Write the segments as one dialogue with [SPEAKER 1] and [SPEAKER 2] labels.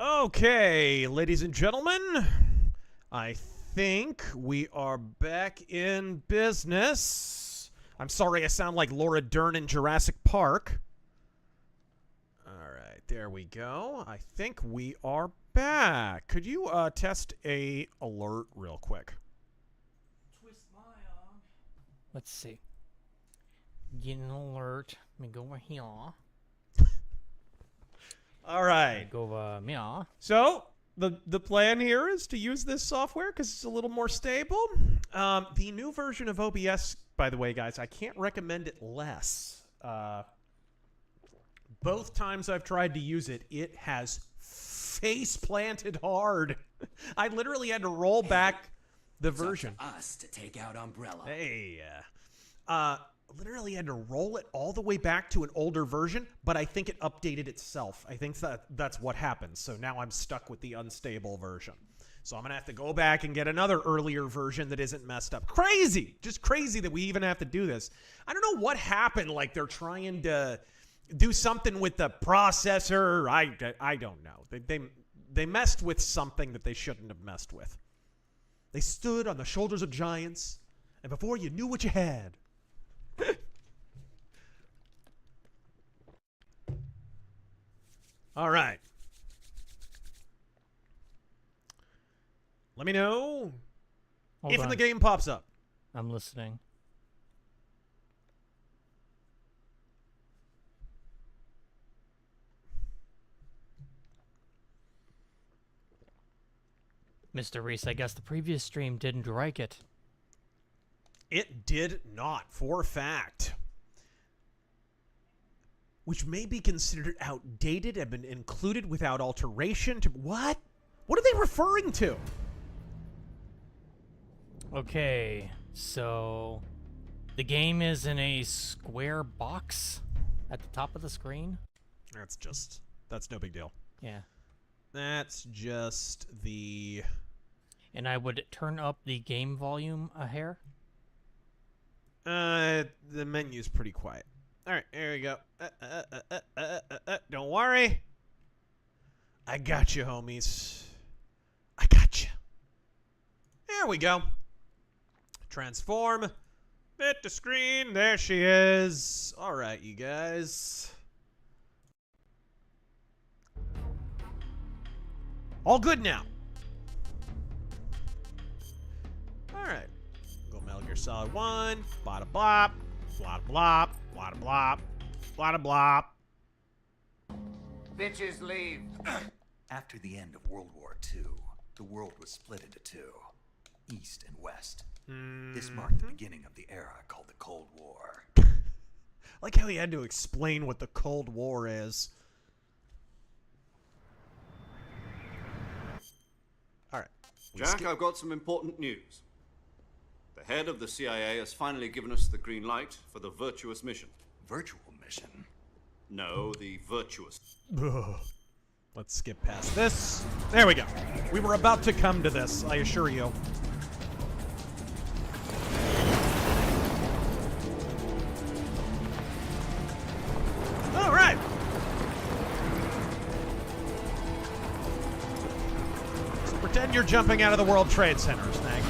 [SPEAKER 1] Okay, ladies and gentlemen, I think we are back in business. I'm sorry I sound like Laura Dern in Jurassic Park. Alright, there we go. I think we are back. Could you test a alert real quick?
[SPEAKER 2] Twist my arm. Let's see. Get an alert. Let me go over here.
[SPEAKER 1] All right.
[SPEAKER 2] Go over here.
[SPEAKER 1] So the plan here is to use this software because it's a little more stable. The new version of OBS, by the way, guys, I can't recommend it less. Both times I've tried to use it, it has face planted hard. I literally had to roll back the version.
[SPEAKER 3] Up to us to take out Umbrella.
[SPEAKER 1] Hey, literally had to roll it all the way back to an older version, but I think it updated itself. I think that's what happened. So now I'm stuck with the unstable version. So I'm going to have to go back and get another earlier version that isn't messed up. Crazy! Just crazy that we even have to do this. I don't know what happened. Like they're trying to do something with the processor. I don't know. They messed with something that they shouldn't have messed with. They stood on the shoulders of giants, and before you knew what you had. All right. Let me know if the game pops up.
[SPEAKER 2] I'm listening. Mr. Reese, I guess the previous stream didn't like it.
[SPEAKER 1] It did not, for a fact. Which may be considered outdated and been included without alteration to... What? What are they referring to?
[SPEAKER 2] Okay, so... the game is in a square box at the top of the screen?
[SPEAKER 1] That's no big deal.
[SPEAKER 2] Yeah.
[SPEAKER 1] That's just the...
[SPEAKER 2] And I would turn up the game volume a hair?
[SPEAKER 1] The menu's pretty quiet. All right, here we go. Don't worry. I got you, homies. I got you. There we go. Transform. Bit to screen. There she is. All right, you guys. All good now. All right. Go Metal Gear Solid 1. Bada blop. Blada blop. Blada blop. Blada blop.
[SPEAKER 3] Bitches leave.
[SPEAKER 4] After the end of World War II, the world was split into two, East and West. This marked the beginning of the era called the Cold War.
[SPEAKER 1] I like how he had to explain what the Cold War is. All right.
[SPEAKER 5] Jack, I've got some important news. The head of the CIA has finally given us the green light for the virtuous mission.
[SPEAKER 4] Virtual mission?
[SPEAKER 5] No, the virtuous.
[SPEAKER 1] Ugh. Let's skip past this. There we go. We were about to come to this, I assure you. All right. So pretend you're jumping out of the World Trade Center, Snag.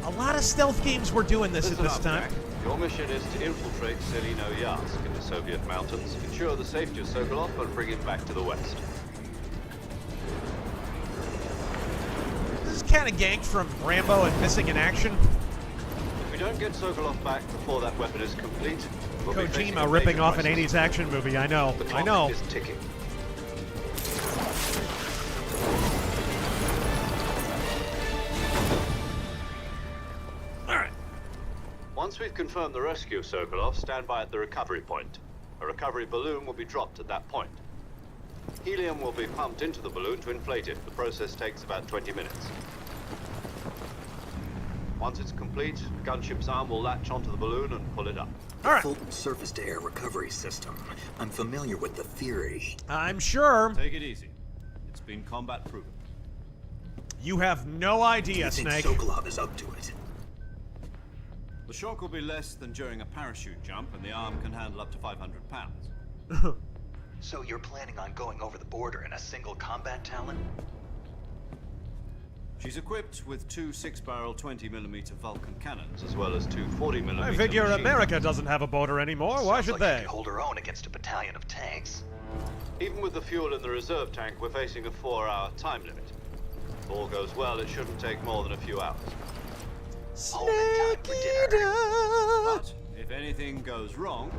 [SPEAKER 1] A lot of stealth games were doing this at this time.
[SPEAKER 5] Jack. Your mission is to infiltrate Selino Yask in the Soviet mountains, ensure the safety of Sokolov, and bring it back to the West.
[SPEAKER 1] This is kind of ganked from Rambo and Missing in Action.
[SPEAKER 5] If we don't get Sokolov back before that weapon is complete, we'll be facing a
[SPEAKER 1] Kojima ripping
[SPEAKER 5] major
[SPEAKER 1] off an
[SPEAKER 5] crisis.
[SPEAKER 1] 80s action movie, I know.
[SPEAKER 5] The
[SPEAKER 1] I
[SPEAKER 5] clock
[SPEAKER 1] know.
[SPEAKER 5] is ticking. Once we've confirmed the rescue of Sokolov, stand by at the recovery point. A recovery balloon will be dropped at that point. Helium will be pumped into the balloon to inflate it. The process takes about 20 minutes. Once it's complete, the gunship's arm will latch onto the balloon and pull it up.
[SPEAKER 1] All right.
[SPEAKER 4] Fulton surface-to-air recovery system. I'm familiar with the theory.
[SPEAKER 1] I'm sure.
[SPEAKER 5] Take it easy. It's been combat proven.
[SPEAKER 1] You have no idea,
[SPEAKER 4] Do you think
[SPEAKER 1] Snake.
[SPEAKER 4] Sokolov is up to it?
[SPEAKER 6] The shock will be less than during a parachute jump, and the arm can handle up to 500 pounds.
[SPEAKER 4] So you're planning on going over the border in a single combat Talon?
[SPEAKER 6] She's equipped with two 6-barrel 20mm Vulcan cannons, as well as two 40mm.
[SPEAKER 1] I figure
[SPEAKER 6] machine
[SPEAKER 1] America
[SPEAKER 6] guns.
[SPEAKER 1] doesn't have a border anymore. Why
[SPEAKER 4] Sounds
[SPEAKER 1] should
[SPEAKER 4] like
[SPEAKER 1] they?
[SPEAKER 4] She could hold her own against a battalion of tanks.
[SPEAKER 5] Even with the fuel in the reserve tank, we're facing a 4-hour time limit. If all goes well, it shouldn't take more than a few hours.
[SPEAKER 4] Home in time for dinner.
[SPEAKER 6] But if anything goes wrong,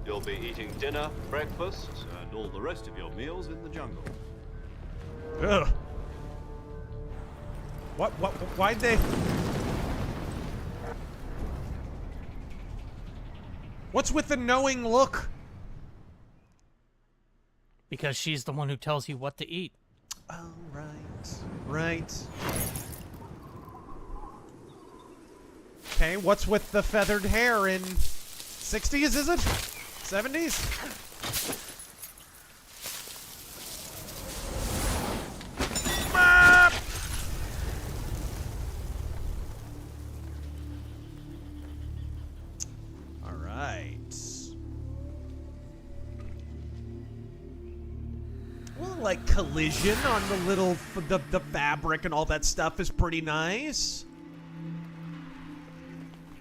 [SPEAKER 5] You'll be eating dinner, breakfast,
[SPEAKER 6] and all the rest of your meals in the jungle.
[SPEAKER 1] Ugh. Why'd they... What's with the knowing look?
[SPEAKER 2] Because she's the one who tells you what to eat.
[SPEAKER 1] Oh, right. Right. Okay, what's with the feathered hair in 60s, is it? 70s? Ah! All right. Well, like collision on the little the fabric and all that stuff is pretty nice.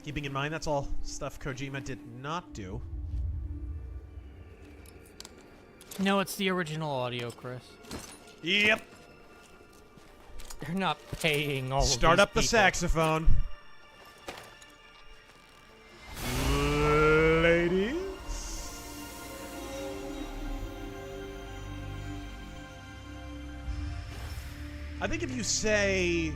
[SPEAKER 1] Keeping in mind that's all stuff Kojima did not do.
[SPEAKER 2] No, it's the original audio, Chris.
[SPEAKER 1] Yep.
[SPEAKER 2] They're not paying all
[SPEAKER 1] Start
[SPEAKER 2] of
[SPEAKER 1] up the
[SPEAKER 2] these people.
[SPEAKER 1] saxophone. Ladies. I think if you say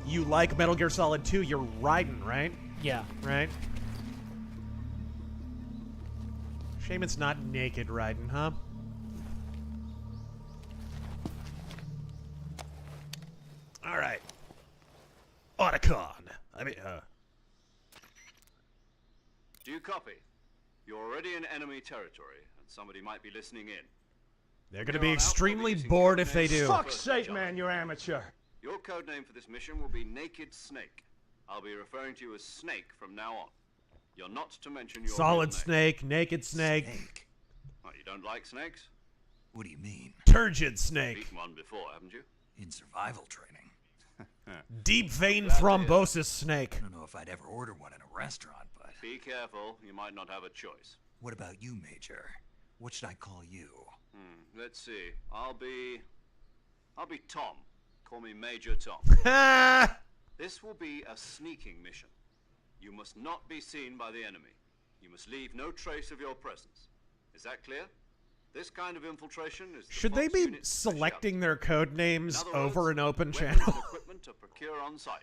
[SPEAKER 1] you like Metal Gear Solid 2, you're Raiden, right?
[SPEAKER 2] Yeah.
[SPEAKER 1] Right? Shame it's not naked Raiden, huh? All right. Otacon.
[SPEAKER 6] Do you copy? You're already in enemy territory, and somebody might be listening in.
[SPEAKER 1] They're going to
[SPEAKER 6] Here
[SPEAKER 1] be
[SPEAKER 6] on out,
[SPEAKER 1] extremely
[SPEAKER 6] we'll be using
[SPEAKER 1] bored
[SPEAKER 6] codenames
[SPEAKER 1] if they do.
[SPEAKER 6] for
[SPEAKER 7] Fuck's
[SPEAKER 6] first
[SPEAKER 7] sake,
[SPEAKER 6] jump.
[SPEAKER 7] man, you're amateur.
[SPEAKER 6] Your codename for this mission will be Naked Snake. I'll be referring to you as Snake from now on. You're not to mention your
[SPEAKER 1] Solid
[SPEAKER 6] real name.
[SPEAKER 1] snake, naked snake,
[SPEAKER 4] Snake?
[SPEAKER 6] What, you don't like snakes?
[SPEAKER 4] What do you mean?
[SPEAKER 1] turgid snake,
[SPEAKER 6] Eaten one before, haven't you?
[SPEAKER 4] In survival training?
[SPEAKER 1] deep vein
[SPEAKER 6] Glad to hear.
[SPEAKER 1] thrombosis snake.
[SPEAKER 4] I don't know if I'd ever order one in a restaurant, but...
[SPEAKER 6] Be careful, you might not have a choice.
[SPEAKER 4] What about you, Major? What should I call you?
[SPEAKER 6] Let's see. I'll be Tom. Call me Major Tom.
[SPEAKER 1] Ha!
[SPEAKER 6] This will be a sneaking mission. You must not be seen by the enemy. You must leave no trace of your presence. Is that clear? This kind of infiltration is the
[SPEAKER 1] Should they
[SPEAKER 6] Fox
[SPEAKER 1] be
[SPEAKER 6] unit's
[SPEAKER 1] selecting
[SPEAKER 6] specialty.
[SPEAKER 1] their code
[SPEAKER 6] In
[SPEAKER 1] names
[SPEAKER 6] other
[SPEAKER 1] over
[SPEAKER 6] words,
[SPEAKER 1] an open
[SPEAKER 6] weapons
[SPEAKER 1] channel?
[SPEAKER 6] and equipment to procure on site.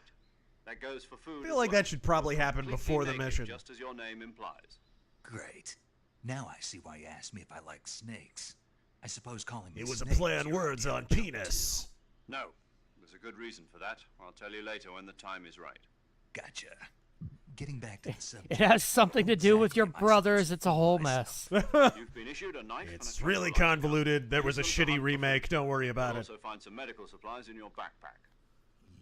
[SPEAKER 6] That goes for food.
[SPEAKER 1] I feel
[SPEAKER 6] as
[SPEAKER 1] like
[SPEAKER 6] well.
[SPEAKER 1] that should probably
[SPEAKER 6] You're
[SPEAKER 1] happen
[SPEAKER 6] completely
[SPEAKER 1] before the
[SPEAKER 6] naked,
[SPEAKER 1] mission.
[SPEAKER 6] just as your name implies.
[SPEAKER 4] Great. Now I see why you asked me if I like snakes. I suppose calling me
[SPEAKER 1] It was a
[SPEAKER 4] Snake
[SPEAKER 1] play
[SPEAKER 4] is
[SPEAKER 1] on
[SPEAKER 4] your
[SPEAKER 1] words
[SPEAKER 4] idea
[SPEAKER 1] on
[SPEAKER 4] of trouble,
[SPEAKER 1] penis.
[SPEAKER 6] No, there's a good reason for that. I'll tell you later when the time is right.
[SPEAKER 4] too. Gotcha. Getting back to the subject.
[SPEAKER 2] It has something to do with your
[SPEAKER 4] Exactly am I
[SPEAKER 2] brothers.
[SPEAKER 4] supposed
[SPEAKER 2] It's
[SPEAKER 4] to
[SPEAKER 2] a whole
[SPEAKER 4] call
[SPEAKER 2] mess.
[SPEAKER 6] You've been issued a knife. and
[SPEAKER 1] It's
[SPEAKER 6] a
[SPEAKER 1] really
[SPEAKER 6] tranquilizer gun.
[SPEAKER 1] convoluted. There was a
[SPEAKER 6] Use them to
[SPEAKER 1] shitty
[SPEAKER 6] hunt for
[SPEAKER 1] remake.
[SPEAKER 6] food.
[SPEAKER 1] Don't worry about
[SPEAKER 6] You'll
[SPEAKER 1] it.
[SPEAKER 6] also find some medical supplies in your backpack.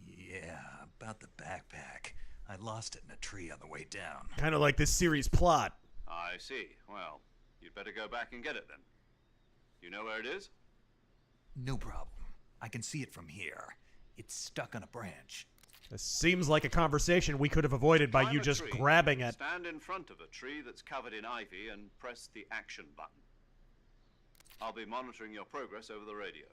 [SPEAKER 4] Yeah, about the backpack. I lost it in a tree on the way down.
[SPEAKER 1] Kind of like this series plot.
[SPEAKER 6] I see. Well, you'd better go back and get it then. You know where it is?
[SPEAKER 4] No problem. I can see it from here. It's stuck on a branch.
[SPEAKER 1] This seems like a conversation we could have avoided by
[SPEAKER 6] Climb
[SPEAKER 1] you
[SPEAKER 6] a
[SPEAKER 1] just
[SPEAKER 6] tree,
[SPEAKER 1] grabbing it.
[SPEAKER 6] Stand in front of a tree that's covered in ivy and press the action button. I'll be monitoring your progress over the radio.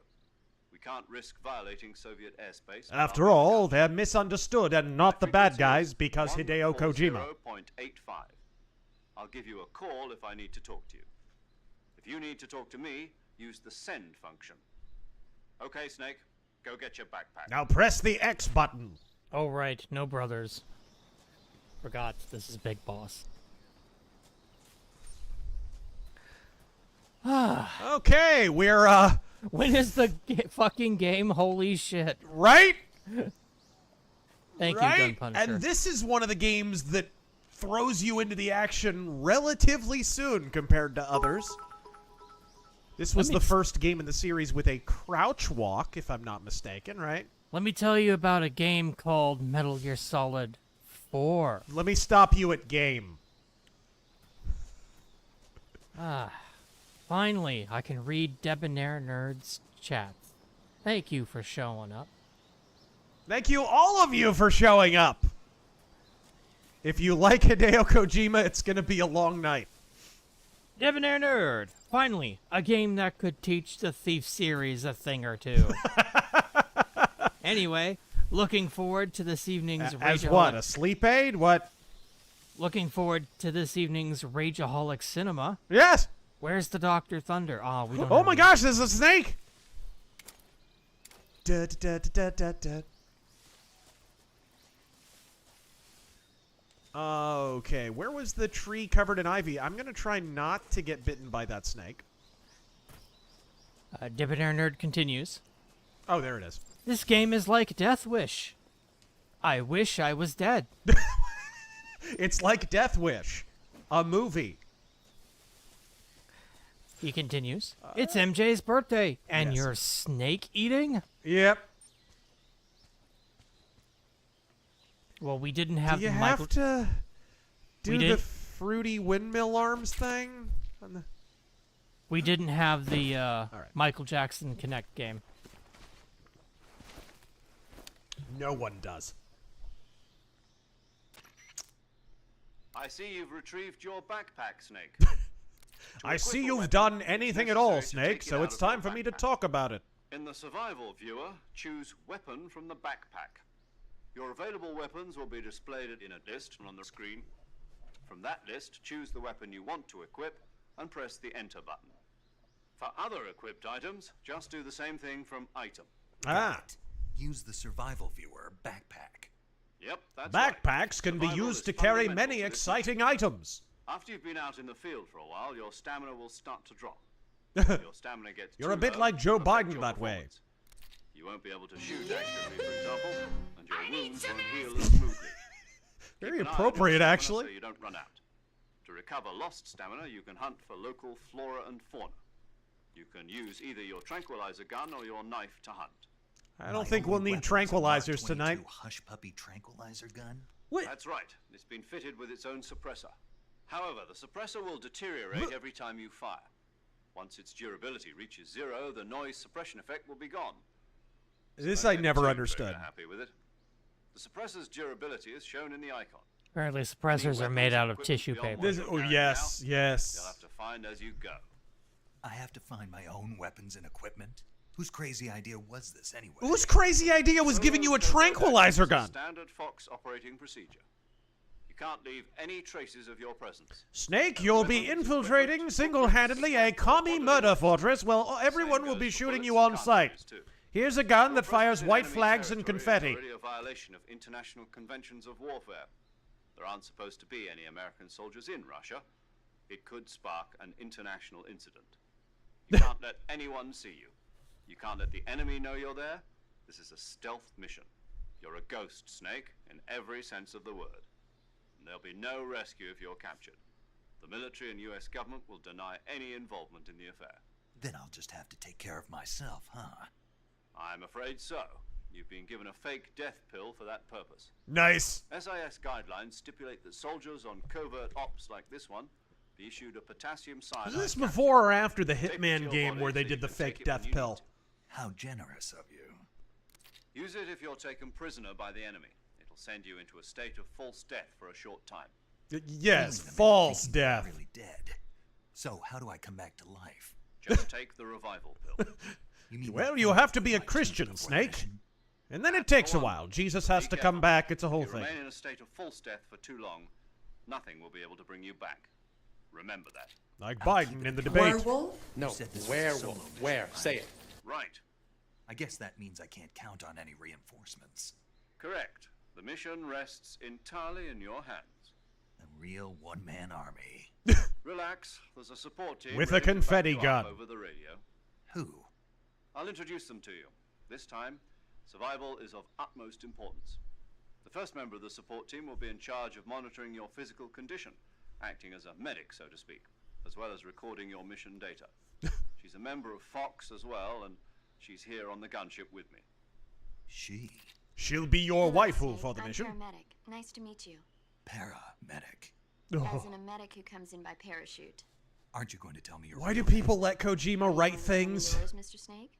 [SPEAKER 6] We can't risk violating Soviet airspace.
[SPEAKER 1] After all, they're misunderstood and not the bad guys because Hideo Kojima.
[SPEAKER 6] 140.85. I'll give you a call if I need to talk to you. If you need to talk to me, use the send function. Okay, Snake, go get your backpack.
[SPEAKER 1] Now press the X button.
[SPEAKER 2] Oh, right. No brothers. Forgot. This is Big Boss.
[SPEAKER 1] Okay, we're,
[SPEAKER 2] When is the fucking game? Holy shit.
[SPEAKER 1] right?
[SPEAKER 2] Thank you, Gun
[SPEAKER 1] Right?
[SPEAKER 2] Punisher.
[SPEAKER 1] And this is one of the games that throws you into the action relatively soon compared to others. This was
[SPEAKER 2] me
[SPEAKER 1] the
[SPEAKER 2] t-
[SPEAKER 1] first game in the series with a crouch walk, if I'm not mistaken, right?
[SPEAKER 2] Let me tell you about a game called Metal Gear Solid 4.
[SPEAKER 1] Let me stop you at game.
[SPEAKER 2] Finally, I can read Debonair Nerd's chat. Thank you for showing up.
[SPEAKER 1] Thank you, all of you, for showing up. If you like Hideo Kojima, it's going to be a long night.
[SPEAKER 2] Debonair Nerd! Finally, a game that could teach the Thief series a thing or two. Anyway, looking forward to this evening's
[SPEAKER 1] As what, a sleep aid? What?
[SPEAKER 2] Looking forward to this evening's Rageaholic Cinema.
[SPEAKER 1] Yes!
[SPEAKER 2] Where's the Dr. Thunder? We don't
[SPEAKER 1] Oh
[SPEAKER 2] have
[SPEAKER 1] my
[SPEAKER 2] any-
[SPEAKER 1] gosh, there's a snake! Da, da, da, da, da, da. Okay, where was the tree covered in ivy? I'm gonna try not to get bitten by that snake.
[SPEAKER 2] Debonair Nerd continues.
[SPEAKER 1] Oh, there it is.
[SPEAKER 2] This game is like Death Wish. I wish I was dead.
[SPEAKER 1] It's like Death Wish, a movie.
[SPEAKER 2] He continues. It's MJ's birthday, and
[SPEAKER 1] yes.
[SPEAKER 2] you're snake eating?
[SPEAKER 1] Yep.
[SPEAKER 2] Well, we didn't have
[SPEAKER 1] Do you
[SPEAKER 2] Michael.
[SPEAKER 1] have to
[SPEAKER 2] We
[SPEAKER 1] do the
[SPEAKER 2] didn't-
[SPEAKER 1] fruity windmill arms thing? On the...
[SPEAKER 2] We didn't have the
[SPEAKER 1] right.
[SPEAKER 2] Michael Jackson Connect game.
[SPEAKER 1] No one does.
[SPEAKER 6] I see you've retrieved your backpack, Snake.
[SPEAKER 1] I
[SPEAKER 6] equip
[SPEAKER 1] see
[SPEAKER 6] a
[SPEAKER 1] you've
[SPEAKER 6] weapon,
[SPEAKER 1] done
[SPEAKER 6] it's
[SPEAKER 1] anything at all,
[SPEAKER 6] necessary to
[SPEAKER 1] Snake,
[SPEAKER 6] take it
[SPEAKER 1] so
[SPEAKER 6] out
[SPEAKER 1] it's
[SPEAKER 6] of your
[SPEAKER 1] time for me to
[SPEAKER 6] backpack.
[SPEAKER 1] talk about it.
[SPEAKER 6] In the survival viewer, choose weapon from the backpack. Your available weapons will be displayed in a list on the screen. From that list, choose the weapon you want to equip and press the enter button. For other equipped items, just do the same thing from item.
[SPEAKER 1] Ah,
[SPEAKER 4] Use the survival viewer backpack.
[SPEAKER 6] Yep, that's right.
[SPEAKER 1] backpacks can be
[SPEAKER 6] Survival
[SPEAKER 1] used
[SPEAKER 6] is
[SPEAKER 1] to carry
[SPEAKER 6] fundamental
[SPEAKER 1] many
[SPEAKER 6] to this
[SPEAKER 1] exciting items.
[SPEAKER 6] After you've been out in the field for a while, your stamina will start to drop. Your stamina gets
[SPEAKER 1] You're
[SPEAKER 6] too
[SPEAKER 1] a bit
[SPEAKER 6] low,
[SPEAKER 1] like Joe
[SPEAKER 6] it'll affect
[SPEAKER 1] Biden
[SPEAKER 6] your
[SPEAKER 1] that way.
[SPEAKER 6] performance. You won't be able to shoot accurately, for example, and your wounds won't heal as smoothly.
[SPEAKER 1] Very
[SPEAKER 6] Keep an eye on your
[SPEAKER 1] appropriate,
[SPEAKER 6] stamina
[SPEAKER 1] actually.
[SPEAKER 6] So you don't run out. To recover lost stamina, you can hunt for local flora and fauna. You can use either your tranquilizer gun or your knife to hunt.
[SPEAKER 1] I don't
[SPEAKER 4] My
[SPEAKER 1] think we'll
[SPEAKER 4] only
[SPEAKER 1] need
[SPEAKER 4] weapon's a Mark
[SPEAKER 1] tranquilizers
[SPEAKER 4] 22
[SPEAKER 1] tonight.
[SPEAKER 4] Hush puppy tranquilizer gun.
[SPEAKER 1] What?
[SPEAKER 6] That's right. It's been fitted with its own suppressor. However, the suppressor will deteriorate every time you fire. Once its durability reaches 0, the noise suppression effect will be gone.
[SPEAKER 1] This
[SPEAKER 6] Don't
[SPEAKER 1] I
[SPEAKER 6] get
[SPEAKER 1] never
[SPEAKER 6] too
[SPEAKER 1] understood.
[SPEAKER 6] happy with it. The suppressor's durability is shown in the icon.
[SPEAKER 2] Apparently, suppressors are made out of tissue paper.
[SPEAKER 1] This, oh, yes,
[SPEAKER 6] You'll
[SPEAKER 1] yes.
[SPEAKER 6] have to find as you go.
[SPEAKER 4] I have to find my own weapons and equipment. Whose crazy idea was this anyway?
[SPEAKER 1] Whose crazy idea was giving you a
[SPEAKER 6] Solo covert
[SPEAKER 1] tranquilizer
[SPEAKER 6] action is
[SPEAKER 1] gun?
[SPEAKER 6] a Standard Fox operating procedure. You can't leave any traces of your presence.
[SPEAKER 1] Snake, you'll be infiltrating single-handedly a commie murder fortress. Well, everyone will be shooting you on sight. Here's a gun that fires white flags and confetti.
[SPEAKER 6] It's already a violation of international conventions of warfare. There aren't supposed to be any American soldiers in Russia. It could spark an international incident. You can't let anyone see you. You can't let the enemy know you're there. This is a stealth mission. You're a ghost, Snake, in every sense of the word. And there'll be no rescue if you're captured. The military and US government will deny any involvement in the affair.
[SPEAKER 4] Then I'll just have to take care of myself, huh?
[SPEAKER 6] I'm afraid so. You've been given a fake death pill for that purpose.
[SPEAKER 1] Nice.
[SPEAKER 6] SIS guidelines stipulate that soldiers on covert ops like this one be issued a potassium cyanide.
[SPEAKER 1] Was this
[SPEAKER 6] capsule.
[SPEAKER 1] before or after the
[SPEAKER 6] Take it to
[SPEAKER 1] Hitman
[SPEAKER 6] your
[SPEAKER 1] game
[SPEAKER 6] body
[SPEAKER 1] where they
[SPEAKER 6] so
[SPEAKER 1] did
[SPEAKER 6] you
[SPEAKER 1] the
[SPEAKER 6] can take
[SPEAKER 1] fake
[SPEAKER 6] it when
[SPEAKER 1] death
[SPEAKER 6] you
[SPEAKER 1] pill?
[SPEAKER 6] need it.
[SPEAKER 4] How generous of you.
[SPEAKER 6] Use it if you're taken prisoner by the enemy. It'll send you into a state of false death for a short time.
[SPEAKER 1] Yes,
[SPEAKER 4] Killing them and
[SPEAKER 1] false
[SPEAKER 4] thinking they're
[SPEAKER 1] death.
[SPEAKER 4] Really dead. So how do I come back to life?
[SPEAKER 6] Just take the revival pill.
[SPEAKER 4] You mean
[SPEAKER 1] Well,
[SPEAKER 4] that
[SPEAKER 1] you
[SPEAKER 4] thing
[SPEAKER 1] have to
[SPEAKER 4] with
[SPEAKER 1] be a
[SPEAKER 4] my teeth
[SPEAKER 1] Christian,
[SPEAKER 4] before
[SPEAKER 1] Snake.
[SPEAKER 4] mission?
[SPEAKER 1] And then it
[SPEAKER 6] That's
[SPEAKER 1] takes
[SPEAKER 6] the
[SPEAKER 1] a
[SPEAKER 6] one.
[SPEAKER 1] while. Jesus
[SPEAKER 6] Be
[SPEAKER 1] has to come
[SPEAKER 6] careful.
[SPEAKER 1] back. It's a
[SPEAKER 6] If
[SPEAKER 1] whole
[SPEAKER 6] you
[SPEAKER 1] thing.
[SPEAKER 6] remain in a state of false death for too long, nothing will be able to bring you back. Remember that.
[SPEAKER 1] Like
[SPEAKER 4] I'll
[SPEAKER 1] Biden
[SPEAKER 4] keep
[SPEAKER 1] in
[SPEAKER 4] it
[SPEAKER 1] the
[SPEAKER 4] in
[SPEAKER 1] debate.
[SPEAKER 7] Werewolf?
[SPEAKER 8] No,
[SPEAKER 4] said this was a solo
[SPEAKER 8] werewolf.
[SPEAKER 4] mission,
[SPEAKER 8] Where?
[SPEAKER 4] right?
[SPEAKER 8] Say it.
[SPEAKER 6] Right.
[SPEAKER 4] I guess that means I can't count on any reinforcements.
[SPEAKER 6] Correct. The mission rests entirely in your hands.
[SPEAKER 4] A real one-man army.
[SPEAKER 6] Relax. There's a support team
[SPEAKER 1] With a
[SPEAKER 6] ready to back
[SPEAKER 1] confetti
[SPEAKER 6] you up
[SPEAKER 1] gun.
[SPEAKER 6] over the radio.
[SPEAKER 4] Who?
[SPEAKER 6] I'll introduce them to you. This time, survival is of utmost importance. The first member of the support team will be in charge of monitoring your physical condition, acting as a medic, so to speak, as well as recording your mission data. She's a member of Fox as well, and she's here on the gunship with me.
[SPEAKER 4] She.
[SPEAKER 1] She'll be your
[SPEAKER 9] Hello,
[SPEAKER 1] waifu
[SPEAKER 9] Snake.
[SPEAKER 1] for the
[SPEAKER 9] I'm
[SPEAKER 1] mission.
[SPEAKER 9] paramedic.
[SPEAKER 7] Nice to meet you.
[SPEAKER 4] Paramedic.
[SPEAKER 7] As in a medic who comes in by parachute.
[SPEAKER 4] Aren't you going to tell me your
[SPEAKER 1] Why do
[SPEAKER 4] real name?
[SPEAKER 1] people let Kojima write things?
[SPEAKER 7] Yours, Mr. Snake?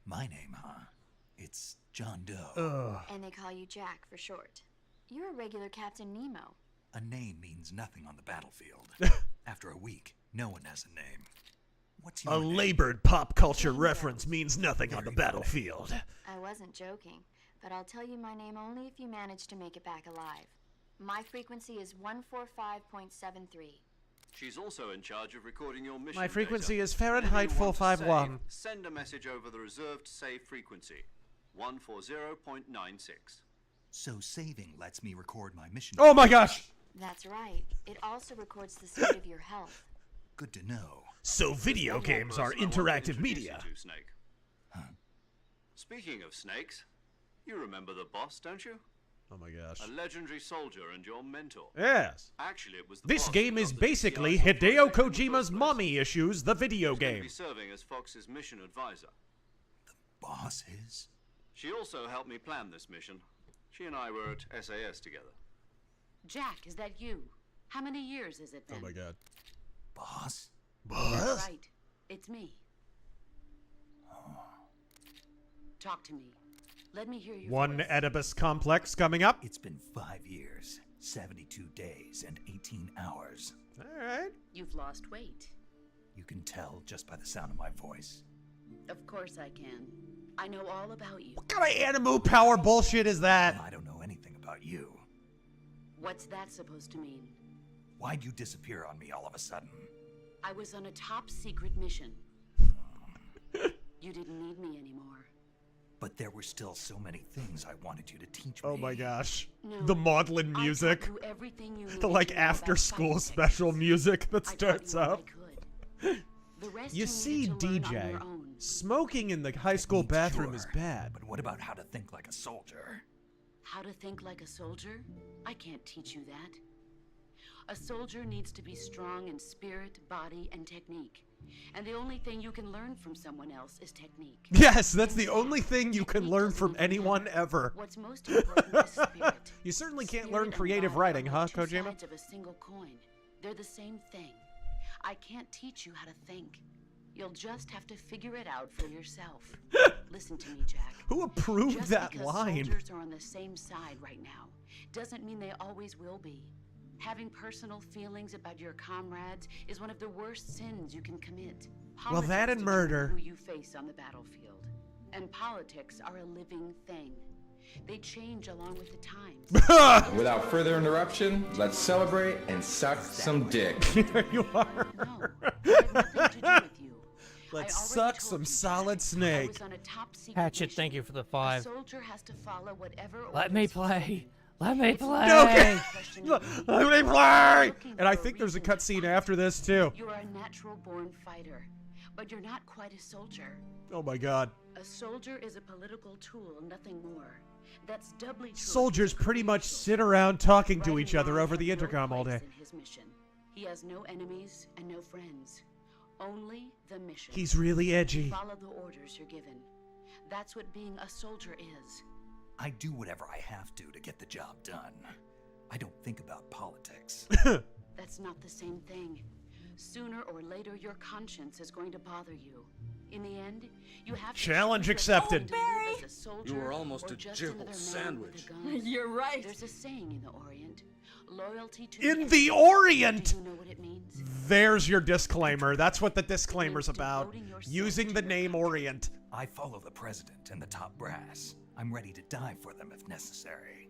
[SPEAKER 4] My name, huh? It's John Doe.
[SPEAKER 1] Ugh.
[SPEAKER 7] And they call you Jack for short. You're a regular Captain Nemo.
[SPEAKER 4] A name means nothing on the battlefield. After a week, no one has a name. What's your
[SPEAKER 1] A
[SPEAKER 4] name?
[SPEAKER 1] labored pop culture reference means nothing on the battlefield.
[SPEAKER 7] I wasn't joking, but I'll tell you my name only if you manage to make it back alive. My frequency is 145.73.
[SPEAKER 6] She's also in charge of recording your mission
[SPEAKER 1] My frequency
[SPEAKER 6] data.
[SPEAKER 1] is Fahrenheit
[SPEAKER 6] Whenever you want to
[SPEAKER 1] 451.
[SPEAKER 6] save, send a message over the reserved save frequency, 140.96.
[SPEAKER 4] So saving lets me record my mission.
[SPEAKER 1] Oh my gosh!
[SPEAKER 7] That's right. It also records the state of your health.
[SPEAKER 4] Good to know.
[SPEAKER 1] So video
[SPEAKER 6] One more
[SPEAKER 1] games are
[SPEAKER 6] person I want to
[SPEAKER 1] interactive
[SPEAKER 6] introduce
[SPEAKER 1] media.
[SPEAKER 6] you to, Snake. Speaking of snakes, you remember the boss, don't you?
[SPEAKER 1] Oh my gosh.
[SPEAKER 6] A legendary soldier and your mentor.
[SPEAKER 1] Yes.
[SPEAKER 6] Actually, it was the
[SPEAKER 1] This
[SPEAKER 6] boss
[SPEAKER 1] game
[SPEAKER 6] who
[SPEAKER 1] is
[SPEAKER 6] got the
[SPEAKER 1] basically
[SPEAKER 6] DCI
[SPEAKER 1] Hideo
[SPEAKER 6] software in the
[SPEAKER 1] Kojima's
[SPEAKER 6] first place.
[SPEAKER 1] Mommy Issues, the video
[SPEAKER 6] She's going to
[SPEAKER 1] game.
[SPEAKER 6] be serving as Fox's mission advisor.
[SPEAKER 4] Boss is?
[SPEAKER 6] She also helped me plan this mission. She and I were at SAS together.
[SPEAKER 8] Jack, is that you? How many years is it then?
[SPEAKER 1] Oh my god.
[SPEAKER 4] Boss?
[SPEAKER 1] What?
[SPEAKER 8] Right. It's me. Talk to me. Let me hear your
[SPEAKER 1] One
[SPEAKER 8] voice.
[SPEAKER 1] Oedipus complex coming up.
[SPEAKER 4] It's been 5 years, 72 days, and 18 hours.
[SPEAKER 1] Alright.
[SPEAKER 8] You've lost weight.
[SPEAKER 4] You can tell just by the sound of my voice.
[SPEAKER 8] Of course I can. I know all about you.
[SPEAKER 1] What kind of animal power bullshit is that?
[SPEAKER 4] I don't know anything about you.
[SPEAKER 8] What's that supposed to mean?
[SPEAKER 4] Why'd you disappear on me all of a sudden?
[SPEAKER 8] I was on a top secret mission. You didn't need me anymore.
[SPEAKER 4] But there were still so many things I wanted you to teach me.
[SPEAKER 1] Oh my gosh.
[SPEAKER 8] No,
[SPEAKER 1] The maudlin
[SPEAKER 8] I
[SPEAKER 1] music.
[SPEAKER 8] taught you everything you
[SPEAKER 1] The
[SPEAKER 8] needed
[SPEAKER 1] like
[SPEAKER 8] to know
[SPEAKER 1] after
[SPEAKER 8] about
[SPEAKER 1] school
[SPEAKER 8] fighting
[SPEAKER 1] special
[SPEAKER 8] techniques.
[SPEAKER 1] music that
[SPEAKER 8] I taught
[SPEAKER 1] starts
[SPEAKER 8] you what I
[SPEAKER 1] up.
[SPEAKER 8] could. The rest
[SPEAKER 1] You see,
[SPEAKER 8] needed to learn on
[SPEAKER 1] DJ,
[SPEAKER 8] your own.
[SPEAKER 1] smoking in the high school bathroom is
[SPEAKER 4] Sure,
[SPEAKER 1] bad.
[SPEAKER 4] But what about how to think like a soldier?
[SPEAKER 8] How to think like a soldier? I can't teach you that. A soldier needs to be strong in spirit, body, and technique. And the only thing you can learn from someone else is technique.
[SPEAKER 1] Yes, that's the only thing you can learn from anyone ever.
[SPEAKER 8] What's most important is spirit.
[SPEAKER 1] You certainly can't
[SPEAKER 8] Spirit
[SPEAKER 1] learn
[SPEAKER 8] and
[SPEAKER 1] creative
[SPEAKER 8] body
[SPEAKER 1] writing,
[SPEAKER 8] are
[SPEAKER 1] huh,
[SPEAKER 8] like two
[SPEAKER 1] Kojima?
[SPEAKER 8] sides of a single coin. They're the same thing. I can't teach you how to think. You'll just have to figure it out for yourself. Listen to me, Jack.
[SPEAKER 1] Who approved
[SPEAKER 8] Just
[SPEAKER 1] that
[SPEAKER 8] because
[SPEAKER 1] line?
[SPEAKER 8] soldiers are on the same side right now doesn't mean they always will be. Having personal feelings about your comrades is one of the worst sins you can commit.
[SPEAKER 1] Well, that and
[SPEAKER 8] Politics
[SPEAKER 1] murder.
[SPEAKER 8] determine who you face on the battlefield. And politics are a living thing. They change along with the times.
[SPEAKER 9] Without further interruption, let's celebrate and suck some dick.
[SPEAKER 1] There you are.
[SPEAKER 8] No, it had nothing to do with you.
[SPEAKER 1] Let's
[SPEAKER 8] I already
[SPEAKER 1] suck
[SPEAKER 8] told
[SPEAKER 1] some
[SPEAKER 8] you,
[SPEAKER 1] solid
[SPEAKER 8] Jack.
[SPEAKER 1] snake.
[SPEAKER 8] I was on a top secret
[SPEAKER 2] Hatchet,
[SPEAKER 8] mission.
[SPEAKER 2] thank you for the
[SPEAKER 8] A
[SPEAKER 2] 5.
[SPEAKER 8] soldier has to follow whatever
[SPEAKER 2] Let me
[SPEAKER 8] orders he's
[SPEAKER 2] play.
[SPEAKER 8] given.
[SPEAKER 2] Let me
[SPEAKER 8] It's
[SPEAKER 2] play.
[SPEAKER 8] not
[SPEAKER 1] Okay.
[SPEAKER 8] a question of
[SPEAKER 1] Let
[SPEAKER 8] need.
[SPEAKER 1] me play!
[SPEAKER 8] Looking
[SPEAKER 1] And I
[SPEAKER 8] for a
[SPEAKER 1] think there's a
[SPEAKER 8] reason to
[SPEAKER 1] cutscene
[SPEAKER 8] fight.
[SPEAKER 1] after this too.
[SPEAKER 8] You are a natural-born fighter, but you're not quite a soldier.
[SPEAKER 1] Oh my god.
[SPEAKER 8] A soldier is a political tool, nothing more. That's doubly true. of
[SPEAKER 1] Soldiers
[SPEAKER 8] his
[SPEAKER 1] pretty much
[SPEAKER 8] credentials.
[SPEAKER 1] sit around talking
[SPEAKER 8] Right
[SPEAKER 1] to
[SPEAKER 8] and
[SPEAKER 1] each other
[SPEAKER 8] wrong
[SPEAKER 1] over the
[SPEAKER 8] have no
[SPEAKER 1] intercom all
[SPEAKER 8] place
[SPEAKER 1] day.
[SPEAKER 8] in his mission. He has no enemies and no friends. Only the mission.
[SPEAKER 1] He's really edgy.
[SPEAKER 8] Follow the orders you're given. That's what being a soldier is.
[SPEAKER 4] I do whatever I have to get the job done. I don't think about politics.
[SPEAKER 8] That's not the same thing. Sooner or later, your conscience is going to bother you. In the end, you have to
[SPEAKER 1] Challenge
[SPEAKER 8] choose whether
[SPEAKER 1] accepted.
[SPEAKER 8] to live as a soldier
[SPEAKER 10] You were almost
[SPEAKER 8] or
[SPEAKER 10] a
[SPEAKER 8] just
[SPEAKER 10] jibble
[SPEAKER 8] another man
[SPEAKER 10] sandwich.
[SPEAKER 8] with a gun.
[SPEAKER 10] You're right.
[SPEAKER 8] There's a saying in the Orient: loyalty to
[SPEAKER 1] In
[SPEAKER 8] end.
[SPEAKER 1] the Orient!
[SPEAKER 8] Do you know what it means?
[SPEAKER 1] There's your disclaimer. That's what the disclaimer's
[SPEAKER 8] Means
[SPEAKER 1] about.
[SPEAKER 8] devoting yourself
[SPEAKER 1] Using
[SPEAKER 8] to
[SPEAKER 1] the
[SPEAKER 8] your
[SPEAKER 1] name
[SPEAKER 8] country.
[SPEAKER 1] Orient.
[SPEAKER 4] I follow the president and the top brass. I'm ready to die for them if necessary.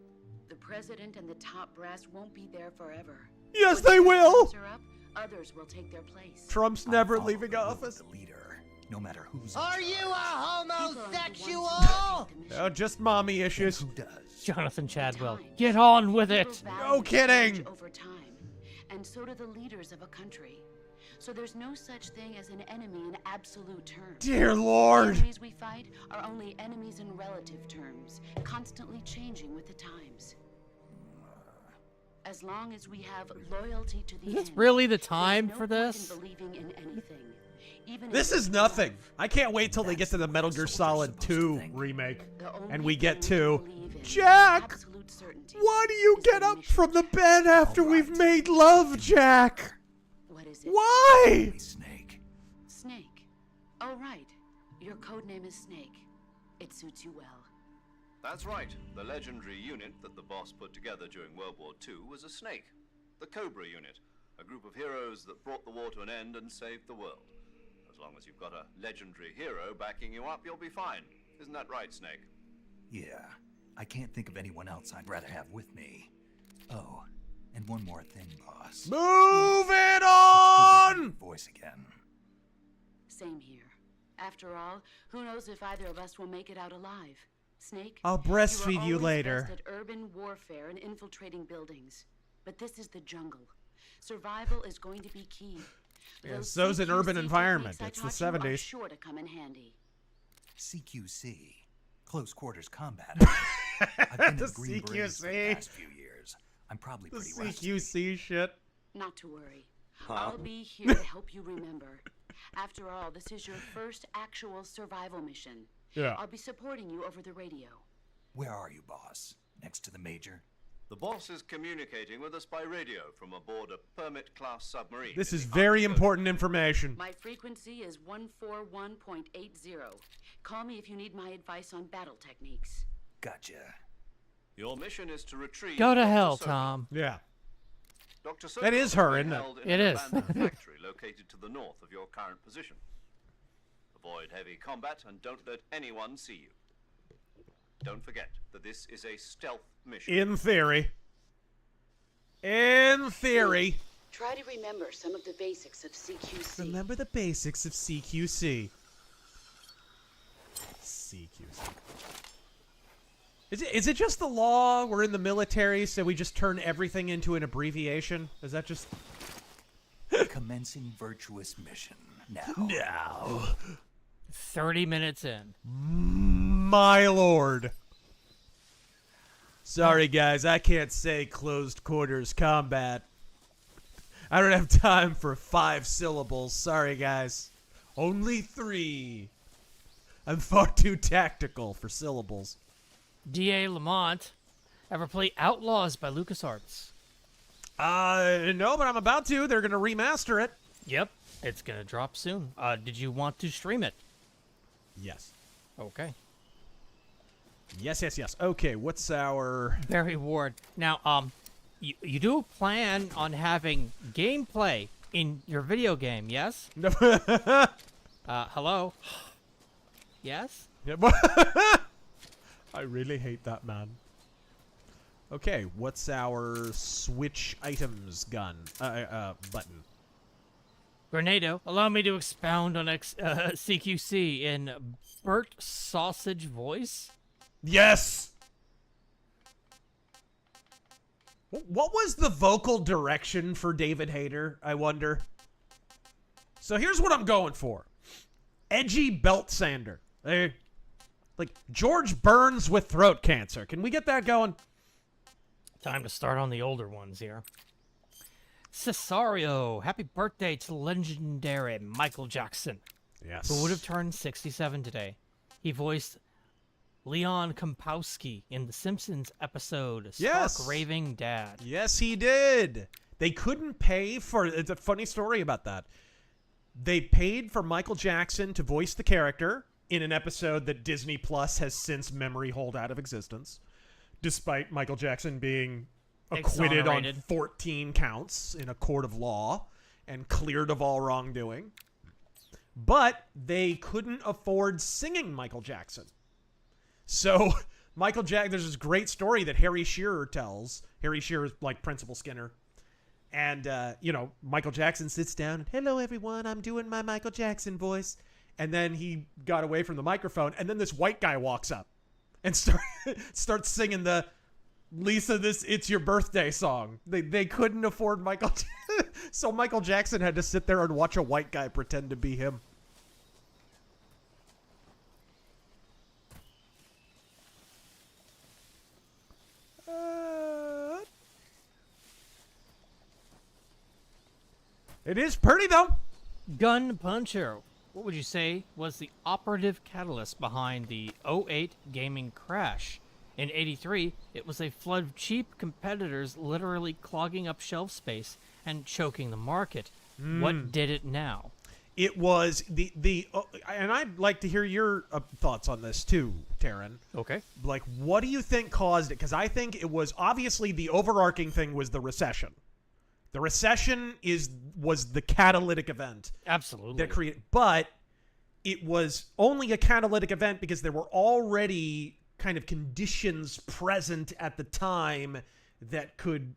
[SPEAKER 8] The president and the top brass won't be there forever.
[SPEAKER 1] Yes,
[SPEAKER 8] When
[SPEAKER 1] they
[SPEAKER 8] their
[SPEAKER 1] will!
[SPEAKER 8] terms are up, others will take their place.
[SPEAKER 1] Trump's
[SPEAKER 4] I
[SPEAKER 1] never
[SPEAKER 4] follow
[SPEAKER 1] leaving
[SPEAKER 4] the will of
[SPEAKER 1] office.
[SPEAKER 4] The leader, no matter who's.
[SPEAKER 3] Are you a
[SPEAKER 8] People are the ones who
[SPEAKER 3] homosexual?
[SPEAKER 8] complete the
[SPEAKER 1] Oh,
[SPEAKER 8] mission.
[SPEAKER 1] just mommy
[SPEAKER 4] And
[SPEAKER 1] issues.
[SPEAKER 4] who does?
[SPEAKER 2] Jonathan Chadwell.
[SPEAKER 8] Times.
[SPEAKER 2] Get on with
[SPEAKER 8] People's
[SPEAKER 2] it.
[SPEAKER 8] values
[SPEAKER 1] No kidding.
[SPEAKER 8] change over time, and so do the leaders of a country. So there's no such thing as an enemy in absolute terms.
[SPEAKER 1] Dear
[SPEAKER 8] The
[SPEAKER 1] Lord.
[SPEAKER 8] enemies we fight are only enemies in relative terms, constantly changing with the times. As long as we have loyalty to the
[SPEAKER 2] Is this
[SPEAKER 8] end,
[SPEAKER 2] really the
[SPEAKER 8] there's
[SPEAKER 2] time
[SPEAKER 8] no
[SPEAKER 2] for
[SPEAKER 8] point in
[SPEAKER 2] this?
[SPEAKER 8] believing in anything, even if
[SPEAKER 1] This
[SPEAKER 8] it's
[SPEAKER 1] is nothing.
[SPEAKER 8] love.
[SPEAKER 1] I can't wait till they get to the
[SPEAKER 4] That's
[SPEAKER 1] Metal
[SPEAKER 4] what
[SPEAKER 1] Gear
[SPEAKER 4] soldiers
[SPEAKER 1] Solid
[SPEAKER 4] supposed to
[SPEAKER 1] 2
[SPEAKER 4] think.
[SPEAKER 1] remake.
[SPEAKER 8] The only
[SPEAKER 1] And we get
[SPEAKER 8] thing we
[SPEAKER 1] to
[SPEAKER 8] believe in is
[SPEAKER 1] Jack!
[SPEAKER 8] absolute certainty.
[SPEAKER 1] Why do you
[SPEAKER 8] is
[SPEAKER 1] get
[SPEAKER 8] our
[SPEAKER 1] up
[SPEAKER 8] mission.
[SPEAKER 1] from the bed after we've made love, Jack?
[SPEAKER 8] What is it?
[SPEAKER 1] Why?
[SPEAKER 4] Hey, Snake.
[SPEAKER 8] Snake. Oh, right. Your code name is Snake. It suits you well.
[SPEAKER 6] That's right. The legendary unit that the boss put together during World War II was a snake. The Cobra unit. A group of heroes that brought the war to an end and saved the world. As long as you've got a legendary hero backing you up, you'll be fine. Isn't that right, Snake?
[SPEAKER 4] Yeah, I can't think of anyone else I'd rather have with me. Oh, and one more thing, boss.
[SPEAKER 1] Move it
[SPEAKER 4] Good to hear
[SPEAKER 1] on!
[SPEAKER 4] your voice again.
[SPEAKER 8] Same here. After all, who knows if either of us will make it out alive? Snake,
[SPEAKER 1] I'll
[SPEAKER 8] you were
[SPEAKER 1] breastfeed you
[SPEAKER 8] always
[SPEAKER 1] later.
[SPEAKER 8] best at urban warfare and infiltrating buildings. But this is the jungle. Survival is going to be key.
[SPEAKER 1] Yeah,
[SPEAKER 8] Those
[SPEAKER 1] so's an urban
[SPEAKER 8] CQC
[SPEAKER 1] environment.
[SPEAKER 8] techniques I
[SPEAKER 1] It's the
[SPEAKER 8] taught you are
[SPEAKER 1] 70s.
[SPEAKER 8] sure to come in handy.
[SPEAKER 4] CQC. Close quarters combat. I've been
[SPEAKER 1] The
[SPEAKER 4] in Green Berets for the
[SPEAKER 1] CQC.
[SPEAKER 4] past few years. I'm probably
[SPEAKER 1] The
[SPEAKER 4] pretty rusty.
[SPEAKER 1] CQC shit.
[SPEAKER 8] Not to worry. I'll be here to help you remember. After all, this is your first actual survival mission.
[SPEAKER 1] Yeah.
[SPEAKER 8] I'll be supporting you over the radio.
[SPEAKER 4] Where are you, boss? Next to the Major?
[SPEAKER 6] The boss is communicating with us by radio from aboard a Permit-class submarine.
[SPEAKER 1] This
[SPEAKER 6] in
[SPEAKER 1] is
[SPEAKER 6] the
[SPEAKER 1] very
[SPEAKER 6] Arctic
[SPEAKER 1] important information.
[SPEAKER 8] My frequency is 141.80. Call me if you need my advice on battle techniques.
[SPEAKER 4] Gotcha.
[SPEAKER 6] Ocean. Your mission is to retrieve.
[SPEAKER 2] Go to
[SPEAKER 6] Dr.
[SPEAKER 2] hell,
[SPEAKER 6] Sokolov.
[SPEAKER 2] Tom.
[SPEAKER 1] Yeah.
[SPEAKER 6] Dr.
[SPEAKER 1] That is her,
[SPEAKER 6] Sokolov
[SPEAKER 1] isn't it?
[SPEAKER 6] held in
[SPEAKER 2] It
[SPEAKER 6] an
[SPEAKER 2] is.
[SPEAKER 6] abandoned factory located to the north of your current position. Avoid heavy combat and don't let anyone see you. Don't forget that this is a stealth mission.
[SPEAKER 1] In theory. In theory.
[SPEAKER 8] Try to remember some of the basics of CQC.
[SPEAKER 1] Remember the basics of CQC. CQC. Is it just the law? We're in the military, so we just turn everything into an abbreviation? Is that just...
[SPEAKER 4] Commencing virtuous mission. Now.
[SPEAKER 1] No.
[SPEAKER 2] 30 minutes in.
[SPEAKER 1] My lord. Sorry, guys. I can't say closed quarters combat. I don't have time for 5 syllables. Sorry, guys. Only 3. I'm far too tactical for syllables.
[SPEAKER 2] D.A. Lamont. Ever play Outlaws by LucasArts?
[SPEAKER 1] No, but I'm about to. They're going to remaster it.
[SPEAKER 2] Yep. It's going to drop soon. Did you want to stream it?
[SPEAKER 1] Yes.
[SPEAKER 2] Okay.
[SPEAKER 1] Yes. Okay, what's our...
[SPEAKER 2] Barry Ward. Now, you do plan on having gameplay in your video game, yes? Hello? Yes?
[SPEAKER 1] I really hate that man. Okay, what's our switch items gun button?
[SPEAKER 2] Grenado, allow me to expound on CQC in Bert Sausage voice.
[SPEAKER 1] Yes! What was the vocal direction for David Hayter, I wonder? So here's what I'm going for. Edgy belt sander. Like George Burns with throat cancer. Can we get that going?
[SPEAKER 2] Time to start on the older ones here. Cesario, happy birthday to legendary Michael Jackson,
[SPEAKER 1] Yes.
[SPEAKER 2] who would have turned 67 today. He voiced Leon Kompowski in The Simpsons episode Stark
[SPEAKER 1] Yes.
[SPEAKER 2] Raving Dad.
[SPEAKER 1] Yes, he did. They couldn't pay for... It's a funny story about that. They paid for Michael Jackson to voice the character in an episode that Disney Plus has since memory holed out of existence, despite Michael Jackson being acquitted on
[SPEAKER 2] Exonerated.
[SPEAKER 1] 14 counts in a court of law and cleared of all wrongdoing. But they couldn't afford singing Michael Jackson. So Michael Jackson, there's this great story that Harry Shearer tells. Harry Shearer is like Principal Skinner. And, Michael Jackson sits down and, hello, everyone, I'm doing my Michael Jackson voice. And then he got away from the microphone. And then this white guy walks up and starts singing the Lisa, It's Your Birthday song. They couldn't afford Michael. So Michael Jackson had to sit there and watch a white guy pretend to be him. It is pretty, though.
[SPEAKER 2] Gun Puncher, what would you say was the operative catalyst behind the 08 gaming crash In 83, it was a flood of cheap competitors literally clogging up shelf space and choking the market. What did it now?
[SPEAKER 1] It was and I'd like to hear your thoughts on this too, Taryn.
[SPEAKER 2] Okay.
[SPEAKER 1] Like, what do you think caused it? Because I think it was obviously the overarching thing was the recession. The recession was the catalytic event.
[SPEAKER 2] Absolutely.
[SPEAKER 1] That created, but it was only a catalytic event because there were already kind of conditions present at the time that could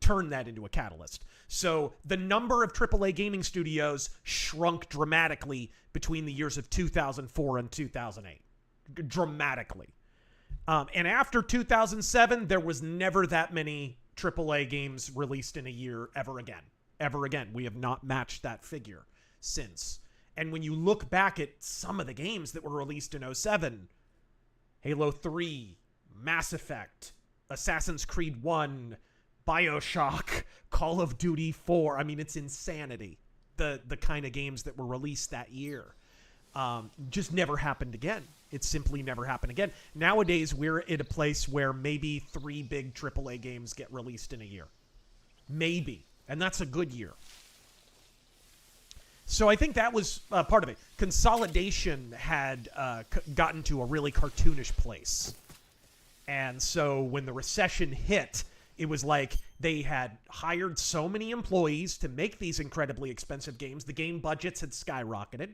[SPEAKER 1] turn that into a catalyst. So the number of AAA gaming studios shrunk dramatically between the years of 2004 and 2008. Dramatically. And after 2007, there was never that many AAA games released in a year ever again. Ever again. We have not matched that figure since. And when you look back at some of the games that were released in 2007, Halo 3, Mass Effect, Assassin's Creed 1, BioShock, Call of Duty 4. I mean, it's insanity. The kind of games that were released that year. Just never happened again. It simply never happened again. Nowadays, we're at a place where maybe 3 big AAA games get released in a year. Maybe. And that's a good year. So I think that was part of it. Consolidation had gotten to a really cartoonish place. And so when the recession hit, it was like they had hired so many employees to make these incredibly expensive games. The game budgets had skyrocketed.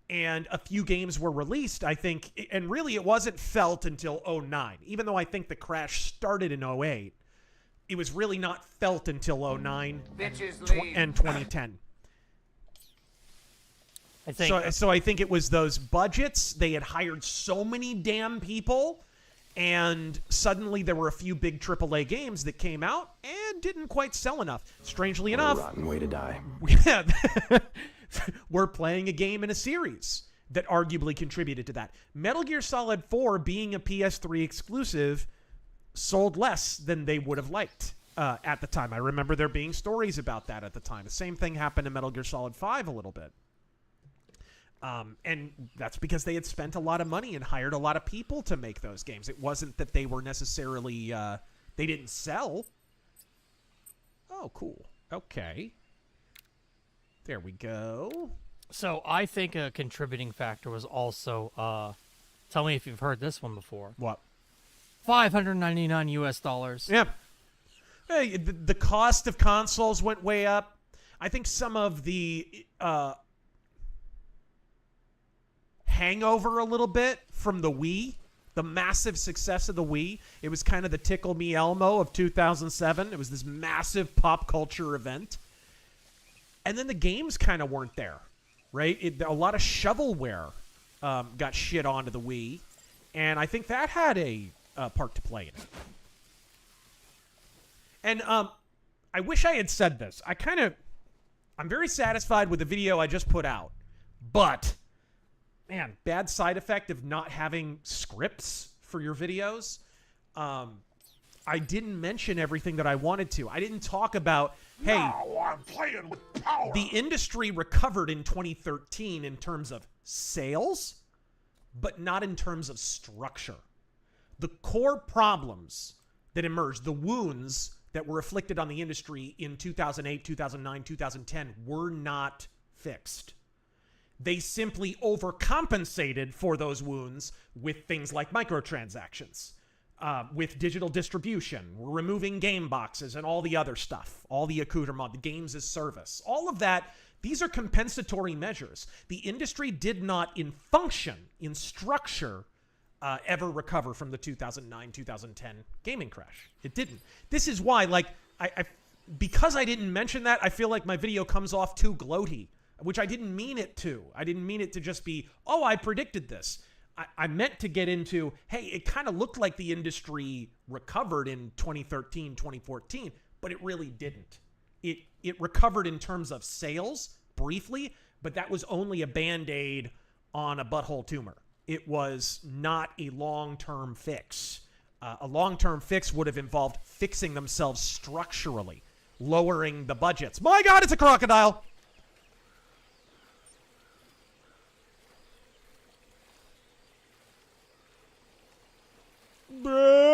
[SPEAKER 1] And a few games were released, I think. And really, it wasn't felt until 2009. Even though I think the crash started in 2008, it was really not felt until 2009 and 2010.
[SPEAKER 2] I think
[SPEAKER 1] So I think it was those budgets. They had hired so many damn people, and suddenly there were a few big AAA games that came out and didn't quite sell enough. Strangely enough,
[SPEAKER 9] Rotten way to die.
[SPEAKER 1] yeah, we're playing a game in a series that arguably contributed to that. Metal Gear Solid 4, being a PS3 exclusive, sold less than they would have liked at the time. I remember there being stories about that at the time. The same thing happened to Metal Gear Solid 5 a little bit. And that's because they had spent a lot of money and hired a lot of people to make those games. It wasn't that they were necessarily, they didn't sell. Oh, cool. Okay. There we go.
[SPEAKER 2] so. I think a contributing factor was also. Tell me if you've heard this one before.
[SPEAKER 1] What?
[SPEAKER 2] $599 US.
[SPEAKER 1] Yeah. Hey, the cost of consoles went way up. I think some of the hangover a little bit from the Wii, the massive success of the Wii. It was kind of the Tickle Me Elmo of 2007. It was this massive pop culture event. And then the games kind of weren't there, right? A lot of shovelware got shit onto the Wii. And I think that had a part to play in it. And I wish I had said this. I'm very satisfied with the video I just put out. But, man, bad side effect of not having scripts for your videos. I didn't mention everything that I wanted to. I didn't talk about, hey,
[SPEAKER 10] now I'm playing with power.
[SPEAKER 1] The industry recovered in 2013 in terms of sales, but not in terms of structure. The core problems that emerged, the wounds that were afflicted on the industry in 2008, 2009, 2010 were not fixed. They simply overcompensated for those wounds with things like microtransactions, with digital distribution, removing game boxes and all the other stuff, all the accoutrement, the games as service, all of that. These are compensatory measures. The industry did not, in function, in structure, ever recover from the 2009, 2010 gaming crash. It didn't. This is why, like, because I didn't mention that, I feel like my video comes off too gloaty, which I didn't mean it to. I didn't mean it to just be, oh, I predicted this. I meant to get into, hey, it kind of looked like the industry recovered in 2013, 2014, but it really didn't. It recovered in terms of sales briefly, but that was only a Band-Aid on a butthole tumor. It was not a long-term fix. A long-term fix would have involved fixing themselves structurally, lowering the budgets. My God, it's a crocodile! Bruh.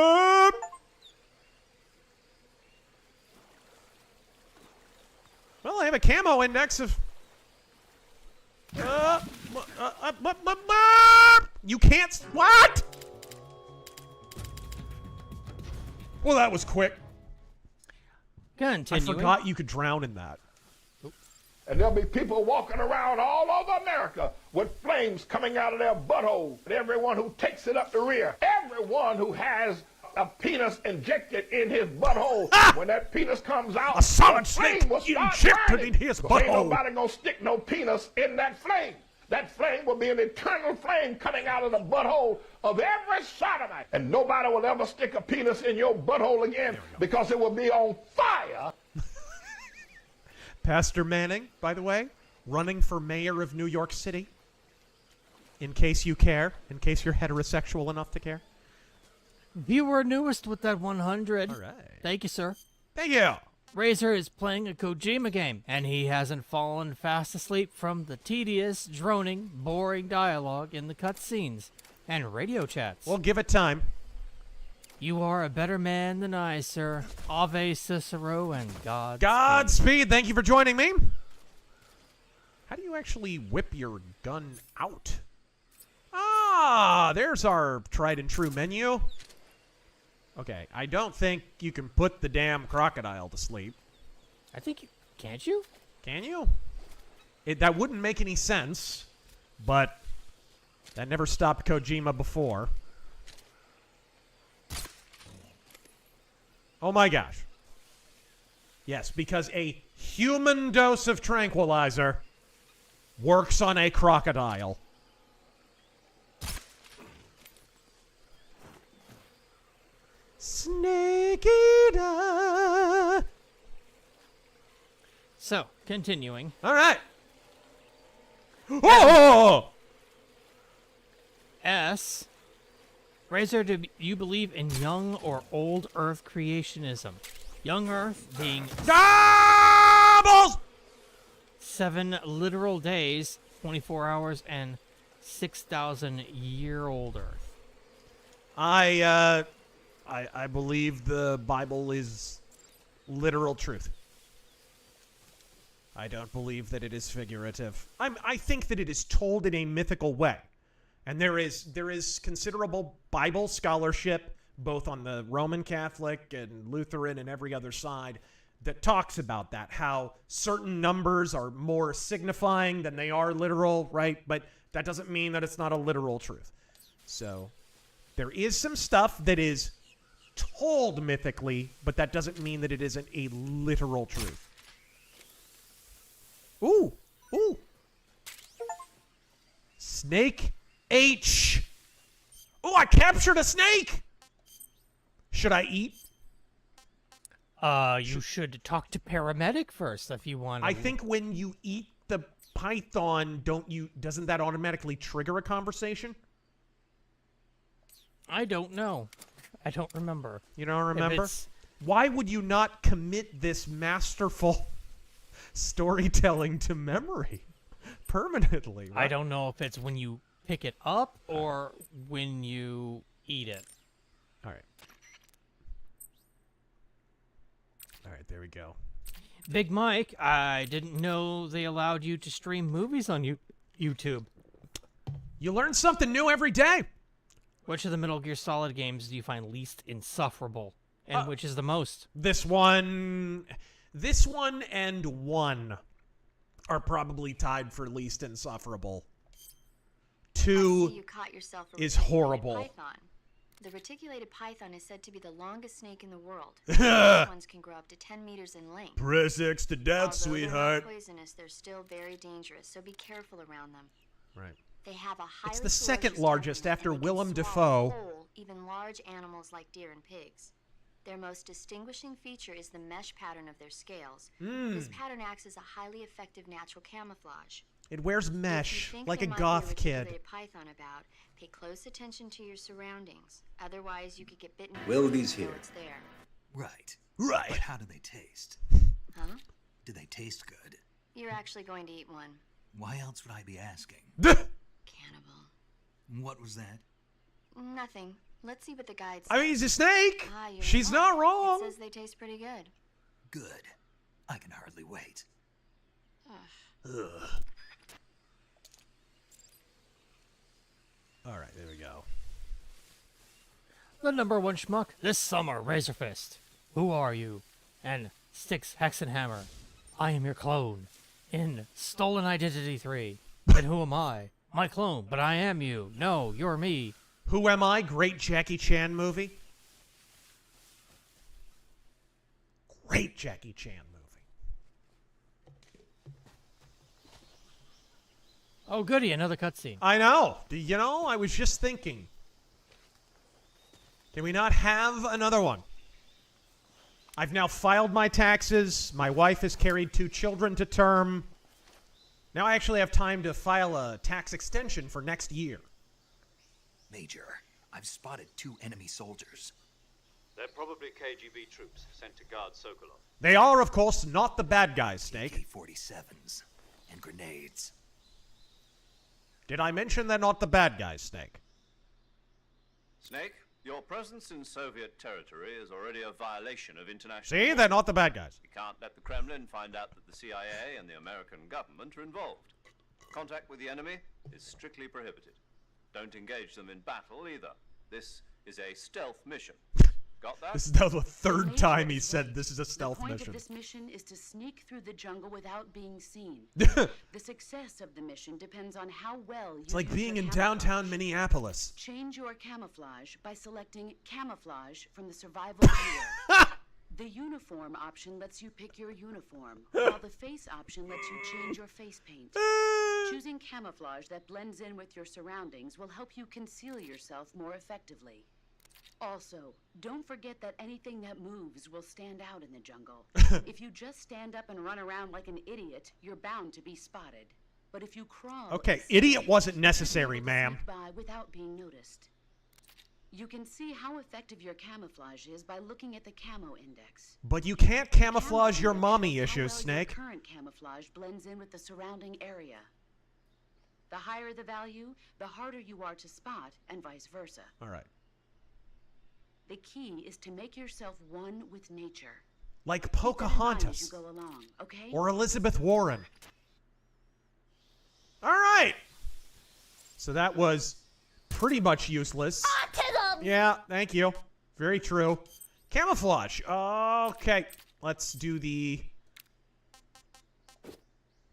[SPEAKER 1] a camo index of... You can't... What? Well, that was quick.
[SPEAKER 2] Continuing.
[SPEAKER 1] I forgot you could drown in that.
[SPEAKER 10] And there'll be people walking around all over America with flames coming out of their butthole. And everyone who takes it up the rear, everyone who has a penis injected in his butthole, when that penis comes out,
[SPEAKER 1] a solid
[SPEAKER 10] the flame
[SPEAKER 1] snake
[SPEAKER 10] will start
[SPEAKER 1] injected
[SPEAKER 10] burning.
[SPEAKER 1] in his
[SPEAKER 10] 'Cause ain't
[SPEAKER 1] butthole.
[SPEAKER 10] nobody gonna stick no penis in that flame. That flame will be an eternal flame coming out of the butthole of every sodomite. And nobody will ever stick a penis in your butthole again because it will be on fire.
[SPEAKER 1] Pastor Manning, by the way, running for mayor of New York City. In case you care. In case you're heterosexual enough to care.
[SPEAKER 2] Viewer newest with that 100.
[SPEAKER 1] All right.
[SPEAKER 2] Thank you, sir.
[SPEAKER 1] Thank you.
[SPEAKER 2] Razor is playing a Kojima game, and he hasn't fallen fast asleep from the tedious, droning, boring dialogue in the cutscenes and radio chats.
[SPEAKER 1] We'll give it time.
[SPEAKER 2] You are a better man than I, sir. Ave Cicero and Godspeed.
[SPEAKER 1] Godspeed. Thank you for joining me. How do you actually whip your gun out? Ah, there's our tried and true menu. Okay, I don't think you can put the damn crocodile to sleep.
[SPEAKER 2] I think you... Can't you?
[SPEAKER 1] Can you? That wouldn't make any sense, but that never stopped Kojima before. Oh my gosh. Yes, because a human dose of tranquilizer works on a crocodile. Snake eater.
[SPEAKER 2] So, continuing.
[SPEAKER 1] All right. Oh!
[SPEAKER 2] S. Razor, do you believe in young or old Earth creationism? Young Earth being
[SPEAKER 1] Doubles!
[SPEAKER 2] 7 literal days, 24 hours, and 6,000-year-old Earth.
[SPEAKER 1] I believe the Bible is literal truth. I don't believe that it is figurative. I think that it is told in a mythical way. And there is considerable Bible scholarship, both on the Roman Catholic and Lutheran and every other side, that talks about that, how certain numbers are more signifying than they are literal, right? But that doesn't mean that it's not a literal truth. So there is some stuff that is told mythically, but that doesn't mean that it isn't a literal truth. Ooh, ooh. Snake H. Oh, I captured a snake. Should I eat?
[SPEAKER 2] You should talk to paramedic first if you want.
[SPEAKER 1] I think when you eat the python, doesn't that automatically trigger a conversation?
[SPEAKER 2] I don't know. I don't remember.
[SPEAKER 1] You don't remember? Why would you not commit this masterful storytelling to memory permanently? Right?
[SPEAKER 2] I don't know if it's when you pick it up or when you eat it.
[SPEAKER 1] All right. All right, there we go.
[SPEAKER 2] Big Mike, I didn't know they allowed you to stream movies on YouTube.
[SPEAKER 1] You learn something new every day.
[SPEAKER 2] Which of the Metal Gear Solid games do you find least insufferable? And which is the most?
[SPEAKER 1] This one and 1 are probably tied for least insufferable. 2
[SPEAKER 7] you caught yourself a
[SPEAKER 1] is
[SPEAKER 7] reticulated
[SPEAKER 1] horrible.
[SPEAKER 7] Python. The reticulated python is said to be the longest snake in the world. These ones can grow up to 10 meters in length.
[SPEAKER 1] Press X to death,
[SPEAKER 7] Although
[SPEAKER 1] sweetheart.
[SPEAKER 7] they're not poisonous, they're still very dangerous, so be careful around them.
[SPEAKER 1] Right.
[SPEAKER 7] They have a highly
[SPEAKER 1] It's the second
[SPEAKER 7] ferocious
[SPEAKER 1] largest
[SPEAKER 7] temperament,
[SPEAKER 1] after
[SPEAKER 7] and they can
[SPEAKER 1] Willem
[SPEAKER 7] swallow
[SPEAKER 1] Dafoe.
[SPEAKER 7] whole, even large animals like deer and pigs. Their most distinguishing feature is the mesh pattern of their scales. This pattern acts as a highly effective natural camouflage.
[SPEAKER 1] It wears
[SPEAKER 7] If you
[SPEAKER 1] mesh,
[SPEAKER 7] think
[SPEAKER 1] like a
[SPEAKER 7] there might be
[SPEAKER 1] goth kid.
[SPEAKER 7] reticulated python about, pay close attention to your surroundings. Otherwise, you could get bitten.
[SPEAKER 4] Willoughby's
[SPEAKER 7] before
[SPEAKER 4] here.
[SPEAKER 7] it's there.
[SPEAKER 4] Right.
[SPEAKER 1] Right.
[SPEAKER 4] But how do they taste?
[SPEAKER 7] Huh?
[SPEAKER 4] Do they taste good?
[SPEAKER 7] You're actually going to eat one.
[SPEAKER 4] Why else would I be asking?
[SPEAKER 7] Cannibal.
[SPEAKER 4] What was that?
[SPEAKER 7] Nothing. Let's see what the guide says.
[SPEAKER 1] I mean, he's a snake.
[SPEAKER 7] Ah, you're
[SPEAKER 1] She's
[SPEAKER 7] right.
[SPEAKER 1] not wrong.
[SPEAKER 7] It says they taste pretty good.
[SPEAKER 4] Good. I can hardly wait.
[SPEAKER 1] Ugh. All right, there we go.
[SPEAKER 2] The number one schmuck this summer, Razorfist. Who are you? And Styx Hexenhammer. I am your clone. In Stolen Identity 3. And who am I? My clone, but I am you. No, you're me.
[SPEAKER 1] Who Am I? Great Jackie Chan movie. Great Jackie Chan movie.
[SPEAKER 2] Oh, goody, another cutscene.
[SPEAKER 1] I know. You know, I was just thinking. Can we not have another one? I've now filed my taxes. My wife has carried 2 children to term. Now I actually have time to file a tax extension for next year.
[SPEAKER 4] Major, I've spotted 2 enemy soldiers.
[SPEAKER 5] They're probably KGB troops sent to guard Sokolov.
[SPEAKER 1] They are, of course, not the bad guys, Snake.
[SPEAKER 4] AK-47s and grenades.
[SPEAKER 1] Did I mention they're not the bad guys, Snake?
[SPEAKER 6] Snake, your presence in Soviet territory is already a violation of international
[SPEAKER 1] See,
[SPEAKER 6] law.
[SPEAKER 1] they're not the bad guys.
[SPEAKER 6] You can't let the Kremlin find out that the CIA and the American government are involved. Contact with the enemy is strictly prohibited. Don't engage them in battle either. This is a stealth mission. Got that?
[SPEAKER 1] This is now the 3rd time he said this is a
[SPEAKER 8] The
[SPEAKER 1] stealth
[SPEAKER 8] point
[SPEAKER 1] mission.
[SPEAKER 8] of this mission is to sneak through the jungle without being seen. The success of the mission depends on how well you
[SPEAKER 1] It's like
[SPEAKER 8] use
[SPEAKER 1] being
[SPEAKER 8] your
[SPEAKER 1] in
[SPEAKER 8] camouflage.
[SPEAKER 1] downtown Minneapolis.
[SPEAKER 8] Change your camouflage by selecting camouflage from the survival gear. The uniform option lets you pick your uniform, while the face option lets you change your face paint. Choosing camouflage that blends in with your surroundings will help you conceal yourself more effectively. Also, don't forget that anything that moves will stand out in the jungle. If you just stand up and run around like an idiot, you're bound to be spotted. But if you crawl...
[SPEAKER 1] Okay,
[SPEAKER 8] and
[SPEAKER 1] idiot
[SPEAKER 8] slip,
[SPEAKER 1] wasn't
[SPEAKER 8] you'll
[SPEAKER 1] necessary,
[SPEAKER 8] be able to
[SPEAKER 1] ma'am.
[SPEAKER 8] sneak by without being noticed. You can see how effective your camouflage is by looking at the camo index.
[SPEAKER 1] But you can't camouflage
[SPEAKER 8] Camo
[SPEAKER 1] your
[SPEAKER 8] index
[SPEAKER 1] mommy
[SPEAKER 8] shows how
[SPEAKER 1] issues,
[SPEAKER 8] well
[SPEAKER 1] Snake.
[SPEAKER 8] Your current camouflage blends in with the surrounding area. The higher the value, the harder you are to spot, and vice versa.
[SPEAKER 1] All right.
[SPEAKER 8] The key is to make yourself one with nature.
[SPEAKER 1] Like
[SPEAKER 8] Keep that in mind as
[SPEAKER 1] Pocahontas.
[SPEAKER 8] you go along, okay?
[SPEAKER 1] Or Elizabeth Warren. All right. So that was pretty much useless.
[SPEAKER 11] Autism!
[SPEAKER 1] Yeah, thank you. Very true. Camouflage. Okay. Let's do the...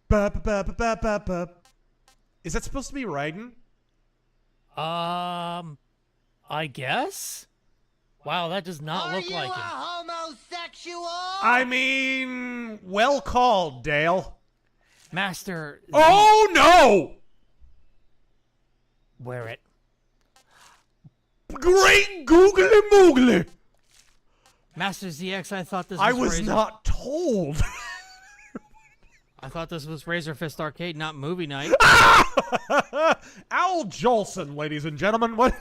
[SPEAKER 1] Ba-ba-ba-ba-ba-ba. Is that supposed to be Raiden?
[SPEAKER 2] I guess? Wow, that does not look like him.
[SPEAKER 11] homosexual?
[SPEAKER 1] I mean, well called, Dale.
[SPEAKER 2] Master...
[SPEAKER 1] Oh, no!
[SPEAKER 2] Wear it.
[SPEAKER 1] Great googly moogly!
[SPEAKER 2] Master ZX, I thought this was
[SPEAKER 1] I was
[SPEAKER 2] Razor...
[SPEAKER 1] not told.
[SPEAKER 2] I thought this was Razor Fist Arcade, not movie night.
[SPEAKER 1] Al Jolson, ladies and gentlemen. What?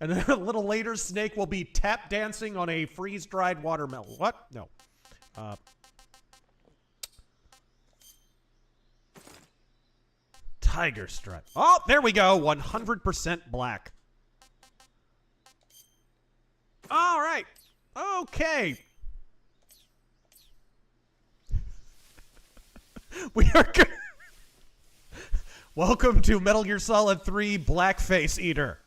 [SPEAKER 1] And then a little later, Snake will be tap dancing on a freeze-dried watermelon. What? No. Tiger Stripe. Oh, there we go. 100% black. All right. Okay. We are good. Welcome to Metal Gear Solid 3 Blackface Eater.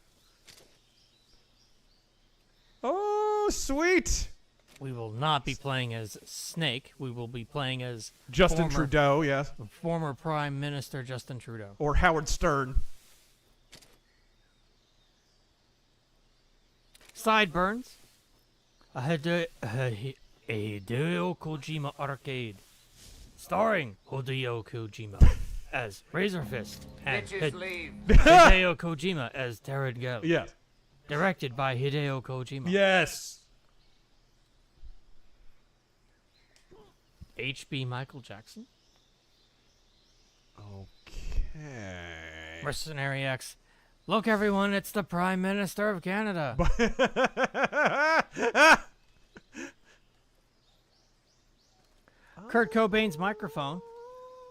[SPEAKER 1] Oh, sweet.
[SPEAKER 2] We will not be playing as Snake. We will be playing as
[SPEAKER 1] Justin Trudeau, yes.
[SPEAKER 2] Former Prime Minister Justin Trudeau.
[SPEAKER 1] Or Howard Stern.
[SPEAKER 2] Sideburns. A Hideo Kojima arcade. Starring Hideo Kojima as Razor Fist and
[SPEAKER 3] Bitches leave.
[SPEAKER 2] Hideo Kojima as Tarad Gel.
[SPEAKER 1] Yes.
[SPEAKER 2] Directed by Hideo Kojima.
[SPEAKER 1] Yes.
[SPEAKER 2] HB Michael Jackson.
[SPEAKER 1] Okay.
[SPEAKER 2] Mercenary X. Look, everyone, it's the Prime Minister of Canada. Kurt Cobain's microphone.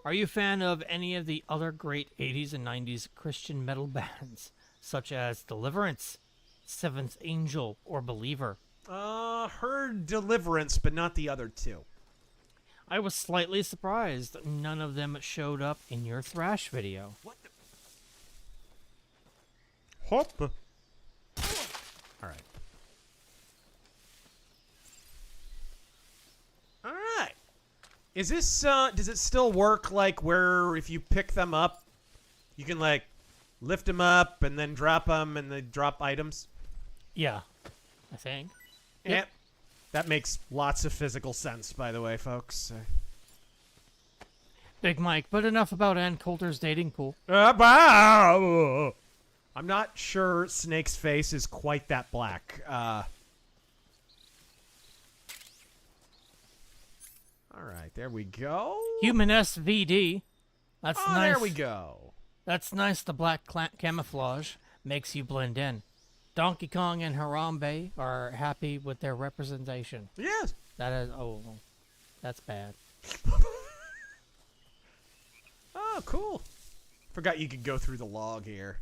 [SPEAKER 2] Are you a fan of any of the other great 80s and 90s Christian metal bands, such as Deliverance, Seventh Angel, or Believer?
[SPEAKER 1] Heard Deliverance, but not the other two.
[SPEAKER 2] I was slightly surprised none of them showed up in your Thrash video.
[SPEAKER 4] What the?
[SPEAKER 1] Hop. All right. All right. Is this does it still work like where if you pick them up, you can like lift them up and then drop them and they drop items?
[SPEAKER 2] Yeah, I think.
[SPEAKER 1] Yep. That makes lots of physical sense, by the way, folks.
[SPEAKER 2] Big Mike, but enough about Ann Coulter's dating pool.
[SPEAKER 1] I'm not sure Snake's face is quite that black. All right, there we go.
[SPEAKER 2] Human SVD. That's nice.
[SPEAKER 1] There we go.
[SPEAKER 2] That's nice. The black camouflage makes you blend in. Donkey Kong and Harambe are happy with their representation.
[SPEAKER 1] Yes.
[SPEAKER 2] That is. Oh, that's bad.
[SPEAKER 1] Oh, cool. Forgot you could go through the log here.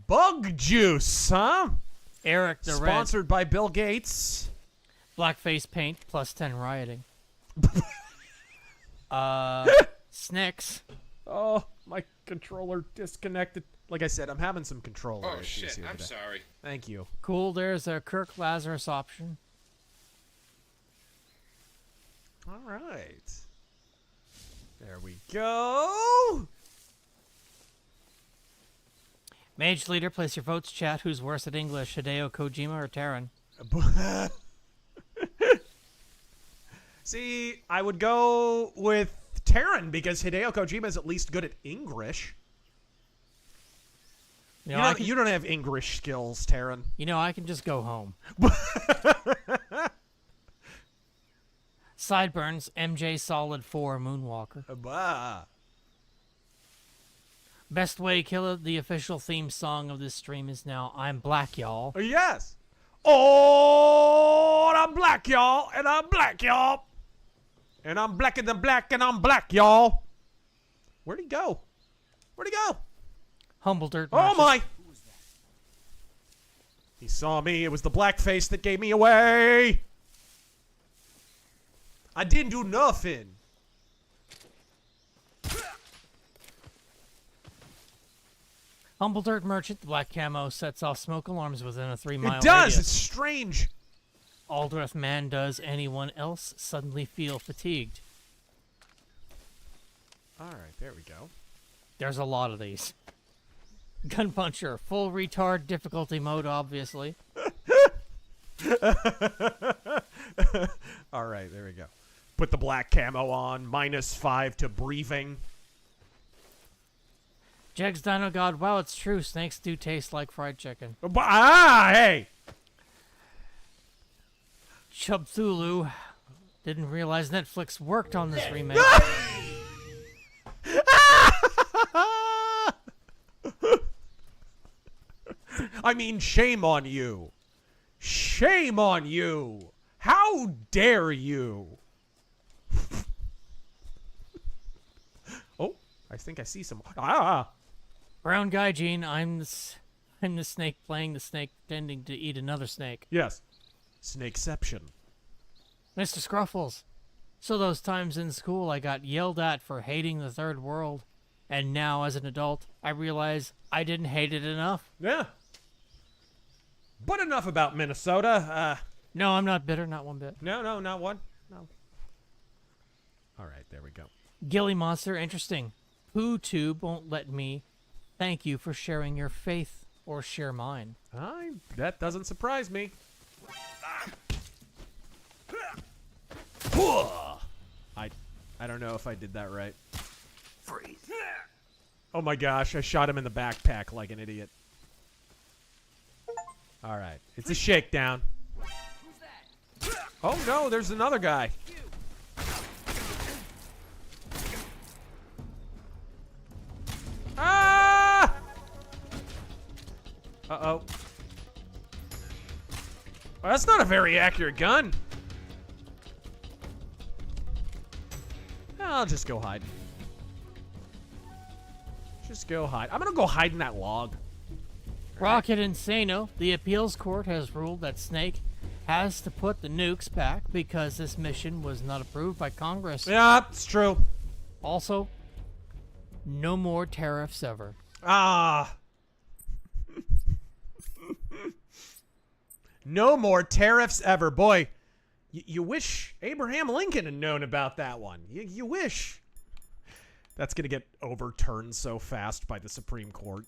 [SPEAKER 1] Bug juice, huh?
[SPEAKER 2] Eric the
[SPEAKER 1] Sponsored by Bill Gates.
[SPEAKER 2] Blackface paint plus 10 rioting. Snicks.
[SPEAKER 1] Oh, my controller disconnected. Like I said, I'm having some controller issues here today.
[SPEAKER 9] sorry.
[SPEAKER 1] Thank you.
[SPEAKER 2] Cool, there's a Kirk Lazarus option.
[SPEAKER 1] All right. There we go.
[SPEAKER 2] Mage Leader, place your votes, chat. Who's worse at English, Hideo Kojima or Taran?
[SPEAKER 1] See, I would go with Taran because Hideo Kojima is at least good at English. You don't have English skills, Taran.
[SPEAKER 2] You know, I can just go home. Sideburns, MJ Solid 4 Moonwalker.
[SPEAKER 1] Bah.
[SPEAKER 2] Best Way Killer, the official theme song of this stream is now I'm Black, y'all.
[SPEAKER 1] Yes. Oh, I'm black, y'all. And I'm black, y'all. And I'm blacker than black, and I'm black, y'all. Where'd he go? Where'd he go?
[SPEAKER 2] Humble Dirt.
[SPEAKER 1] Oh, my. He saw me. It was the black face that gave me away. I didn't do nothing.
[SPEAKER 2] Humble Dirt Merchant, the black camo sets off smoke alarms within a 3-mile
[SPEAKER 1] It does.
[SPEAKER 2] radius.
[SPEAKER 1] It's strange.
[SPEAKER 2] Aldrith Man, does anyone else suddenly feel fatigued?
[SPEAKER 1] All right, there we go.
[SPEAKER 2] There's a lot of these. Gun Puncher, full retard difficulty mode, obviously.
[SPEAKER 1] All right, there we go. Put the black camo on. -5 to breathing.
[SPEAKER 2] Jegs Dino God, wow, it's true. Snakes do taste like fried chicken.
[SPEAKER 1] Hey!
[SPEAKER 2] Chub Thulu, didn't realize Netflix worked on this remake.
[SPEAKER 1] I mean, shame on you. Shame on you. How dare you? Oh, I think I see some.
[SPEAKER 2] Brown Guy Gene, I'm the snake playing the snake pretending to eat another snake.
[SPEAKER 1] Yes. Snakeception.
[SPEAKER 2] Mr. Scruffles, so those times in school I got yelled at for hating the third world, and now as an adult, I realize I didn't hate it enough.
[SPEAKER 1] Yeah. But enough about Minnesota.
[SPEAKER 2] No, I'm not bitter, not one bit.
[SPEAKER 1] No, not one. No. All right, there we go.
[SPEAKER 2] Gilly Monster, interesting. PooTube won't let me thank you for sharing your faith or share mine.
[SPEAKER 1] That doesn't surprise me. I don't know if I did that right.
[SPEAKER 4] Freeze.
[SPEAKER 1] Oh my gosh, I shot him in the backpack like an idiot. All right, it's a shakedown. Oh no, there's another guy. Ah! Uh-oh. Well, that's not a very accurate gun. I'll just go hide. Just go hide. I'm gonna go hide in that log.
[SPEAKER 2] Rocket Insano, the appeals court has ruled that Snake has to put the nukes back because this mission was not approved by Congress.
[SPEAKER 1] Yeah, it's true.
[SPEAKER 2] Also, no more tariffs ever.
[SPEAKER 1] Ah. No more tariffs ever. Boy, you wish Abraham Lincoln had known about that one. You wish. That's going to get overturned so fast by the Supreme Court.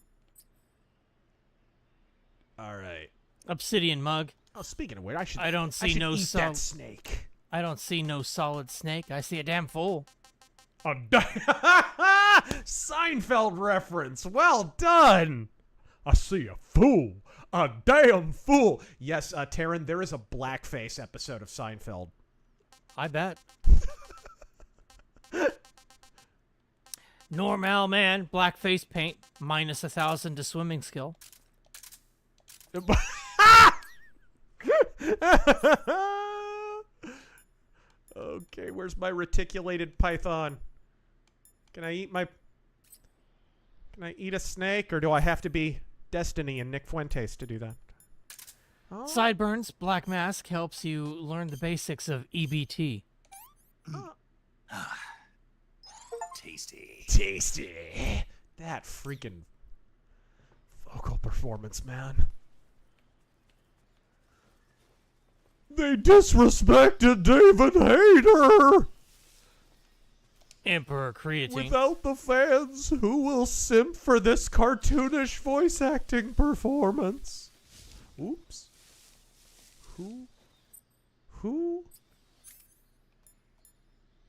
[SPEAKER 1] All right.
[SPEAKER 2] Obsidian mug.
[SPEAKER 1] Oh, speaking of which, I should
[SPEAKER 2] eat
[SPEAKER 1] that snake.
[SPEAKER 2] I don't see no solid snake. I see a damn fool.
[SPEAKER 1] Oh, Seinfeld reference. Well done. I see a fool. A damn fool. Yes, Taryn, there is a blackface episode of Seinfeld.
[SPEAKER 2] I bet. Normal man, blackface paint, minus 1,000 to swimming skill.
[SPEAKER 1] Okay, where's my reticulated python? Can I eat a snake, or do I have to be Destiny and Nick Fuentes to do that? Oh.
[SPEAKER 2] Sideburns, black mask helps you learn the basics of EBT.
[SPEAKER 4] Tasty.
[SPEAKER 1] Tasty. That freaking vocal performance, man. They disrespected David Hayter.
[SPEAKER 2] Emperor creatine.
[SPEAKER 1] Without the fans, who will simp for this cartoonish voice acting performance? Oops. Who?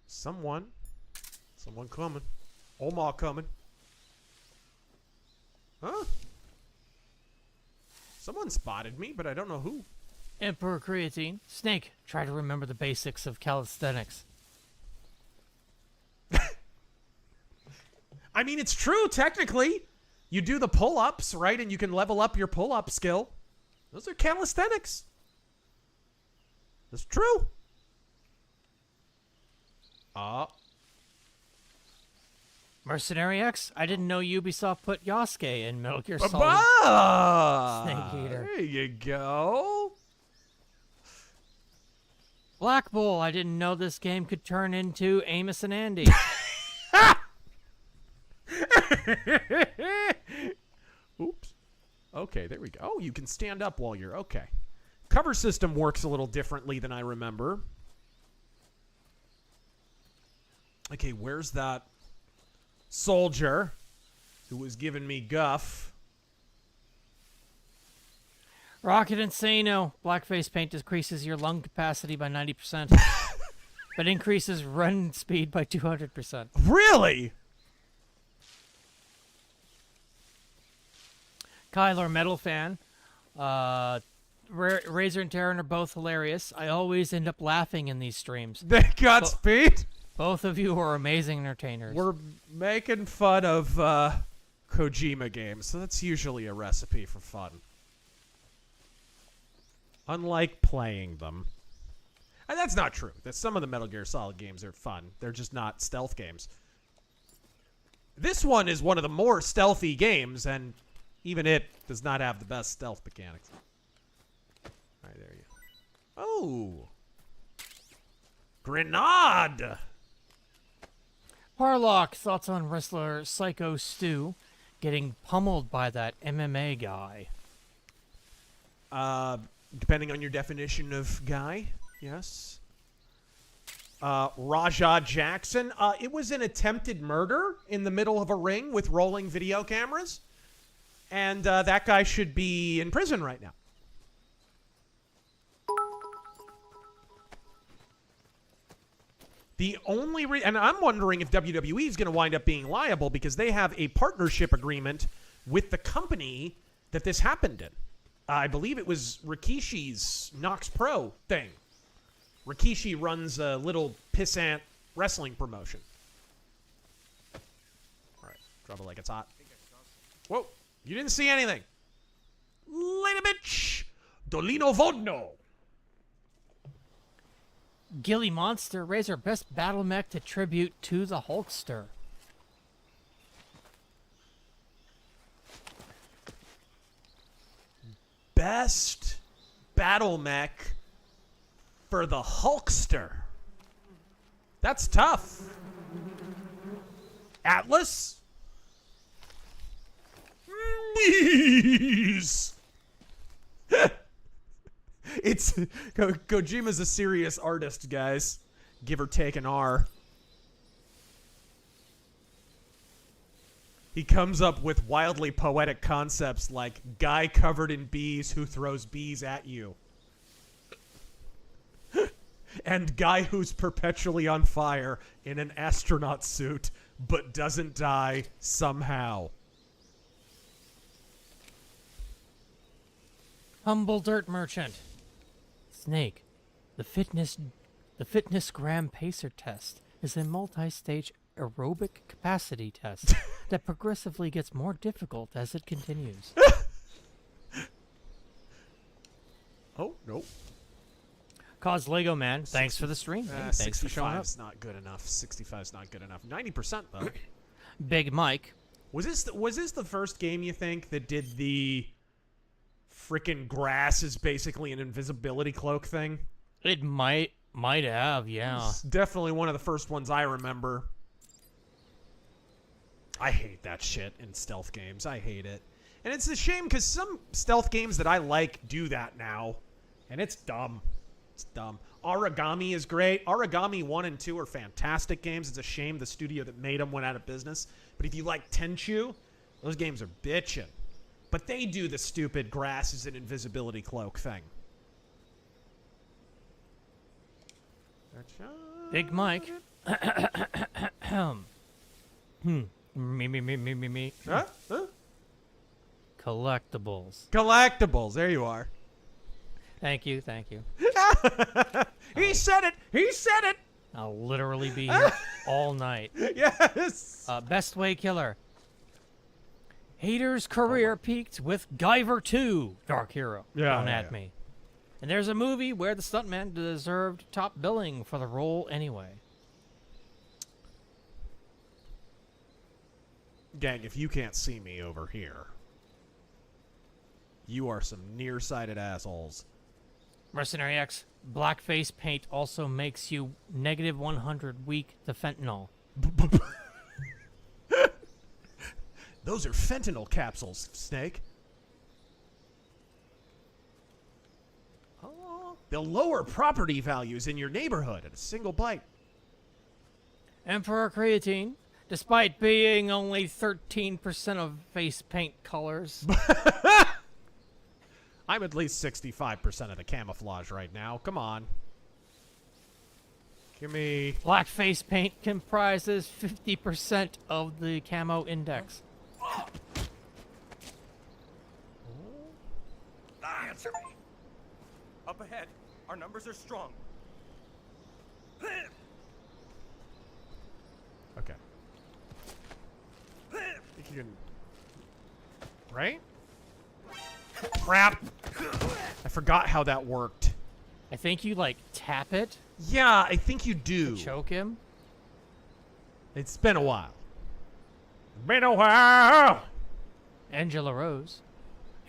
[SPEAKER 1] Someone coming. Omar coming. Huh? Someone spotted me, but I don't know who.
[SPEAKER 2] Emperor creatine. Snake, try to remember the basics of calisthenics.
[SPEAKER 1] I mean, it's true, technically. You do the pull-ups, right? And you can level up your pull-up skill. Those are calisthenics. That's true.
[SPEAKER 2] Mercenary X? I didn't know Ubisoft put Yasuke in Metal Gear Solid. Snake Eater.
[SPEAKER 1] There you go.
[SPEAKER 2] Black Bull. I didn't know this game could turn into Amos and Andy.
[SPEAKER 1] Oops. Okay, there we go. Oh, you can stand up while you're... Okay. Cover system works a little differently than I remember. Okay, where's that soldier who was giving me guff?
[SPEAKER 2] Rocket Insano. Blackface paint decreases your lung capacity by 90%. But increases run speed by 200%.
[SPEAKER 1] Really?
[SPEAKER 2] Kyler Metal Fan. Razor and Terran are both hilarious. I always end up laughing in these streams.
[SPEAKER 1] They got speed?
[SPEAKER 2] Both of you are amazing entertainers.
[SPEAKER 1] We're making fun of Kojima games, so that's usually a recipe for fun. Unlike playing them. And that's not true. That some of the Metal Gear Solid games are fun. They're just not stealth games. This one is one of the more stealthy games, and even it does not have the best stealth mechanics. All right, there you go. Oh. Grenade!
[SPEAKER 2] Harlock, thoughts on wrestler Psycho Stu getting pummeled by that MMA guy?
[SPEAKER 1] Depending on your definition of guy, yes. Raja Jackson. It was an attempted murder in the middle of a ring with rolling video cameras. And that guy should be in prison right now. The only and I'm wondering if WWE is going to wind up being liable because they have a partnership agreement with the company that this happened in. I believe it was Rikishi's Nox Pro thing. Rikishi runs a little pissant wrestling promotion. All right, drop it like it's hot. Whoa, you didn't see anything. Later, bitch. Dolino Vodno.
[SPEAKER 2] Gilly Monster, raise our best battle mech to tribute to the Hulkster.
[SPEAKER 1] Best battle mech for the Hulkster. That's tough. Atlas? Please. It's Kojima's a serious artist, guys. Give or take an R. He comes up with wildly poetic concepts like guy covered in bees who throws bees at you. And guy who's perpetually on fire in an astronaut suit but doesn't die somehow.
[SPEAKER 2] Humble dirt merchant. Snake. The fitness gram pacer test is a multi-stage aerobic capacity test that progressively gets more difficult as it continues.
[SPEAKER 1] Oh, nope.
[SPEAKER 2] Cause Lego Man, thanks for the stream. Hey, thanks for showing up.
[SPEAKER 1] 65's not good enough. 65's not good enough. 90% though.
[SPEAKER 2] Big Mike.
[SPEAKER 1] Was this the first game you think that did the frickin' grass is basically an invisibility cloak thing?
[SPEAKER 2] It might have, yeah.
[SPEAKER 1] It's definitely one of the first ones I remember. I hate that shit in stealth games. I hate it. And it's a shame because some stealth games that I like do that now. And it's dumb. It's dumb. Origami is great. Origami 1 and 2 are fantastic games. It's a shame the studio that made them went out of business. But if you like Tenchu, those games are bitchin'. But they do the stupid grass is an invisibility cloak thing.
[SPEAKER 2] Big Mike. Me.
[SPEAKER 1] Huh? Huh?
[SPEAKER 2] Collectibles.
[SPEAKER 1] Collectibles. There you are.
[SPEAKER 2] Thank you.
[SPEAKER 1] He said it. He said it.
[SPEAKER 2] I'll literally be here all night.
[SPEAKER 1] Yes.
[SPEAKER 2] Best Way Killer. Hater's career peaked with Guyver 2, Dark Hero. Don't at me. And there's a movie where the stuntman deserved top billing for the role anyway.
[SPEAKER 1] Gang, if you can't see me over here, you are some nearsighted assholes.
[SPEAKER 2] Mercenary X, blackface paint also makes you negative 100 weak to fentanyl.
[SPEAKER 1] Those are fentanyl capsules, Snake. Oh, they'll lower property values in your neighborhood at a single bite.
[SPEAKER 2] Emperor Creatine, despite being only 13% of face paint colors.
[SPEAKER 1] I'm at least 65% of the camouflage right now. Come on. Give me...
[SPEAKER 2] Blackface paint comprises 50% of the camo index.
[SPEAKER 12] Answer me. Up ahead. Our numbers are strong.
[SPEAKER 1] Okay. I think you can... Right? Crap! I forgot how that worked.
[SPEAKER 2] I think you, like, tap it.
[SPEAKER 1] Yeah, I think you do.
[SPEAKER 2] To choke him.
[SPEAKER 1] It's been a while. Been a while!
[SPEAKER 2] Angela Rose.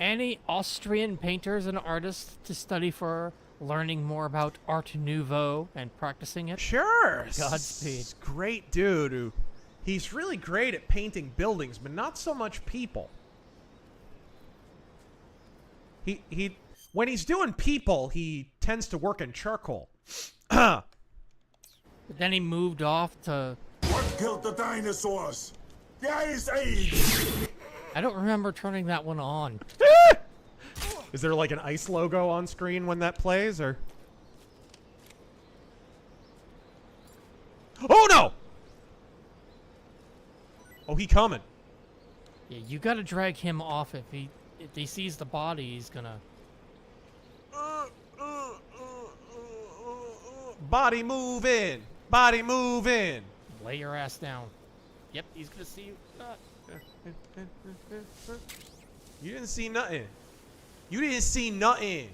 [SPEAKER 2] Any Austrian painters and artists to study for learning more about Art Nouveau and practicing it?
[SPEAKER 1] Sure.
[SPEAKER 2] Godspeed.
[SPEAKER 1] Great dude. He's really great at painting buildings, but not so much people. He when he's doing people, he tends to work in charcoal.
[SPEAKER 2] But then he moved off to...
[SPEAKER 13] What killed the dinosaurs? The Ice Age!
[SPEAKER 2] I don't remember turning that one on.
[SPEAKER 1] Is there like an ice logo on screen when that plays, or? Oh no! Oh, he coming.
[SPEAKER 2] Yeah, you gotta drag him off. If he sees the body, he's gonna...
[SPEAKER 1] Body move in! Body move in!
[SPEAKER 2] Lay your ass down. Yep, he's gonna see you.
[SPEAKER 1] You didn't see nothing. You didn't see nothing.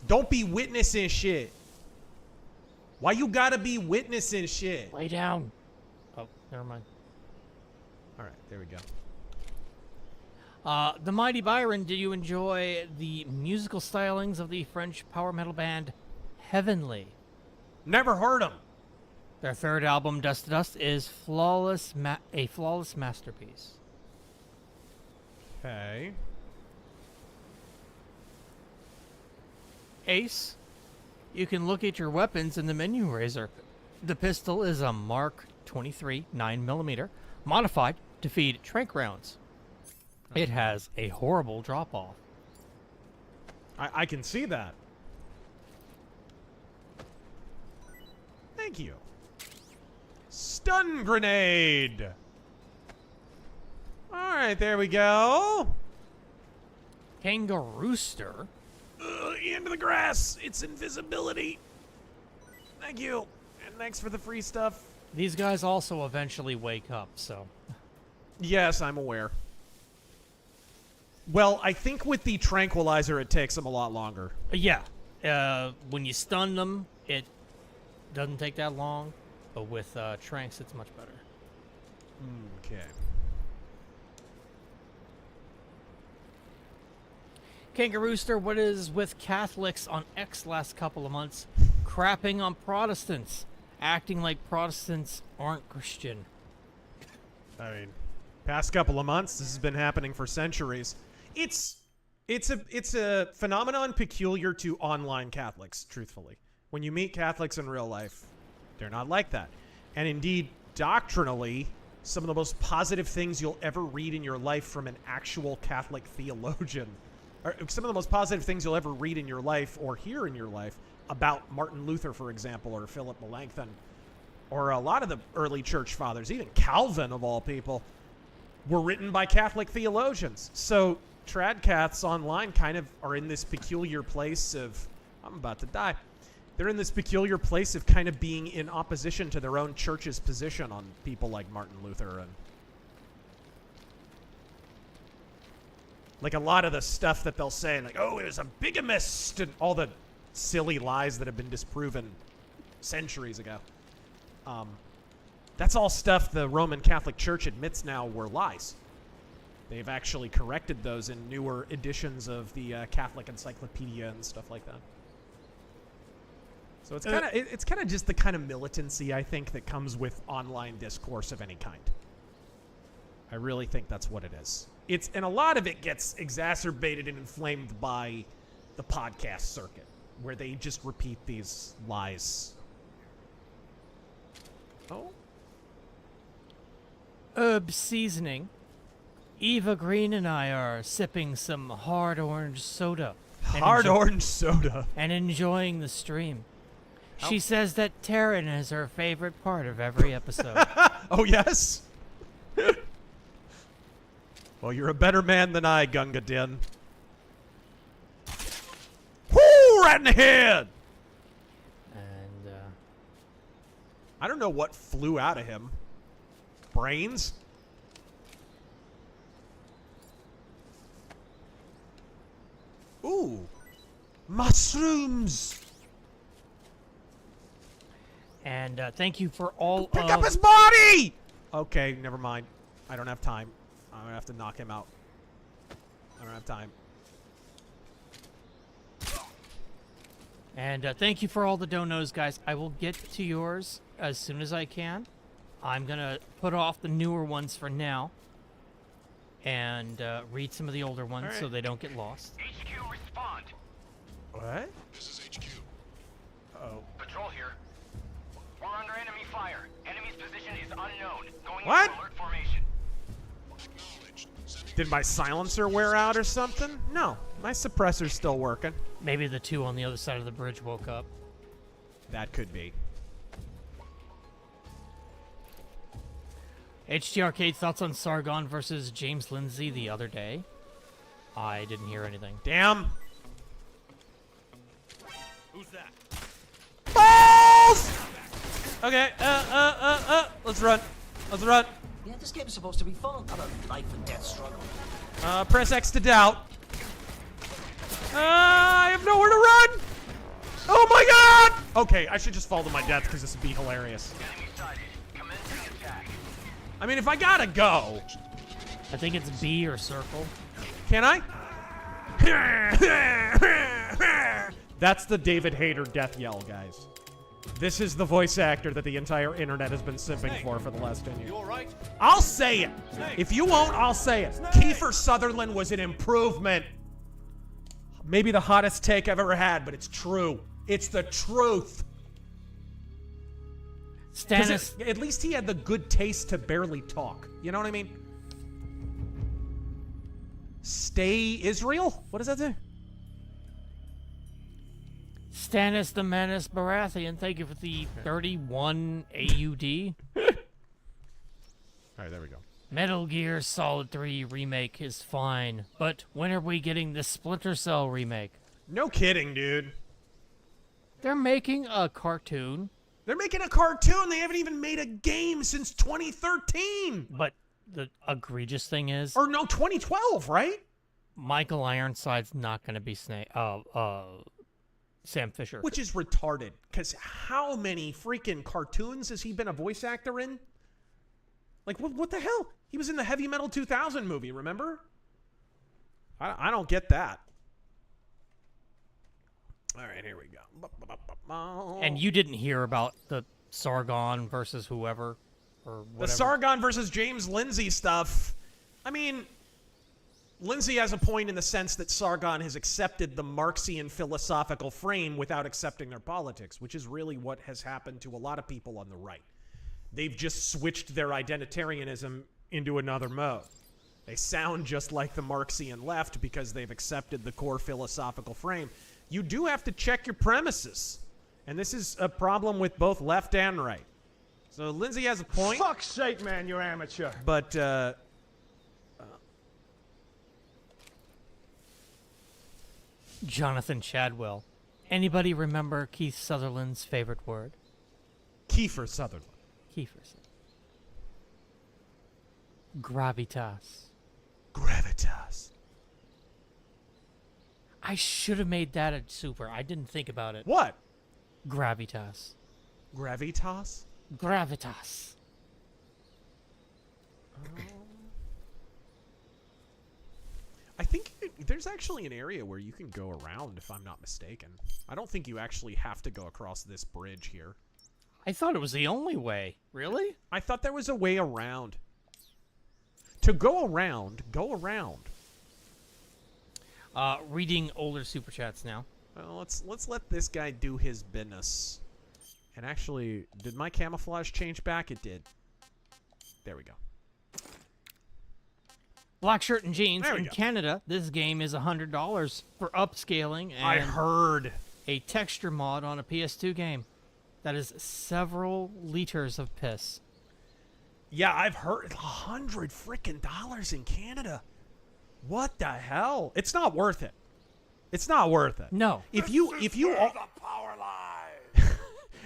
[SPEAKER 1] Don't be witnessing shit. Why you gotta be witnessing shit?
[SPEAKER 2] Lay down. Oh, never mind.
[SPEAKER 1] Alright, there we go.
[SPEAKER 2] The Mighty Byron, did you enjoy the musical stylings of the French power metal band Heavenly.
[SPEAKER 1] Never heard them.
[SPEAKER 2] Their third album, Dust to Dust, is a flawless masterpiece.
[SPEAKER 1] Okay.
[SPEAKER 2] Ace, you can look at your weapons in the menu razor. The pistol is a Mark 23 9mm, modified to feed tranq rounds. It has a horrible drop-off.
[SPEAKER 1] I can see that. Thank you. Stun grenade. All right, there we go.
[SPEAKER 2] Kangarooster.
[SPEAKER 1] Into the grass. It's invisibility. Thank you. And thanks for the free stuff.
[SPEAKER 2] These guys also eventually wake up, so.
[SPEAKER 1] Yes, I'm aware. Well, I think with the tranquilizer, it takes them a lot longer.
[SPEAKER 2] Yeah. When you stun them, it doesn't take that long. But with tranks, it's much better.
[SPEAKER 1] Okay.
[SPEAKER 2] Kangarooster, what is with Catholics on X last couple of months crapping on Protestants, acting like Protestants aren't Christian?
[SPEAKER 1] I mean, past couple of months, this has been happening for centuries. It's a phenomenon peculiar to online Catholics, truthfully. When you meet Catholics in real life, they're not like that. And indeed, doctrinally, some of the most positive things you'll ever read in your life from an actual Catholic theologian, or some of the most positive things you'll ever read in your life or hear in your life about Martin Luther, for example, or Philip Melanchthon, or a lot of the early church fathers, even Calvin of all people, were written by Catholic theologians. So Tradcaths online kind of are in this peculiar place of, I'm about to die. They're in this peculiar place of kind of being in opposition to their own church's position on people like Martin Luther. And like a lot of the stuff that they'll say, like, oh, he was a bigamist, and all the silly lies that have been disproven centuries ago. That's all stuff the Roman Catholic Church admits now were lies. They've actually corrected those in newer editions of the Catholic Encyclopedia and stuff like that. So it's kind of just the kind of militancy, I think, that comes with online discourse of any kind. I really think that's what it is. And a lot of it gets exacerbated and inflamed by the podcast circuit, where they just repeat these lies. Oh?
[SPEAKER 2] Herb seasoning. Eva Green and I are sipping some hard orange soda.
[SPEAKER 1] Orange soda.
[SPEAKER 2] And enjoying the stream. She says that Taryn is her favorite part of every episode.
[SPEAKER 1] Oh, yes? Well, you're a better man than I, Gunga Din. Whoo! Right in the head!
[SPEAKER 2] And,
[SPEAKER 1] I don't know what flew out of him. Brains? Ooh. Mushrooms!
[SPEAKER 2] And thank you for all
[SPEAKER 1] Pick up his body! Okay, never mind. I don't have time. I'm gonna have to knock him out. I don't have time.
[SPEAKER 2] And thank you for all the donos, guys. I will get to yours as soon as I can. I'm gonna put off the newer ones for now. And read some of the older ones so they don't get lost.
[SPEAKER 14] HQ, respond.
[SPEAKER 1] What?
[SPEAKER 14] This is HQ.
[SPEAKER 1] Oh.
[SPEAKER 14] Patrol here. We're under enemy fire. Enemy's position is unknown. Going
[SPEAKER 1] What?
[SPEAKER 14] into alert formation.
[SPEAKER 1] Did my silencer wear out or something? No, my suppressor's still working.
[SPEAKER 2] Maybe the two on the other side of the bridge woke up.
[SPEAKER 1] That could be.
[SPEAKER 2] HT Arcade, thoughts on Sargon versus James Lindsay the other day? I didn't hear anything.
[SPEAKER 1] Damn.
[SPEAKER 14] Who's that?
[SPEAKER 1] Balls! Okay, let's run. Let's run.
[SPEAKER 11] Yeah, this game's supposed to be fun. Not a life and death struggle.
[SPEAKER 1] Press X to doubt. I have nowhere to run! Oh my god! Okay, I should just fall to my death because this would be hilarious.
[SPEAKER 14] Enemy sighted. Commencing attack.
[SPEAKER 1] I mean, if I gotta go...
[SPEAKER 2] I think it's B or circle.
[SPEAKER 1] Can I? That's the David Hayter death yell, guys. This is the voice actor that the entire internet has been simping for the last 10 years.
[SPEAKER 12] You alright?
[SPEAKER 1] I'll say it. If you won't, I'll say it. Kiefer Sutherland was an improvement. Maybe the hottest take I've ever had, but it's true. It's the truth.
[SPEAKER 2] Stannis.
[SPEAKER 1] At least he had the good taste to barely talk. You know what I mean? Stay Israel? What does that say?
[SPEAKER 2] Stannis the Menace Baratheon, thank you for the 31 AUD.
[SPEAKER 1] Alright, there we go.
[SPEAKER 2] Metal Gear Solid 3 Remake is fine, but when are we getting the Splinter Cell remake?
[SPEAKER 1] No kidding, dude.
[SPEAKER 2] They're making a cartoon.
[SPEAKER 1] They're making a cartoon. They haven't even made a game since 2013.
[SPEAKER 2] But the egregious thing is...
[SPEAKER 1] Or no, 2012, right?
[SPEAKER 2] Michael Ironside's not going to be Sam Fisher.
[SPEAKER 1] Which is retarded, because how many freaking cartoons has he been a voice actor in? Like, what the hell? He was in the Heavy Metal 2000 movie, remember? I don't get that. All right, here we go.
[SPEAKER 2] And you didn't hear about the Sargon versus whoever, or whatever.
[SPEAKER 1] The Sargon versus James Lindsay stuff. I mean, Lindsay has a point in the sense that Sargon has accepted the Marxian philosophical frame without accepting their politics, which is really what has happened to a lot of people on the right. They've just switched their identitarianism into another mode. They sound just like the Marxian left because they've accepted the core philosophical frame. You do have to check your premises. And this is a problem with both left and right. So Lindsay has a point.
[SPEAKER 15] Fuck's sake, man, you're amateur.
[SPEAKER 1] But,
[SPEAKER 2] Jonathan Chadwell. Anybody remember Keith Sutherland's favorite word?
[SPEAKER 1] Kiefer Sutherland.
[SPEAKER 2] Kiefer Sutherland. Gravitas.
[SPEAKER 1] Gravitas.
[SPEAKER 2] I should have made that a super. I didn't think about it.
[SPEAKER 1] What?
[SPEAKER 2] Gravitas.
[SPEAKER 1] Gravitas?
[SPEAKER 2] Gravitas.
[SPEAKER 1] I think there's actually an area where you can go around, if I'm not mistaken. I don't think you actually have to go across this bridge here.
[SPEAKER 2] I thought it was the only way. Really?
[SPEAKER 1] I thought there was a way around. To go around, go around.
[SPEAKER 2] Reading older super chats now.
[SPEAKER 1] Well, let's let this guy do his business. And actually, did my camouflage change back? It did. There we go.
[SPEAKER 2] Black shirt and jeans.
[SPEAKER 1] There we
[SPEAKER 2] In
[SPEAKER 1] go.
[SPEAKER 2] Canada, this game is $100 for upscaling and
[SPEAKER 1] I heard.
[SPEAKER 2] a texture mod on a PS2 game. That is several liters of piss.
[SPEAKER 1] Yeah, I've heard $100 freaking dollars in Canada. What the hell? It's not worth it. It's not worth it.
[SPEAKER 2] No.
[SPEAKER 1] If you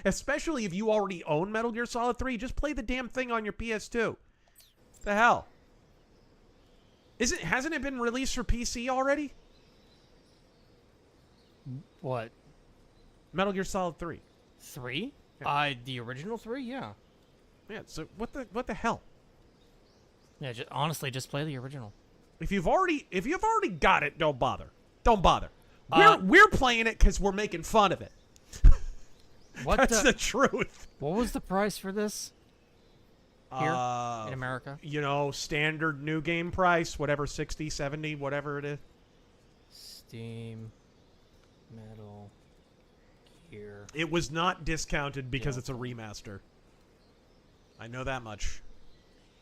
[SPEAKER 1] especially if you already own Metal Gear Solid 3, just play the damn thing on your PS2. The hell? Hasn't it been released for PC already?
[SPEAKER 2] What?
[SPEAKER 1] Metal Gear Solid 3.
[SPEAKER 2] 3?
[SPEAKER 1] Yeah.
[SPEAKER 2] The original 3? Yeah.
[SPEAKER 1] Yeah, so what the hell?
[SPEAKER 2] Yeah, honestly, just play the original.
[SPEAKER 1] If you've already got it, don't bother. Don't bother. We're playing it because we're making fun of it. That's the truth.
[SPEAKER 2] What was the price for this? Here in America?
[SPEAKER 1] You know, standard new game price, whatever, 60, 70, whatever it is.
[SPEAKER 2] Steam Metal Gear.
[SPEAKER 1] It was not discounted because it's a remaster. I know that much.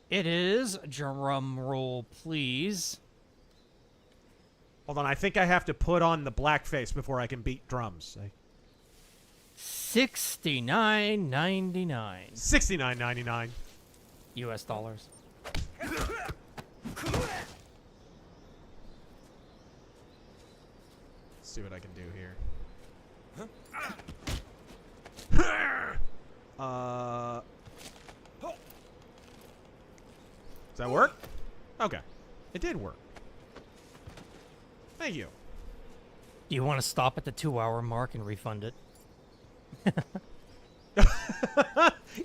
[SPEAKER 2] It is. Drum roll, please.
[SPEAKER 1] Hold on, I think I have to put on the blackface before I can beat drums.
[SPEAKER 2] $69.99.
[SPEAKER 1] $69.99.
[SPEAKER 2] US dollars.
[SPEAKER 1] Let's see what I can do here. Does that work? Okay. It did work. Thank you.
[SPEAKER 2] Do you want to stop at the 2-hour mark and refund it?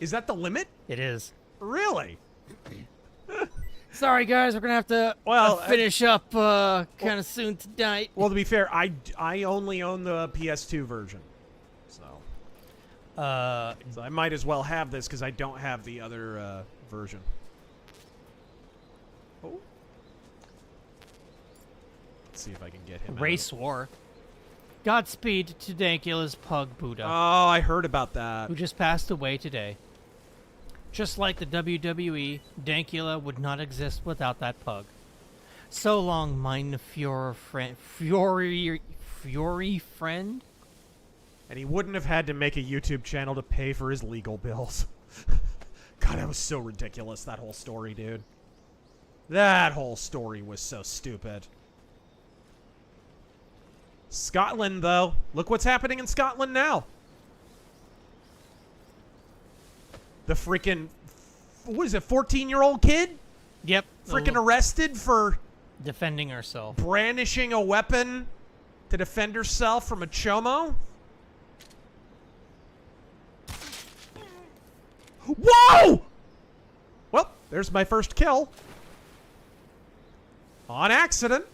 [SPEAKER 1] Is that the limit?
[SPEAKER 2] It is.
[SPEAKER 1] Really?
[SPEAKER 2] Sorry, guys, we're gonna have to finish up kind of soon tonight.
[SPEAKER 1] Well, to be fair, I only own the PS2 version, so I might as well have this because I don't have the other version. Oh, let's see if I can get him.
[SPEAKER 2] Race War. Godspeed to Dankula's pug Buddha.
[SPEAKER 1] Oh, I heard about that.
[SPEAKER 2] Who just passed away today. Just like the WWE, Dankula would not exist without that pug. So long, mine Fury friend.
[SPEAKER 1] And he wouldn't have had to make a YouTube channel to pay for his legal bills. God, that was so ridiculous, that whole story, dude. That whole story was so stupid. Scotland, though. Look what's happening in Scotland now. The freaking, what is it, 14-year-old kid?
[SPEAKER 2] Yep.
[SPEAKER 1] Freaking arrested for
[SPEAKER 2] defending herself.
[SPEAKER 1] Brandishing a weapon to defend herself from a chomo? Whoa! Well, there's my first kill. On accident.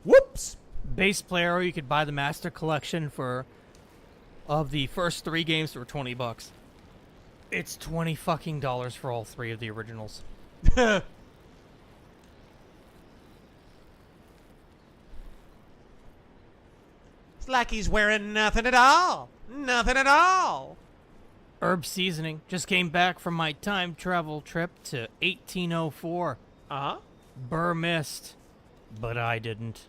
[SPEAKER 1] Whoops.
[SPEAKER 2] Bass player, you could buy the Master Collection of the first 3 games for $20. It's $20 fucking for all 3 of the originals.
[SPEAKER 1] It's like he's wearing nothing at all. Nothing at all.
[SPEAKER 2] Herb Seasoning. Just came back from my time travel trip to 1804.
[SPEAKER 1] Uh-huh.
[SPEAKER 2] Burr missed, but I didn't.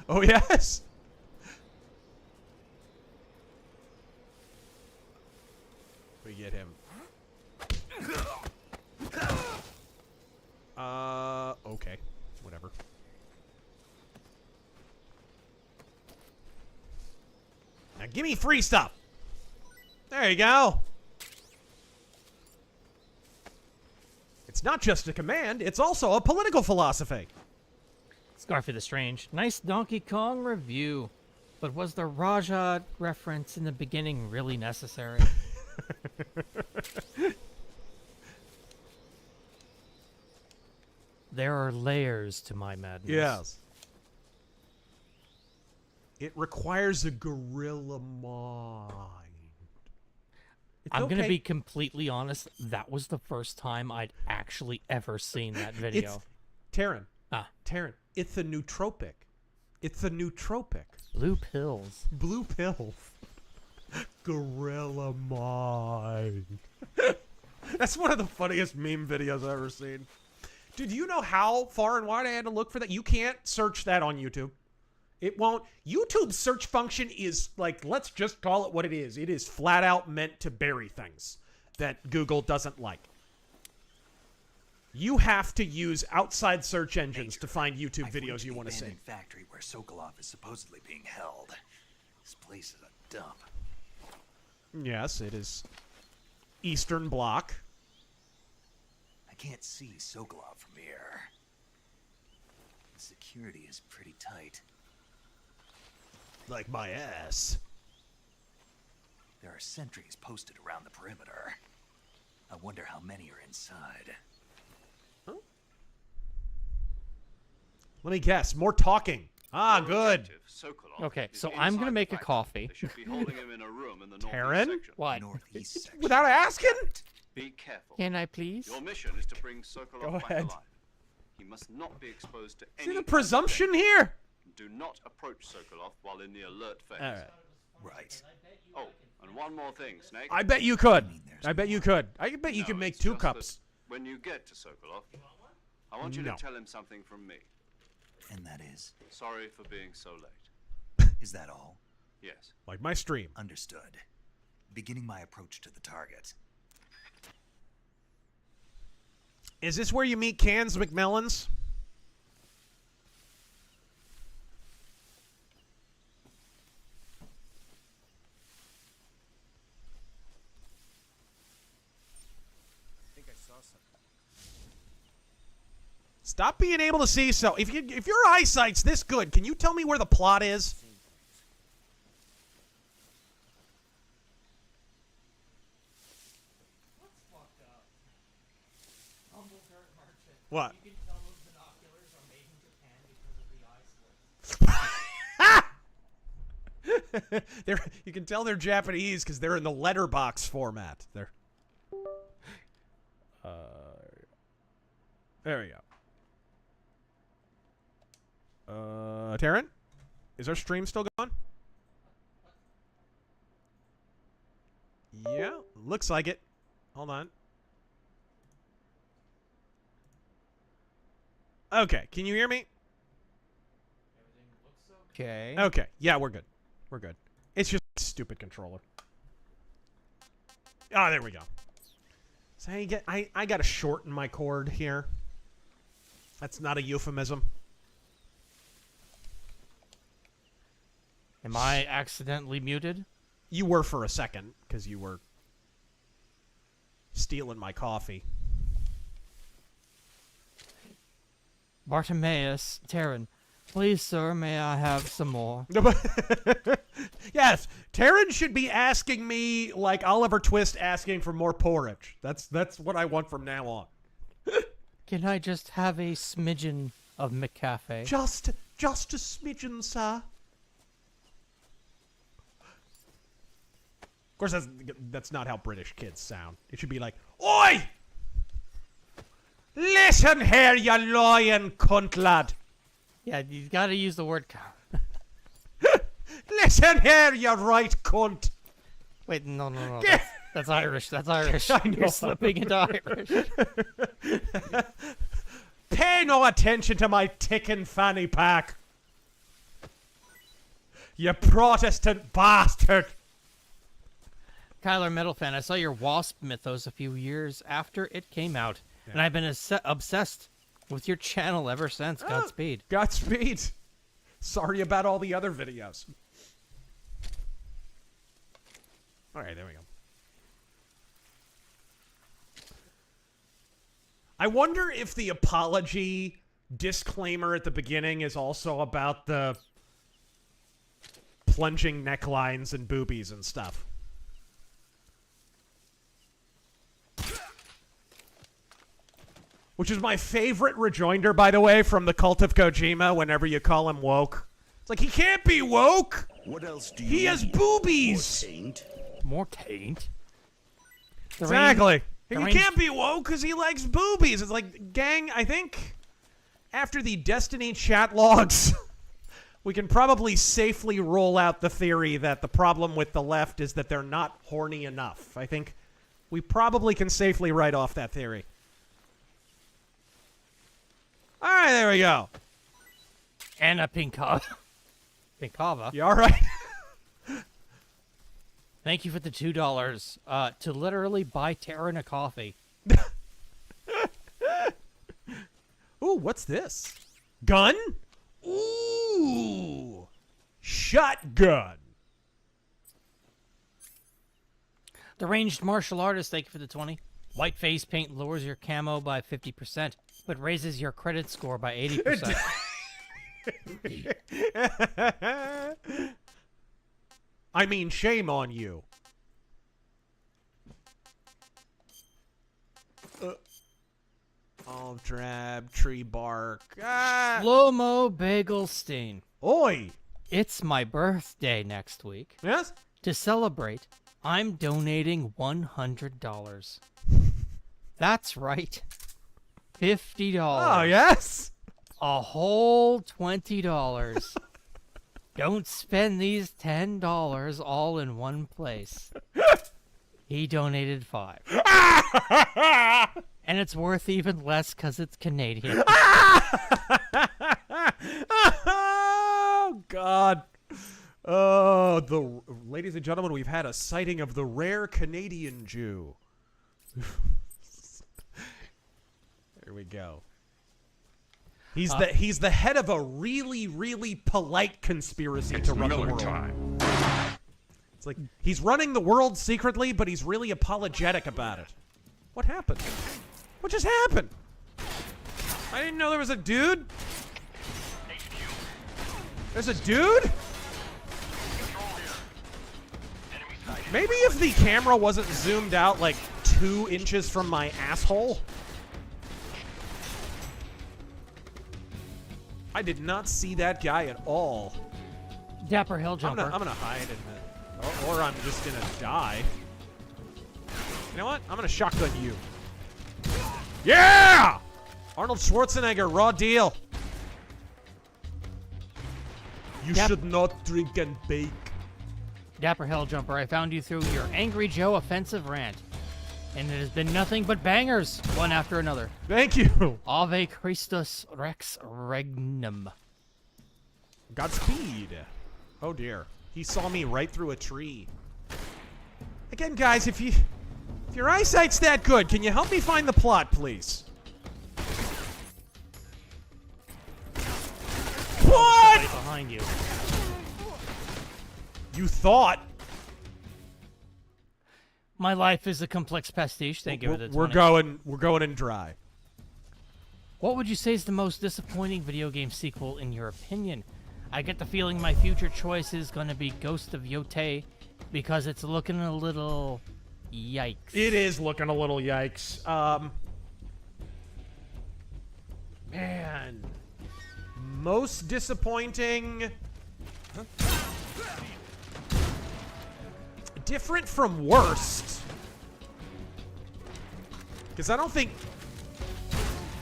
[SPEAKER 1] Oh, yes? We get him. Okay. Whatever. Now give me free stuff. There you go. It's not just a command, it's also a political philosophy.
[SPEAKER 2] Scarfy the Strange. Nice Donkey Kong review. But was the Rajah reference in the beginning really necessary? There are layers to my madness.
[SPEAKER 1] Yes. It requires a gorilla mind.
[SPEAKER 2] I'm going to be completely honest. That was the first time I'd actually ever seen that video.
[SPEAKER 1] Taryn. Taryn. It's a nootropic. It's a nootropic.
[SPEAKER 2] Blue pills.
[SPEAKER 1] Blue pills. Gorilla mind. That's one of the funniest meme videos I've ever seen. Dude, do you know how far and wide I had to look for that? You can't search that on YouTube. It won't. YouTube's search function is like, let's just call it what it is. It is flat out meant to bury things that Google doesn't like. You have to use outside search engines to find YouTube videos you want to see.
[SPEAKER 4] Factory where Sokolov is supposedly being held. This place is a dump.
[SPEAKER 1] Yes, it is Eastern Bloc.
[SPEAKER 4] I can't see Sokolov from here. The security is pretty tight.
[SPEAKER 1] Like my ass.
[SPEAKER 4] There are sentries posted around the perimeter. I wonder how many are inside.
[SPEAKER 1] Huh? Let me guess. More talking. Ah, good.
[SPEAKER 2] Okay, so I'm going to make a coffee.
[SPEAKER 1] Taryn?
[SPEAKER 2] What?
[SPEAKER 1] Without asking?
[SPEAKER 6] Be careful.
[SPEAKER 2] Can I please?
[SPEAKER 6] Your mission is to bring Sokolov
[SPEAKER 1] Go
[SPEAKER 6] back
[SPEAKER 1] ahead.
[SPEAKER 6] alive. He must not be exposed to any
[SPEAKER 1] See the presumption here?
[SPEAKER 6] Do not approach Sokolov while in the alert phase.
[SPEAKER 1] All right.
[SPEAKER 4] Right.
[SPEAKER 6] Oh, and one more thing, Snake.
[SPEAKER 1] I bet you could. I bet you could. I bet you could make 2 cups.
[SPEAKER 6] When you get to Sokolov, I want you to tell him something from me.
[SPEAKER 4] And that is?
[SPEAKER 6] Sorry for being so late.
[SPEAKER 4] Is that all?
[SPEAKER 6] Yes.
[SPEAKER 1] Like my stream.
[SPEAKER 4] Understood. Beginning my approach to the target.
[SPEAKER 1] Is this where you meet Cans McMillans? Stop being able to see so. If your eyesight's this good, can you tell me where the plot is? What?
[SPEAKER 2] You can tell those binoculars are made in Japan because of the eye slits.
[SPEAKER 1] You can tell they're Japanese because they're in the letterbox format. They're. There we go. Taryn? Is our stream still going? Yeah, looks like it. Hold on. Okay, can you hear me?
[SPEAKER 2] Okay.
[SPEAKER 1] Okay, yeah, we're good. We're good. It's just a stupid controller. Oh, there we go. So I got to shorten my cord here. That's not a euphemism.
[SPEAKER 2] Am I accidentally muted?
[SPEAKER 1] You were for a second, because you were stealing my coffee.
[SPEAKER 2] Bartimaeus, Taryn, please, sir, may I have some more?
[SPEAKER 1] Yes, Taryn should be asking me like Oliver Twist asking for more porridge. That's what I want from now on.
[SPEAKER 2] Can I just have a smidgen of McCafe?
[SPEAKER 1] Just a smidgen, sir. Of course, that's not how British kids sound. It should be like, "Oi! Listen here, you lying cunt lad.
[SPEAKER 2] Yeah, you gotta use the word
[SPEAKER 1] Listen here, you right cunt."
[SPEAKER 2] Wait, no. That's Irish. That's Irish.
[SPEAKER 1] I know.
[SPEAKER 2] You're slipping into Irish.
[SPEAKER 1] Pay no attention to my ticking fanny pack. You Protestant bastard.
[SPEAKER 2] Kyler Metalfan, I saw your Wasp mythos a few years after it came out, and I've been obsessed with your channel ever since. Godspeed.
[SPEAKER 1] Godspeed. Sorry about all the other videos. All right, there we go. I wonder if the apology disclaimer at the beginning is also about the plunging necklines and boobies and stuff. Which is my favorite rejoinder, by the way, from the Cult of Kojima whenever you call him woke. It's like, he can't be woke!
[SPEAKER 13] What else do you
[SPEAKER 1] He has boobies!
[SPEAKER 2] More taint?
[SPEAKER 1] Exactly. He can't be woke because he likes boobies. It's like, gang, I think after the Destiny chat logs, we can probably safely roll out the theory that the problem with the left is that they're not horny enough. I think we probably can safely write off that theory. All right, there we go.
[SPEAKER 2] Anna Pinkava. Pinkava?
[SPEAKER 1] You all right?
[SPEAKER 2] Thank you for the $2 to literally buy Taryn a coffee.
[SPEAKER 1] Ooh, what's this? Gun? Ooh. Shotgun.
[SPEAKER 2] The Ranged Martial Artist, thank you for the 20. White face paint lowers your camo by 50%, but raises your credit score by 80%.
[SPEAKER 1] I mean, shame on you. Olive drab, tree bark. Ah!
[SPEAKER 2] Slow-mo bagel stain.
[SPEAKER 1] Oi!
[SPEAKER 2] It's my birthday next week.
[SPEAKER 1] Yes?
[SPEAKER 2] To celebrate, I'm donating $100. That's right. $50.
[SPEAKER 1] Oh, yes?
[SPEAKER 2] A whole $20. Don't spend these $10 all in one place. He donated $5. And it's worth even less because it's Canadian.
[SPEAKER 1] Oh, God. Oh, ladies and gentlemen, we've had a sighting of the rare Canadian Jew. There we go. He's the head of a really, really polite conspiracy to run the world. It's like he's running the world secretly, but he's really apologetic about it. What happened? What just happened? I didn't know there was a dude. There's a dude? Maybe if the camera wasn't zoomed out like 2 inches from my asshole. I did not see that guy at all.
[SPEAKER 2] Dapper Hill Jumper.
[SPEAKER 1] I'm gonna hide in it. Or I'm just gonna die. You know what? I'm gonna shotgun you. Yeah! Arnold Schwarzenegger, raw deal. You should not drink and bake.
[SPEAKER 2] Dapper Hill Jumper, I found you through your Angry Joe offensive rant. And it has been nothing but bangers, one after another.
[SPEAKER 1] Thank you.
[SPEAKER 2] Ave Christus Rex Regnum.
[SPEAKER 1] Godspeed. Oh dear. He saw me right through a tree. Again, guys, if your eyesight's that good, can you help me find the plot, please? What?
[SPEAKER 2] Behind you.
[SPEAKER 1] You thought.
[SPEAKER 2] My life is a complex pastiche. Thank you for the 20.
[SPEAKER 1] We're going in dry.
[SPEAKER 2] What would you say is the most disappointing video game sequel in your opinion? I get the feeling my future choice is going to be Ghost of Yotei because it's looking a little yikes.
[SPEAKER 1] It is looking a little yikes. Man. Most disappointing. Different from worst. Because I don't think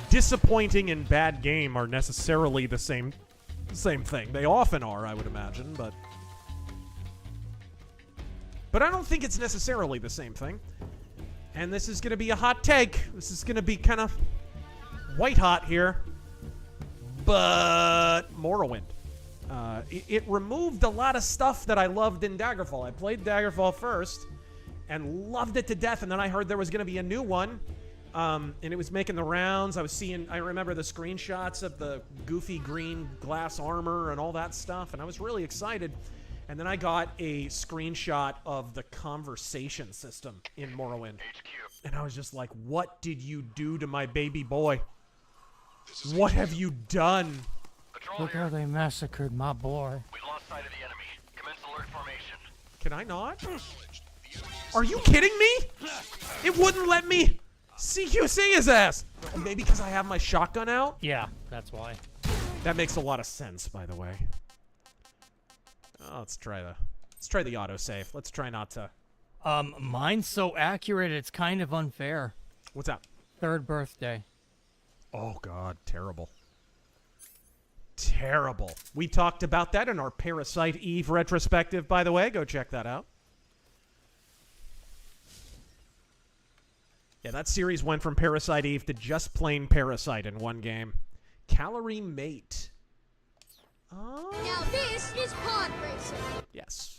[SPEAKER 1] disappointing and bad game are necessarily the same thing. They often are, I would imagine, but I don't think it's necessarily the same thing. And this is going to be a hot take. This is going to be kind of white hot here. But Morrowind. It removed a lot of stuff that I loved in Daggerfall. I played Daggerfall first and loved it to death, and then I heard there was going to be a new one, and it was making the rounds. I remember the screenshots of the goofy green glass armor and all that stuff, and I was really excited. And then I got a screenshot of the conversation system in Morrowind, and I was just like, what did you do to my baby boy? What have you done?
[SPEAKER 2] Look how they massacred my boy.
[SPEAKER 14] We lost sight of the enemy. Commence alert formation.
[SPEAKER 1] Can I not? Are you kidding me? It wouldn't let me CQC his ass. Maybe because I have my shotgun out?
[SPEAKER 2] Yeah, that's why.
[SPEAKER 1] That makes a lot of sense, by the way. Oh, let's try the autosave. Let's try not to.
[SPEAKER 2] Mine's so accurate, it's kind of unfair.
[SPEAKER 1] What's that?
[SPEAKER 2] Third birthday.
[SPEAKER 1] Oh, God. Terrible. Terrible. We talked about that in our Parasite Eve retrospective, by the way. Go check that out. Yeah, that series went from Parasite Eve to just plain Parasite in one game. Calorie Mate. Oh.
[SPEAKER 16] Now this is pod racing.
[SPEAKER 1] Yes.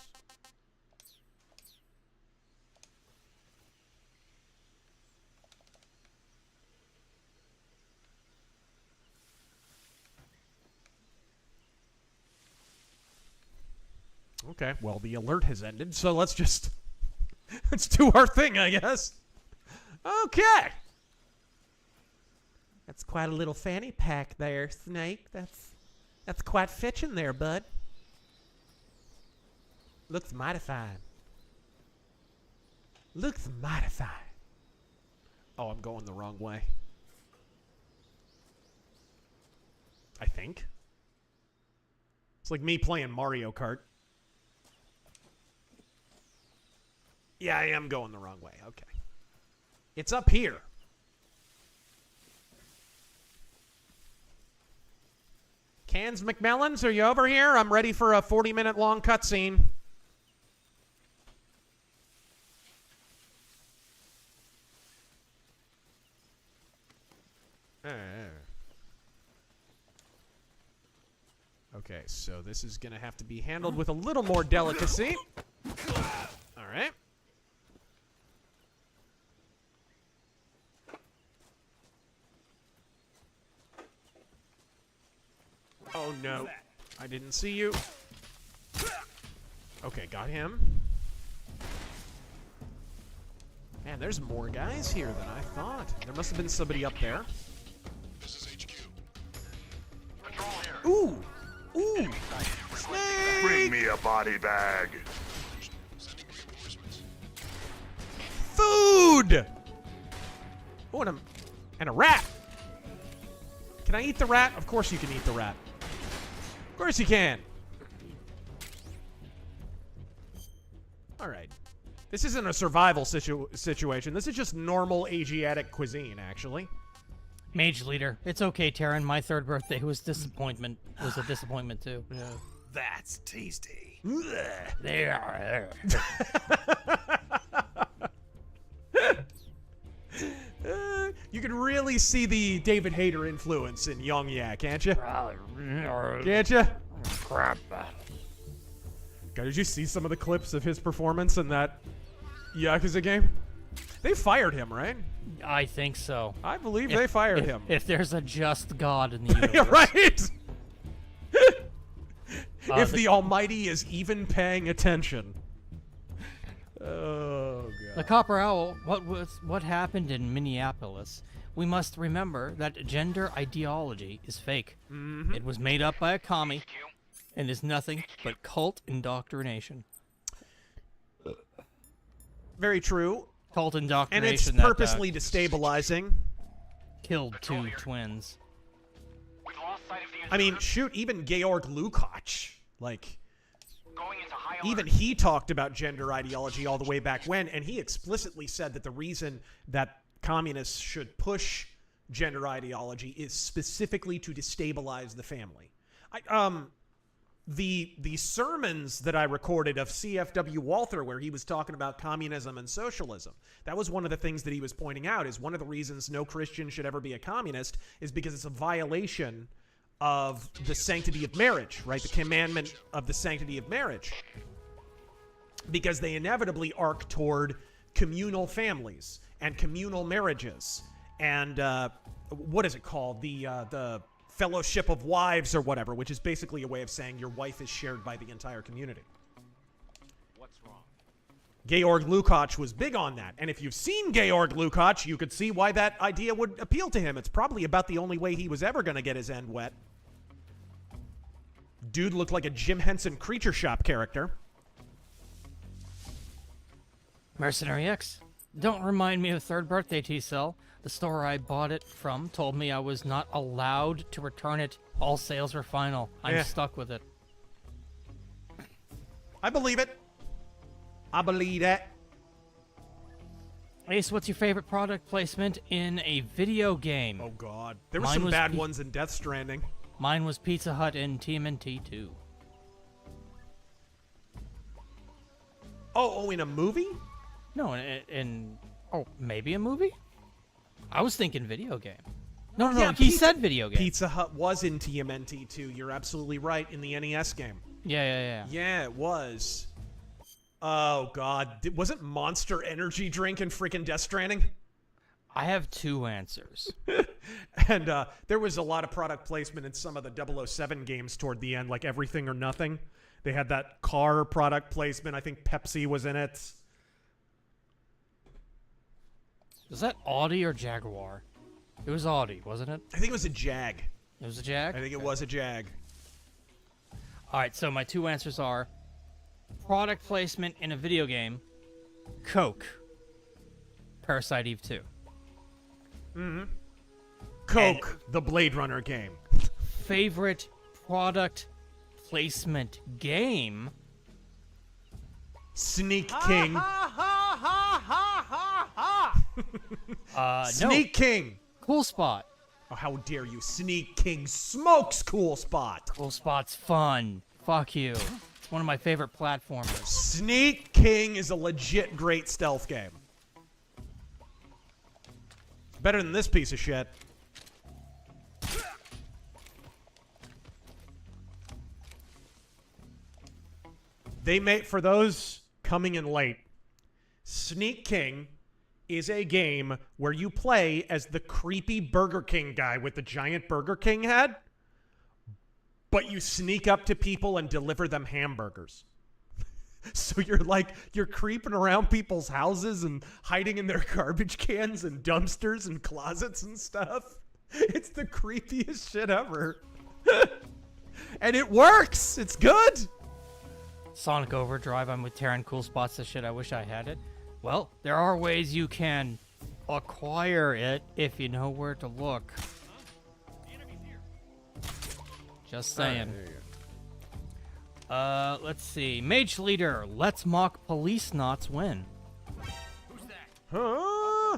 [SPEAKER 1] Okay, well, the alert has ended, so let's do our thing, I guess. Okay. That's quite a little fanny pack there, Snake. That's quite fetching there, bud. Looks mighty fine. Looks mighty fine. Oh, I'm going the wrong way. I think. It's like me playing Mario Kart. Yeah, I am going the wrong way. Okay. It's up here. Cans McMellons, are you over here? I'm ready for a 40-minute long cutscene. Okay, so this is going to have to be handled with a little more delicacy. All right. Oh, no. I didn't see you. Okay, got him. Man, there's more guys here than I thought. There must have been somebody up there.
[SPEAKER 13] This is HQ.
[SPEAKER 1] Ooh! Ooh! Snake!
[SPEAKER 13] Bring me a body bag.
[SPEAKER 1] Food! Oh, and a rat. Can I eat the rat? Of course you can eat the rat. Of course you can. All right. This isn't a survival situation. This is just normal Asiatic cuisine, actually.
[SPEAKER 2] Mage Leader. It's okay, Taryn. My third birthday was a disappointment too.
[SPEAKER 1] Yeah.
[SPEAKER 4] That's tasty.
[SPEAKER 2] They are.
[SPEAKER 1] You can really see the David Hayter influence in Young Yak, can't you? Can't you?
[SPEAKER 2] Crap.
[SPEAKER 1] God, did you see some of the clips of his performance in that Yakuza game? They fired him, right?
[SPEAKER 2] I think so.
[SPEAKER 1] I believe they fired him.
[SPEAKER 2] If there's a just God in the universe.
[SPEAKER 1] Right? If the Almighty is even paying attention. Oh, God.
[SPEAKER 2] The Copper Owl, what happened in Minneapolis? We must remember that gender ideology is fake.
[SPEAKER 1] Mm-hmm.
[SPEAKER 2] It was made up by a commie and is nothing but cult indoctrination.
[SPEAKER 1] Very true.
[SPEAKER 2] Cult indoctrination.
[SPEAKER 1] And it's purposely destabilizing.
[SPEAKER 2] Killed two twins.
[SPEAKER 1] I mean, shoot, even Georg Lukács, like, even he talked about gender ideology all the way back when, and he explicitly said that the reason that communists should push gender ideology is specifically to destabilize the family. The sermons that I recorded of C.F.W. Walther, where he was talking about communism and socialism, that was one of the things that he was pointing out, is one of the reasons no Christian should ever be a communist is because it's a violation of the sanctity of marriage, right? The commandment of the sanctity of marriage. Because they inevitably arc toward communal families and communal marriages. And what is it called? The Fellowship of Wives or whatever, which is basically a way of saying your wife is shared by the entire community.
[SPEAKER 12] What's wrong?
[SPEAKER 1] Georg Lukács was big on that. And if you've seen Georg Lukács, you could see why that idea would appeal to him. It's probably about the only way he was ever going to get his end wet. Dude looked like a Jim Henson Creature Shop character.
[SPEAKER 2] Mercenary X. Don't remind me of third birthday, T-Cell. The store I bought it from told me I was not allowed to return it. All sales were final. I'm stuck with it.
[SPEAKER 1] I believe it. I believe that.
[SPEAKER 2] Ace, what's your favorite product placement in a video game?
[SPEAKER 1] Oh, God. There were some bad ones in Death Stranding.
[SPEAKER 2] Mine was Pizza Hut in TMNT 2.
[SPEAKER 1] Oh, in a movie?
[SPEAKER 2] No, maybe a movie? I was thinking video game. No, he said video game.
[SPEAKER 1] Pizza Hut was in TMNT 2. You're absolutely right, in the NES game.
[SPEAKER 2] Yeah.
[SPEAKER 1] Yeah, it was. Oh, God. Wasn't Monster Energy Drink in freaking Death Stranding?
[SPEAKER 2] I have two answers.
[SPEAKER 1] And there was a lot of product placement in some of the 007 games toward the end, like Everything or Nothing. They had that car product placement. I think Pepsi was in it.
[SPEAKER 2] Was that Audi or Jaguar? It was Audi, wasn't it?
[SPEAKER 1] I think it was a Jag.
[SPEAKER 2] It was a Jag?
[SPEAKER 1] I think it was a Jag.
[SPEAKER 2] All right, so my two answers are product placement in a video game, Coke, Parasite Eve 2.
[SPEAKER 1] Mm-hmm. Coke, the Blade Runner game.
[SPEAKER 2] Favorite product placement game?
[SPEAKER 1] Sneak King. Sneak King.
[SPEAKER 2] Cool Spot.
[SPEAKER 1] Oh, how dare you. Sneak King smokes Cool Spot.
[SPEAKER 2] Cool Spot's fun. Fuck you. It's one of my favorite platformers.
[SPEAKER 1] Sneak King is a legit great stealth game. Better than this piece of shit. They made, for those coming in late, Sneak King is a game where you play as the creepy Burger King guy with the giant Burger King head, but you sneak up to people and deliver them hamburgers. So you're creeping around people's houses and hiding in their garbage cans and dumpsters and closets and stuff. It's the creepiest shit ever. And it works. It's good.
[SPEAKER 2] Sonic Overdrive, I'm with Terran. Cool Spot's the shit. I wish I had it. Well, there are ways you can acquire it if you know where to look. Just saying.
[SPEAKER 1] Right, there you go.
[SPEAKER 2] Let's see. Mage Leader, let's mock police knots win.
[SPEAKER 12] Who's that?
[SPEAKER 1] Huh?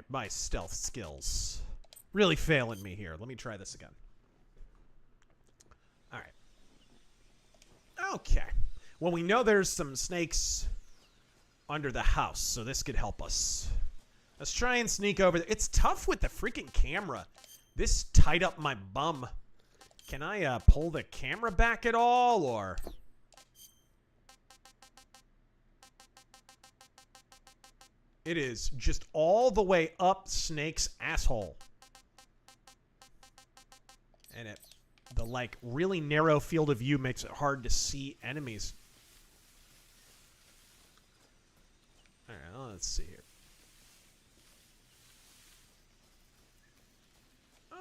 [SPEAKER 1] My stealth skills really failing me here. Let me try this again. All right. Okay. Well, we know there's some snakes under the house, so this could help us. Let's try and sneak over there. It's tough with the freaking camera. This tied up my bum. Can I pull the camera back at all, or... It is just all the way up Snake's asshole. And the like really narrow field of view makes it hard to see enemies. All right, well, let's see here. All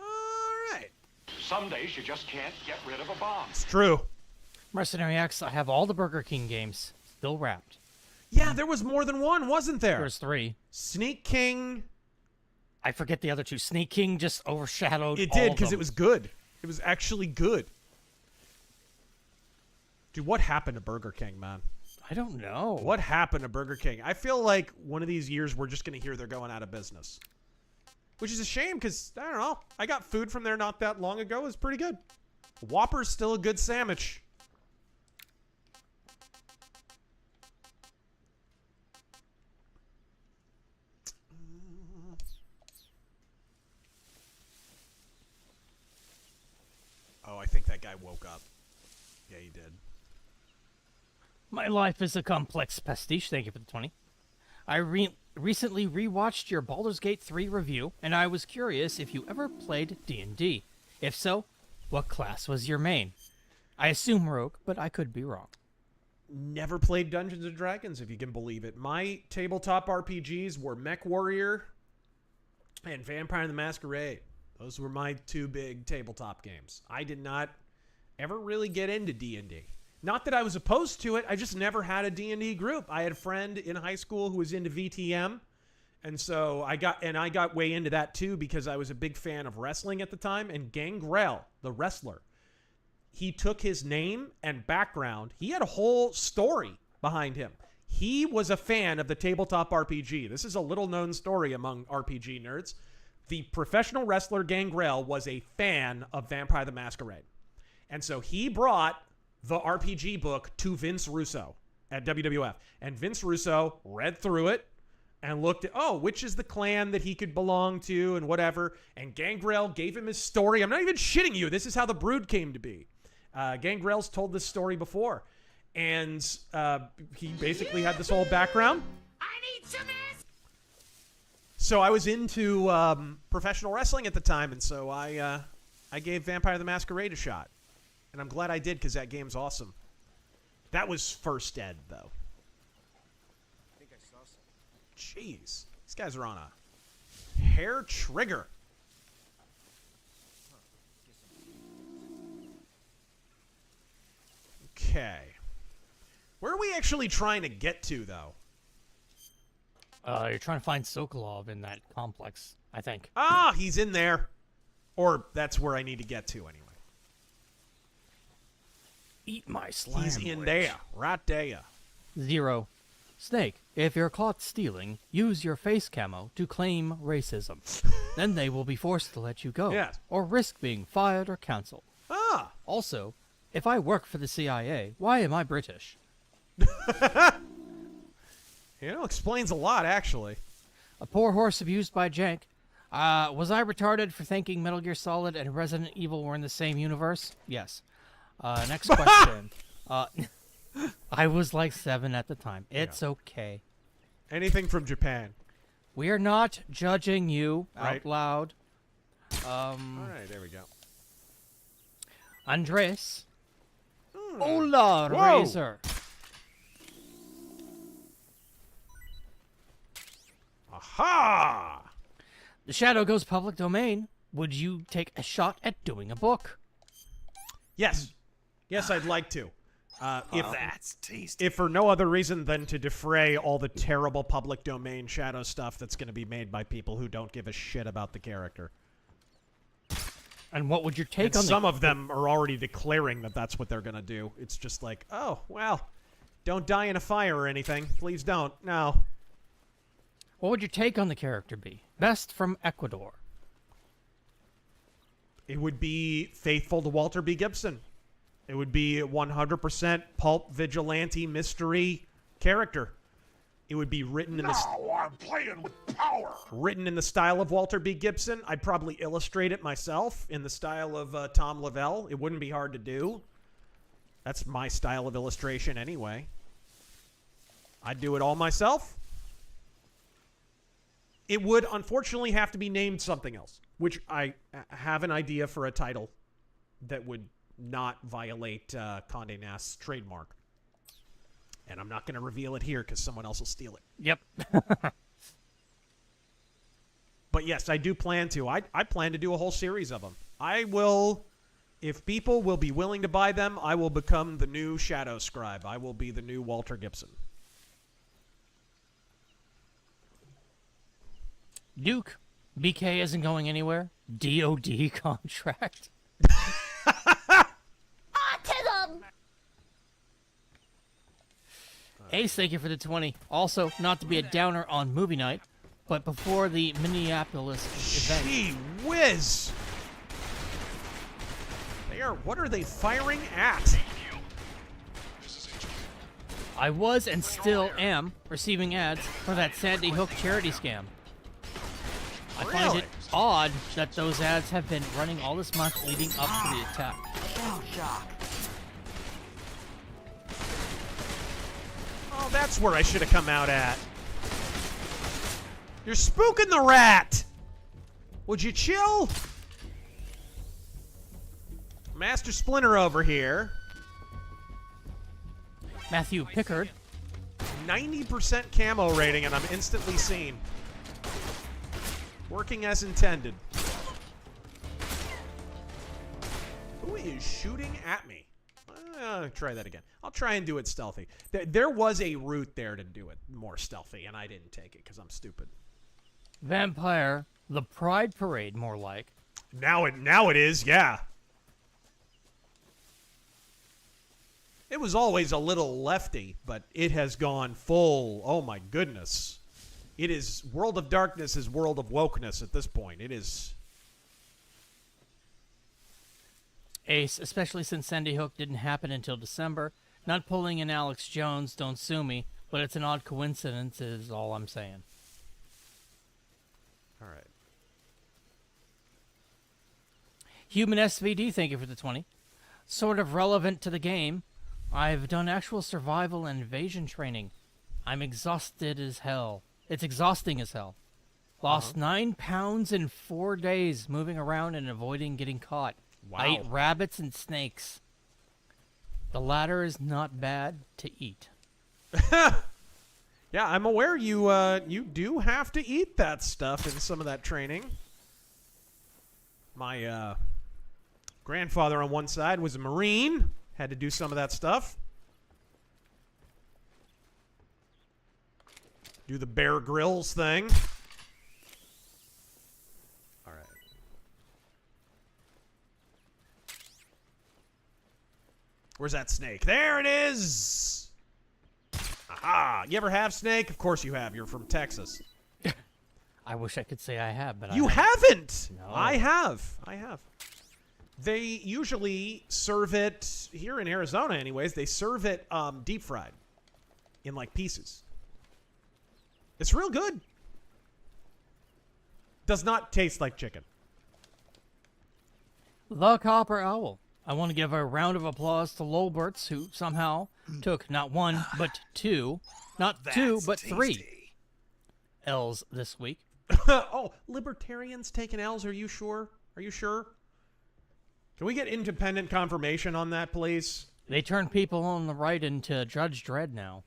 [SPEAKER 1] right.
[SPEAKER 14] Some days you just can't get rid of a bomb.
[SPEAKER 1] It's true.
[SPEAKER 2] Mercenary X, I have all the Burger King games still wrapped.
[SPEAKER 1] Yeah, there was more than one, wasn't there?
[SPEAKER 2] There's 3.
[SPEAKER 1] Sneak King.
[SPEAKER 2] I forget the other 2. Sneak King just overshadowed
[SPEAKER 1] It
[SPEAKER 2] all
[SPEAKER 1] did,
[SPEAKER 2] of
[SPEAKER 1] because
[SPEAKER 2] them.
[SPEAKER 1] it was good. It was actually good. Dude, what happened to Burger King, man?
[SPEAKER 2] I don't know.
[SPEAKER 1] What happened to Burger King? I feel like one of these years we're just going to hear they're going out of business. Which is a shame, because, I don't know, I got food from there not that long ago. It was pretty good. Whopper's still a good sandwich. Oh, I think that guy woke up. Yeah, he did.
[SPEAKER 2] My life is a complex pastiche. Thank you for the 20. I recently rewatched your Baldur's Gate 3 review, and I was curious if you ever played D&D. If so, what class was your main? I assume Rogue, but I could be wrong.
[SPEAKER 1] Never played Dungeons & Dragons, if you can believe it. My tabletop RPGs were Mech Warrior and Vampire the Masquerade. Those were my 2 big tabletop games. I did not ever really get into D&D. Not that I was opposed to it, I just never had a D&D group. I had a friend in high school who was into VTM, and so I got way into that too because I was a big fan of wrestling at the time, and Gangrel, the wrestler, he took his name and background. He had a whole story behind him. He was a fan of the tabletop RPG. This is a little-known story among RPG nerds. The professional wrestler Gangrel was a fan of Vampire the Masquerade. And so he brought the RPG book to Vince Russo at WWF. And Vince Russo read through it and looked at, which is the clan that he could belong to and whatever. And Gangrel gave him his story. I'm not even shitting you. This is how the Brood came to be. Gangrel's told this story before. And he basically had this whole background.
[SPEAKER 14] I need some ass.
[SPEAKER 1] So I was into professional wrestling at the time, and so I gave Vampire the Masquerade a shot. And I'm glad I did, because that game's awesome. That was first ed, though.
[SPEAKER 12] I think I saw something.
[SPEAKER 1] Jeez. These guys are on a hair trigger. Okay. Where are we actually trying to get to, though?
[SPEAKER 2] You're trying to find Sokolov in that complex, I think.
[SPEAKER 1] Ah, he's in there. Or that's where I need to get to, anyway.
[SPEAKER 2] Eat my slime.
[SPEAKER 1] He's in there. Right there.
[SPEAKER 2] 0. Snake, if you're caught stealing, use your face camo to claim racism. Then they will be forced to let you go.
[SPEAKER 1] Yes.
[SPEAKER 2] Or risk being fired or canceled.
[SPEAKER 1] Ah.
[SPEAKER 2] Also, if I work for the CIA, why am I British?
[SPEAKER 1] Explains a lot, actually.
[SPEAKER 2] A poor horse abused by Jank. Was I retarded for thinking Metal Gear Solid and Resident Evil were in the same universe? Yes. Next question. I was like 7 at the time. It's okay.
[SPEAKER 1] Anything from Japan.
[SPEAKER 2] We are not judging you
[SPEAKER 1] Right.
[SPEAKER 2] out loud.
[SPEAKER 1] All right, there we go.
[SPEAKER 2] Andres. Hola,
[SPEAKER 1] Whoa.
[SPEAKER 2] Razor.
[SPEAKER 1] Aha!
[SPEAKER 2] The Shadow goes public domain. Would you take a shot at doing a book?
[SPEAKER 1] Yes. Yes, I'd like to. If
[SPEAKER 4] That's tasty.
[SPEAKER 1] if for no other reason than to defray all the terrible public domain shadow stuff that's going to be made by people who don't give a shit about the character.
[SPEAKER 2] And what would your take
[SPEAKER 1] And
[SPEAKER 2] on
[SPEAKER 1] some of them are already declaring that that's what they're going to do. It's just like, oh, well, don't die in a fire or anything. Please don't. No.
[SPEAKER 2] What would your take on the character be? Best from Ecuador.
[SPEAKER 1] It would be faithful to Walter B. Gibson. It would be 100% pulp vigilante mystery character. It would be written in the
[SPEAKER 13] I'm playing with power.
[SPEAKER 1] written in the style of Walter B. Gibson. I'd probably illustrate it myself in the style of Tom Lavelle. It wouldn't be hard to do. That's my style of illustration anyway. I'd do it all myself. It would unfortunately have to be named something else, which I have an idea for a title that would not violate Condé Nast's trademark. And I'm not going to reveal it here because someone else will steal it.
[SPEAKER 2] Yep.
[SPEAKER 1] But yes, I do plan to. I plan to do a whole series of them. I will, if people will be willing to buy them, I will become the new Shadow Scribe. I will be the new Walter Gibson.
[SPEAKER 2] Duke, BK isn't going anywhere. DOD contract.
[SPEAKER 16] Autism!
[SPEAKER 2] Ace, thank you for the 20. Also, not to be a downer on movie night, but before the Minneapolis event.
[SPEAKER 1] Gee whiz! What are they firing at?
[SPEAKER 2] I was and still am receiving ads for that Sandy Hook charity scam. I find it odd that those ads have been running all this month leading up to the attack.
[SPEAKER 1] Oh, that's where I should have come out at. You're spooking the rat! Would you chill? Master Splinter over here.
[SPEAKER 2] Matthew Pickard.
[SPEAKER 1] 90% camo rating, and I'm instantly seen. Working as intended. Who is shooting at me? Try that again. I'll try and do it stealthy. There was a route there to do it more stealthy, and I didn't take it because I'm stupid.
[SPEAKER 2] Vampire, the Pride Parade, more like.
[SPEAKER 1] Now it is, yeah. It was always a little lefty, but it has gone full. Oh my goodness. It is World of Darkness is World of Wokeness at this point. It is.
[SPEAKER 2] Ace, especially since Sandy Hook didn't happen until December. Not pulling in Alex Jones, don't sue me, but it's an odd coincidence is all I'm saying.
[SPEAKER 1] All right.
[SPEAKER 2] Human SVD, thank you for the 20. Sort of relevant to the game. I've done actual survival and invasion training. I'm exhausted as hell. It's exhausting as hell. Lost 9 pounds in 4 days moving around and avoiding getting caught.
[SPEAKER 1] Wow.
[SPEAKER 2] I ate rabbits and snakes. The latter is not bad to eat.
[SPEAKER 1] Yeah, I'm aware you do have to eat that stuff in some of that training. My grandfather on one side was a Marine. Had to do some of that stuff. Do the Bear Grylls thing. All right. Where's that snake? There it is! Aha! You ever have snake? Of course you have. You're from Texas.
[SPEAKER 2] I wish I could say I have, but
[SPEAKER 1] You
[SPEAKER 2] I
[SPEAKER 1] haven't!
[SPEAKER 2] No.
[SPEAKER 1] I have. They usually serve it, here in Arizona anyways, they serve it deep fried in like pieces. It's real good. Does not taste like chicken.
[SPEAKER 2] The Copper Owl. I want to give a round of applause to Lolberts, who somehow took not one, but two, not two, but three L's this week.
[SPEAKER 1] Oh, libertarians taking L's, are you sure? Are you sure? Can we get independent confirmation on that, please?
[SPEAKER 2] They turn people on the right into Judge Dredd now.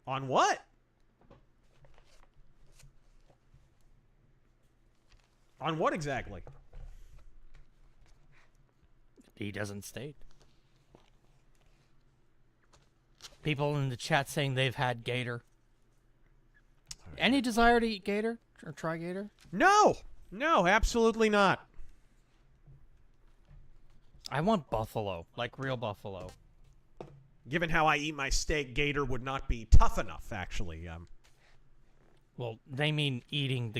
[SPEAKER 1] On what? On what exactly?
[SPEAKER 2] He doesn't state. People in the chat saying they've had gator. Any desire to eat gator or try gator?
[SPEAKER 1] No! No, absolutely not.
[SPEAKER 2] I want buffalo, like real buffalo.
[SPEAKER 1] Given how I eat my steak, gator would not be tough enough, actually.
[SPEAKER 2] Well, they mean eating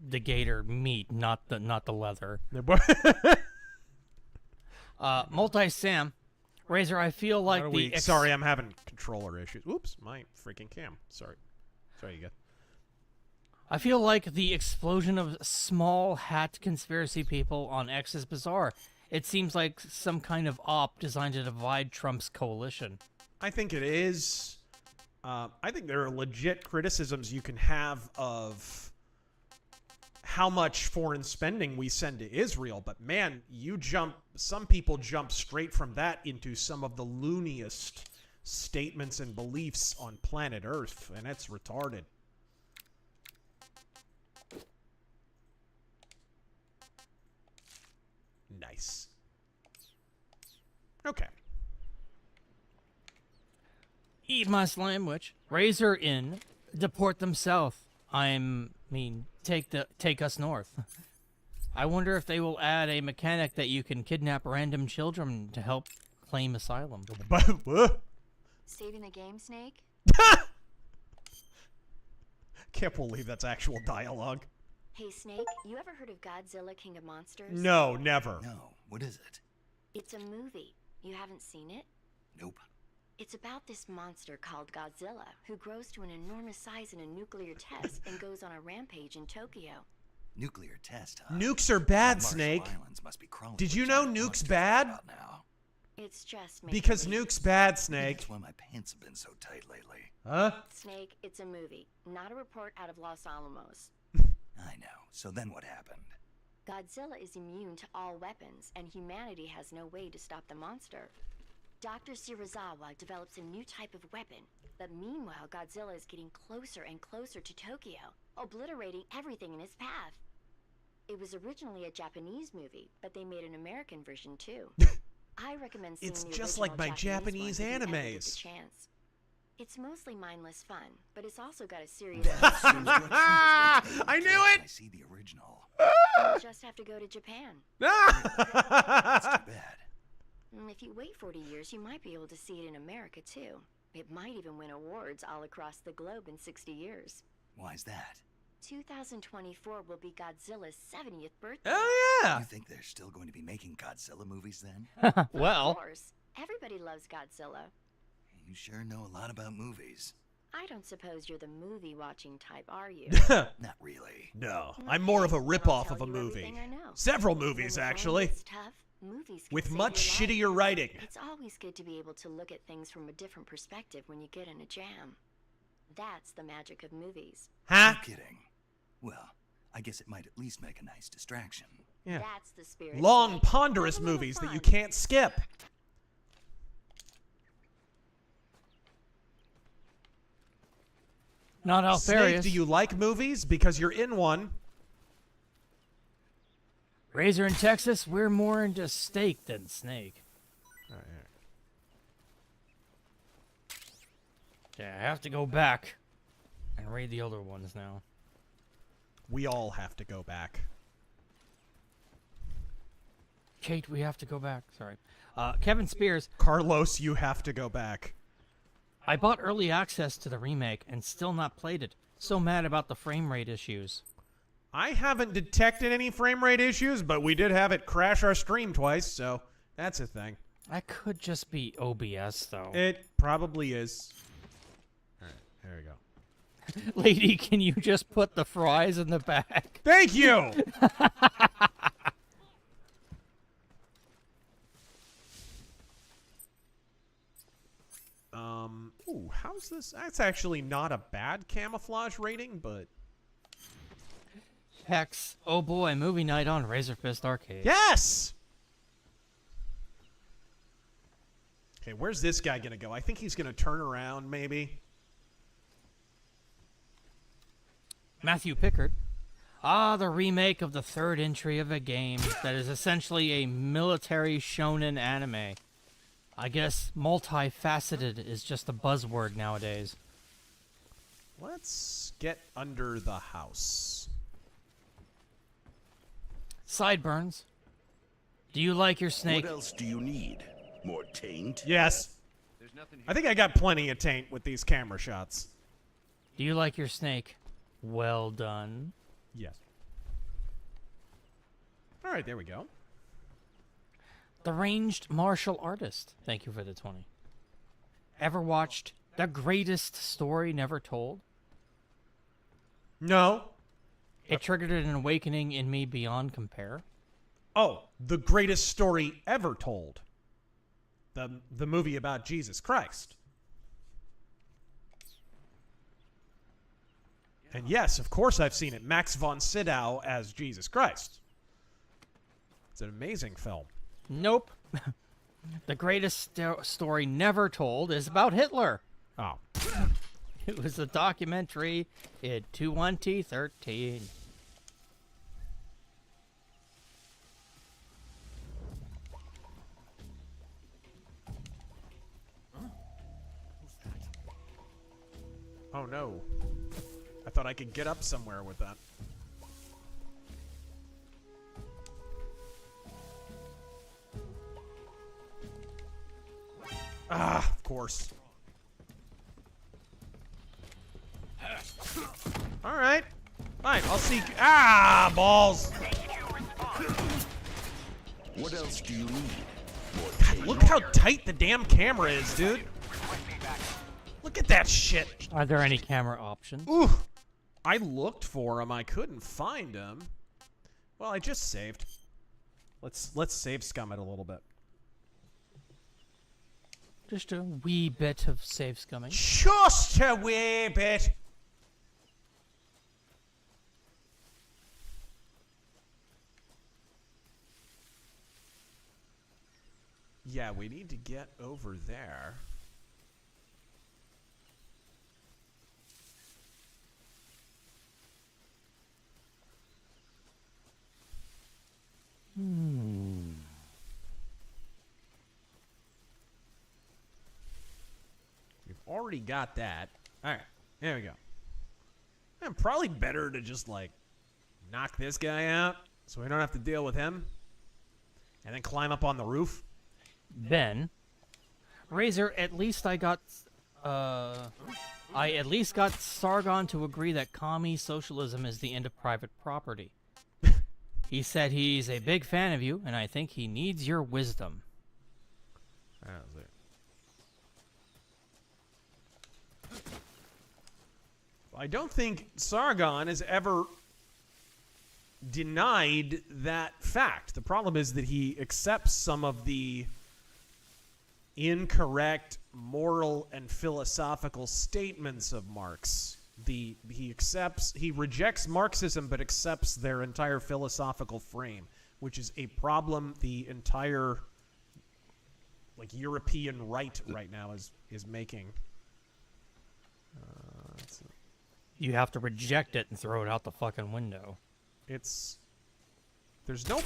[SPEAKER 2] the gator meat, not the leather. Multi-Sam, Razor, I feel like
[SPEAKER 1] Sorry, I'm having controller issues. Oops, my freaking cam. Sorry you guys.
[SPEAKER 2] I feel like the explosion of small hat conspiracy people on X is bizarre. It seems like some kind of op designed to divide Trump's coalition.
[SPEAKER 1] I think it is. I think there are legit criticisms you can have of how much foreign spending we send to Israel, but man, some people jump straight from that into some of the looniest statements and beliefs on planet Earth, and it's retarded. Nice. Okay.
[SPEAKER 2] Eat my sandwich. Razor in. Deport them south. Take us north. I wonder if they will add a mechanic that you can kidnap random children to help claim asylum.
[SPEAKER 7] Saving the game, Snake?
[SPEAKER 1] Can't believe that's actual dialogue.
[SPEAKER 7] Hey, Snake, you ever heard of Godzilla, King of Monsters?
[SPEAKER 1] No, never.
[SPEAKER 4] No, what is it?
[SPEAKER 7] It's a movie. You haven't seen it?
[SPEAKER 4] Nope.
[SPEAKER 7] It's about this monster called Godzilla, who grows to an enormous size in a nuclear test and goes on a rampage in Tokyo.
[SPEAKER 4] Nuclear test, huh?
[SPEAKER 1] Nukes are bad,
[SPEAKER 4] Marshall
[SPEAKER 1] Snake.
[SPEAKER 4] Islands must be crawling
[SPEAKER 1] Did
[SPEAKER 4] with
[SPEAKER 1] you know
[SPEAKER 4] giant
[SPEAKER 1] nukes
[SPEAKER 4] monsters
[SPEAKER 1] bad?
[SPEAKER 4] about now.
[SPEAKER 7] It's just
[SPEAKER 1] Because
[SPEAKER 7] make-believe.
[SPEAKER 1] nukes bad, Snake.
[SPEAKER 4] That's why my pants have been so tight lately.
[SPEAKER 1] Huh?
[SPEAKER 7] Snake, it's a movie, not a report out of Los Alamos.
[SPEAKER 4] I know. So then what happened?
[SPEAKER 7] Godzilla is immune to all weapons, and humanity has no way to stop the monster. Dr. Shirazawa develops a new type of weapon, but meanwhile Godzilla is getting closer and closer to Tokyo, obliterating everything in his path. It was originally a Japanese movie, but they made an American version too. I recommend seeing
[SPEAKER 1] It's
[SPEAKER 7] the
[SPEAKER 1] just
[SPEAKER 7] original
[SPEAKER 1] like my Japanese
[SPEAKER 7] one if you ever get
[SPEAKER 1] animes.
[SPEAKER 7] the chance. It's mostly mindless fun, but it's also got a serious.
[SPEAKER 1] I knew it!
[SPEAKER 4] I see the original.
[SPEAKER 7] You'll just have to go to Japan.
[SPEAKER 4] That's too bad.
[SPEAKER 7] If you wait 40 years, you might be able to see it in America too. It might even win awards all across the globe in 60 years.
[SPEAKER 4] Why's that?
[SPEAKER 7] 2024 will be Godzilla's 70th birthday.
[SPEAKER 1] Oh, yeah!
[SPEAKER 4] You think they're still going to be making Godzilla movies then?
[SPEAKER 2] Well,
[SPEAKER 7] Of course. Everybody loves Godzilla.
[SPEAKER 4] You sure know a lot about movies.
[SPEAKER 7] I don't suppose you're the movie-watching type, are you?
[SPEAKER 4] Not really.
[SPEAKER 1] No, I'm more of a
[SPEAKER 7] I'll
[SPEAKER 1] ripoff
[SPEAKER 7] tell
[SPEAKER 1] of a
[SPEAKER 7] you
[SPEAKER 1] movie.
[SPEAKER 7] everything I know.
[SPEAKER 1] Several
[SPEAKER 7] When
[SPEAKER 1] movies,
[SPEAKER 7] the going
[SPEAKER 1] actually.
[SPEAKER 7] gets tough, movies can
[SPEAKER 1] With
[SPEAKER 7] save
[SPEAKER 1] much
[SPEAKER 7] your life.
[SPEAKER 1] shittier writing.
[SPEAKER 7] It's always good to be able to look at things from a different perspective when you get in a jam. That's the magic of movies.
[SPEAKER 1] Huh?
[SPEAKER 4] No kidding. Well, I guess it might at least make a nice distraction.
[SPEAKER 1] Yeah.
[SPEAKER 7] That's the spirit.
[SPEAKER 1] Long,
[SPEAKER 7] Snake.
[SPEAKER 1] ponderous
[SPEAKER 7] Have a little
[SPEAKER 1] movies that you
[SPEAKER 7] fun.
[SPEAKER 1] can't skip.
[SPEAKER 2] not
[SPEAKER 1] Snake,
[SPEAKER 2] Alfarius.
[SPEAKER 1] do you like movies? Because you're in one.
[SPEAKER 2] Razor in Texas, we're more into steak than snake. Yeah, I have to go back and read the older ones now.
[SPEAKER 1] We all have to go back.
[SPEAKER 2] Kate, we have to go back. Sorry. Kevin Spears.
[SPEAKER 1] Carlos, you have to go back.
[SPEAKER 2] I bought early access to the remake and still not played it. So mad about the frame rate issues.
[SPEAKER 1] I haven't detected any frame rate issues, but we did have it crash our stream twice, so that's a thing.
[SPEAKER 2] That could just be OBS, though.
[SPEAKER 1] It probably is. All right, there we go.
[SPEAKER 2] Lady, can you just put the fries in the bag?
[SPEAKER 1] Thank you! Ooh, how's this? That's actually not a bad camouflage rating, but...
[SPEAKER 2] Hex. Oh boy, movie night on Razor Fist Arcade.
[SPEAKER 1] Yes! Okay, where's this guy gonna go? I think he's gonna turn around, maybe.
[SPEAKER 2] Matthew Pickard. Ah, the remake of the third entry of a game that is essentially a military shonen anime. I guess multifaceted is just a buzzword nowadays.
[SPEAKER 1] Let's get under the house.
[SPEAKER 2] Sideburns. Do you like your snake?
[SPEAKER 13] What else do you need? More taint?
[SPEAKER 1] Yes. I think I got plenty of taint with these camera shots.
[SPEAKER 2] Do you like your snake? Well done.
[SPEAKER 1] Yes. All right, there we go.
[SPEAKER 2] The Ranged Martial Artist. Thank you for the 20. Ever watched The Greatest Story Never Told?
[SPEAKER 1] No.
[SPEAKER 2] It triggered an awakening in me beyond compare.
[SPEAKER 1] Oh, The Greatest Story Ever Told. The movie about Jesus Christ. And yes, of course I've seen it. Max von Sydow as Jesus Christ. It's an amazing film.
[SPEAKER 2] Nope. The Greatest Story Never Told is about Hitler.
[SPEAKER 1] Oh.
[SPEAKER 2] It was a documentary in 2013.
[SPEAKER 1] Oh no. I thought I could get up somewhere with that. Ah, of course. All right. Fine, I'll see. Ah, balls.
[SPEAKER 13] What else do you need?
[SPEAKER 1] God, look how tight the damn camera is, dude. Look at that shit.
[SPEAKER 2] Are there any camera options?
[SPEAKER 1] Ooh. I looked for them. I couldn't find them. Well, I just saved. Let's save scum it a little bit.
[SPEAKER 2] Just a wee bit of save scumming.
[SPEAKER 1] Just a wee bit. Yeah, we need to get over there. We've already got that. All right, there we go. And probably better to just like knock this guy out so we don't have to deal with him. And then climb up on the roof.
[SPEAKER 2] Ben, Razor, at least I got Sargon to agree that commie socialism is the end of private property. He said he's a big fan of you, and I think he needs your wisdom.
[SPEAKER 1] That was it. I don't think Sargon has ever denied that fact. The problem is that he accepts some of the incorrect moral and philosophical statements of Marx. He rejects Marxism but accepts their entire philosophical frame, which is a problem the entire like European right now is making.
[SPEAKER 2] You have to reject it and throw it out the fucking window.
[SPEAKER 1] There's no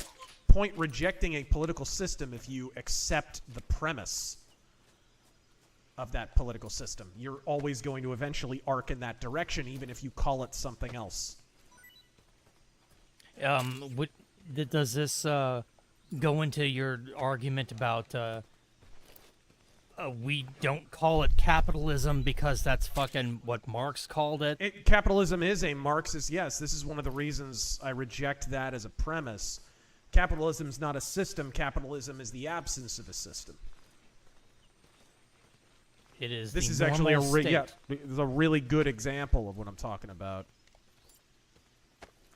[SPEAKER 1] point rejecting a political system if you accept the premise of that political system. You're always going to eventually arc in that direction, even if you call it something else.
[SPEAKER 2] Does this go into your argument about we don't call it capitalism because that's fucking what Marx called it?
[SPEAKER 1] Capitalism is a Marxist, yes. This is one of the reasons I reject that as a premise. Capitalism is not a system. Capitalism is the absence of a system.
[SPEAKER 2] It is.
[SPEAKER 1] This
[SPEAKER 2] the
[SPEAKER 1] is actually a
[SPEAKER 2] normal
[SPEAKER 1] really good example of what I'm talking about.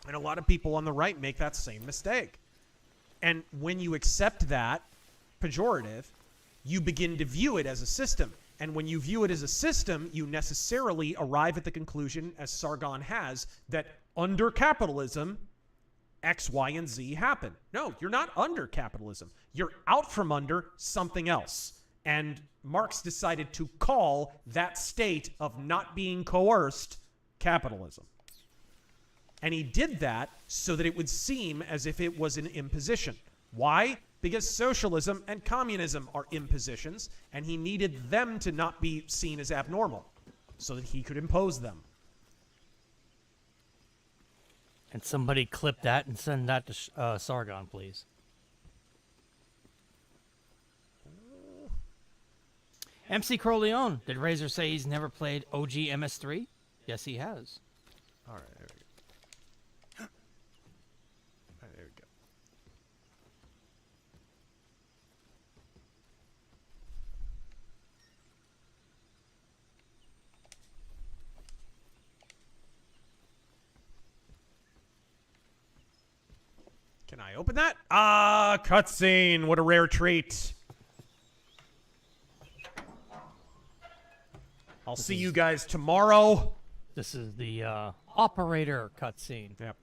[SPEAKER 1] And a lot of people on the right make that same mistake. And when you accept that pejorative, you begin to view it as a system. And when you view it as a system, you necessarily arrive at the conclusion, as Sargon has, that under capitalism, X, Y, and Z happen. No, you're not under capitalism. You're out from under something else. And Marx decided to call that state of not being coerced capitalism. And he did that so that it would seem as if it was an imposition. Why? Because socialism and communism are impositions, and he needed them to not be seen as abnormal so that he could impose them.
[SPEAKER 2] And somebody clip that and send that to Sargon, please. MC Corleone. Did Razor say he's never played OG MS3? Yes, he has.
[SPEAKER 1] All right, there we go. All right, there we go. Can I open that? Ah, cutscene. What a rare treat. I'll see you guys tomorrow.
[SPEAKER 2] This is the operator cutscene.
[SPEAKER 1] Yep.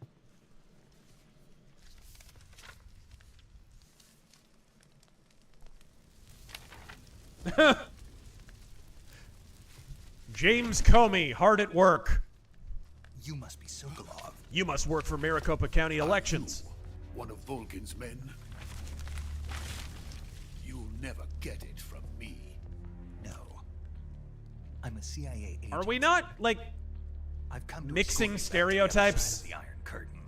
[SPEAKER 1] James Comey, hard at work.
[SPEAKER 4] You must be Sokolov.
[SPEAKER 1] You must work for Maricopa County elections.
[SPEAKER 17] One of Volgin's men? You'll never get it from me.
[SPEAKER 4] No. I'm a CIA agent.
[SPEAKER 1] Are we not, like,
[SPEAKER 4] I've come to
[SPEAKER 1] mixing
[SPEAKER 4] escort you back to the other side
[SPEAKER 1] stereotypes?
[SPEAKER 4] of the Iron Curtain.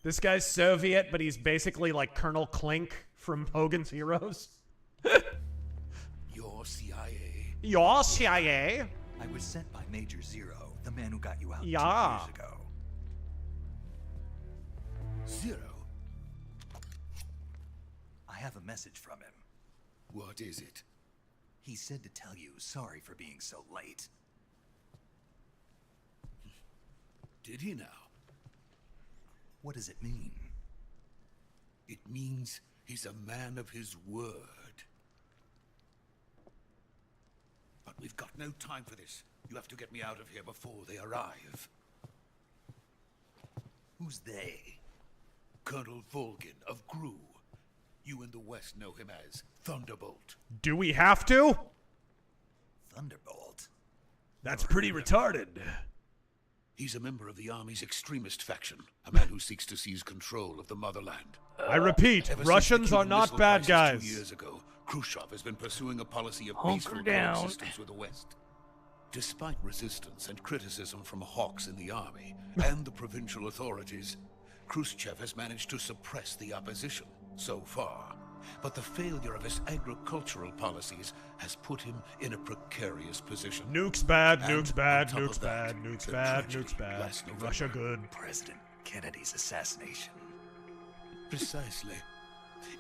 [SPEAKER 1] This guy's Soviet, but he's basically like Colonel Klink from Hogan's Heroes.
[SPEAKER 17] Your CIA?
[SPEAKER 1] Your CIA?
[SPEAKER 4] I was sent by Major Zero, the man who got you out 2
[SPEAKER 1] Yeah.
[SPEAKER 4] years ago.
[SPEAKER 17] Zero?
[SPEAKER 4] I have a message from him.
[SPEAKER 17] What is it?
[SPEAKER 4] He said to tell you sorry for being so late.
[SPEAKER 17] Did he now?
[SPEAKER 4] What does it mean?
[SPEAKER 17] It means he's a man of his word. But we've got no time for this. You have to get me out of here before they arrive.
[SPEAKER 4] Who's they?
[SPEAKER 17] Colonel Volgin of GRU. You in the West know him as Thunderbolt.
[SPEAKER 1] Do we have to?
[SPEAKER 4] Thunderbolt?
[SPEAKER 1] That's pretty retarded.
[SPEAKER 17] He's a member of the Army's extremist faction, a man who seeks to seize control of the motherland.
[SPEAKER 1] I repeat,
[SPEAKER 17] Ever
[SPEAKER 1] Russians
[SPEAKER 17] since the
[SPEAKER 1] are
[SPEAKER 17] Cuban
[SPEAKER 1] not
[SPEAKER 17] Missile
[SPEAKER 1] bad
[SPEAKER 17] Crisis
[SPEAKER 1] guys.
[SPEAKER 17] 2 years ago, Khrushchev has been pursuing a policy of
[SPEAKER 2] Hunker
[SPEAKER 17] peaceful
[SPEAKER 2] down.
[SPEAKER 17] coexistence with the West. Despite resistance and criticism from hawks in the army and the provincial authorities, Khrushchev has managed to suppress the opposition so far. But the failure of his agricultural policies has put him in a precarious position.
[SPEAKER 1] Nukes bad,
[SPEAKER 17] And
[SPEAKER 1] nukes bad,
[SPEAKER 17] on top
[SPEAKER 1] nukes
[SPEAKER 17] of that,
[SPEAKER 1] bad, nukes
[SPEAKER 17] the
[SPEAKER 1] bad,
[SPEAKER 17] tragedy
[SPEAKER 1] nukes bad.
[SPEAKER 17] last November.
[SPEAKER 1] Russia good.
[SPEAKER 4] President Kennedy's assassination.
[SPEAKER 17] Precisely.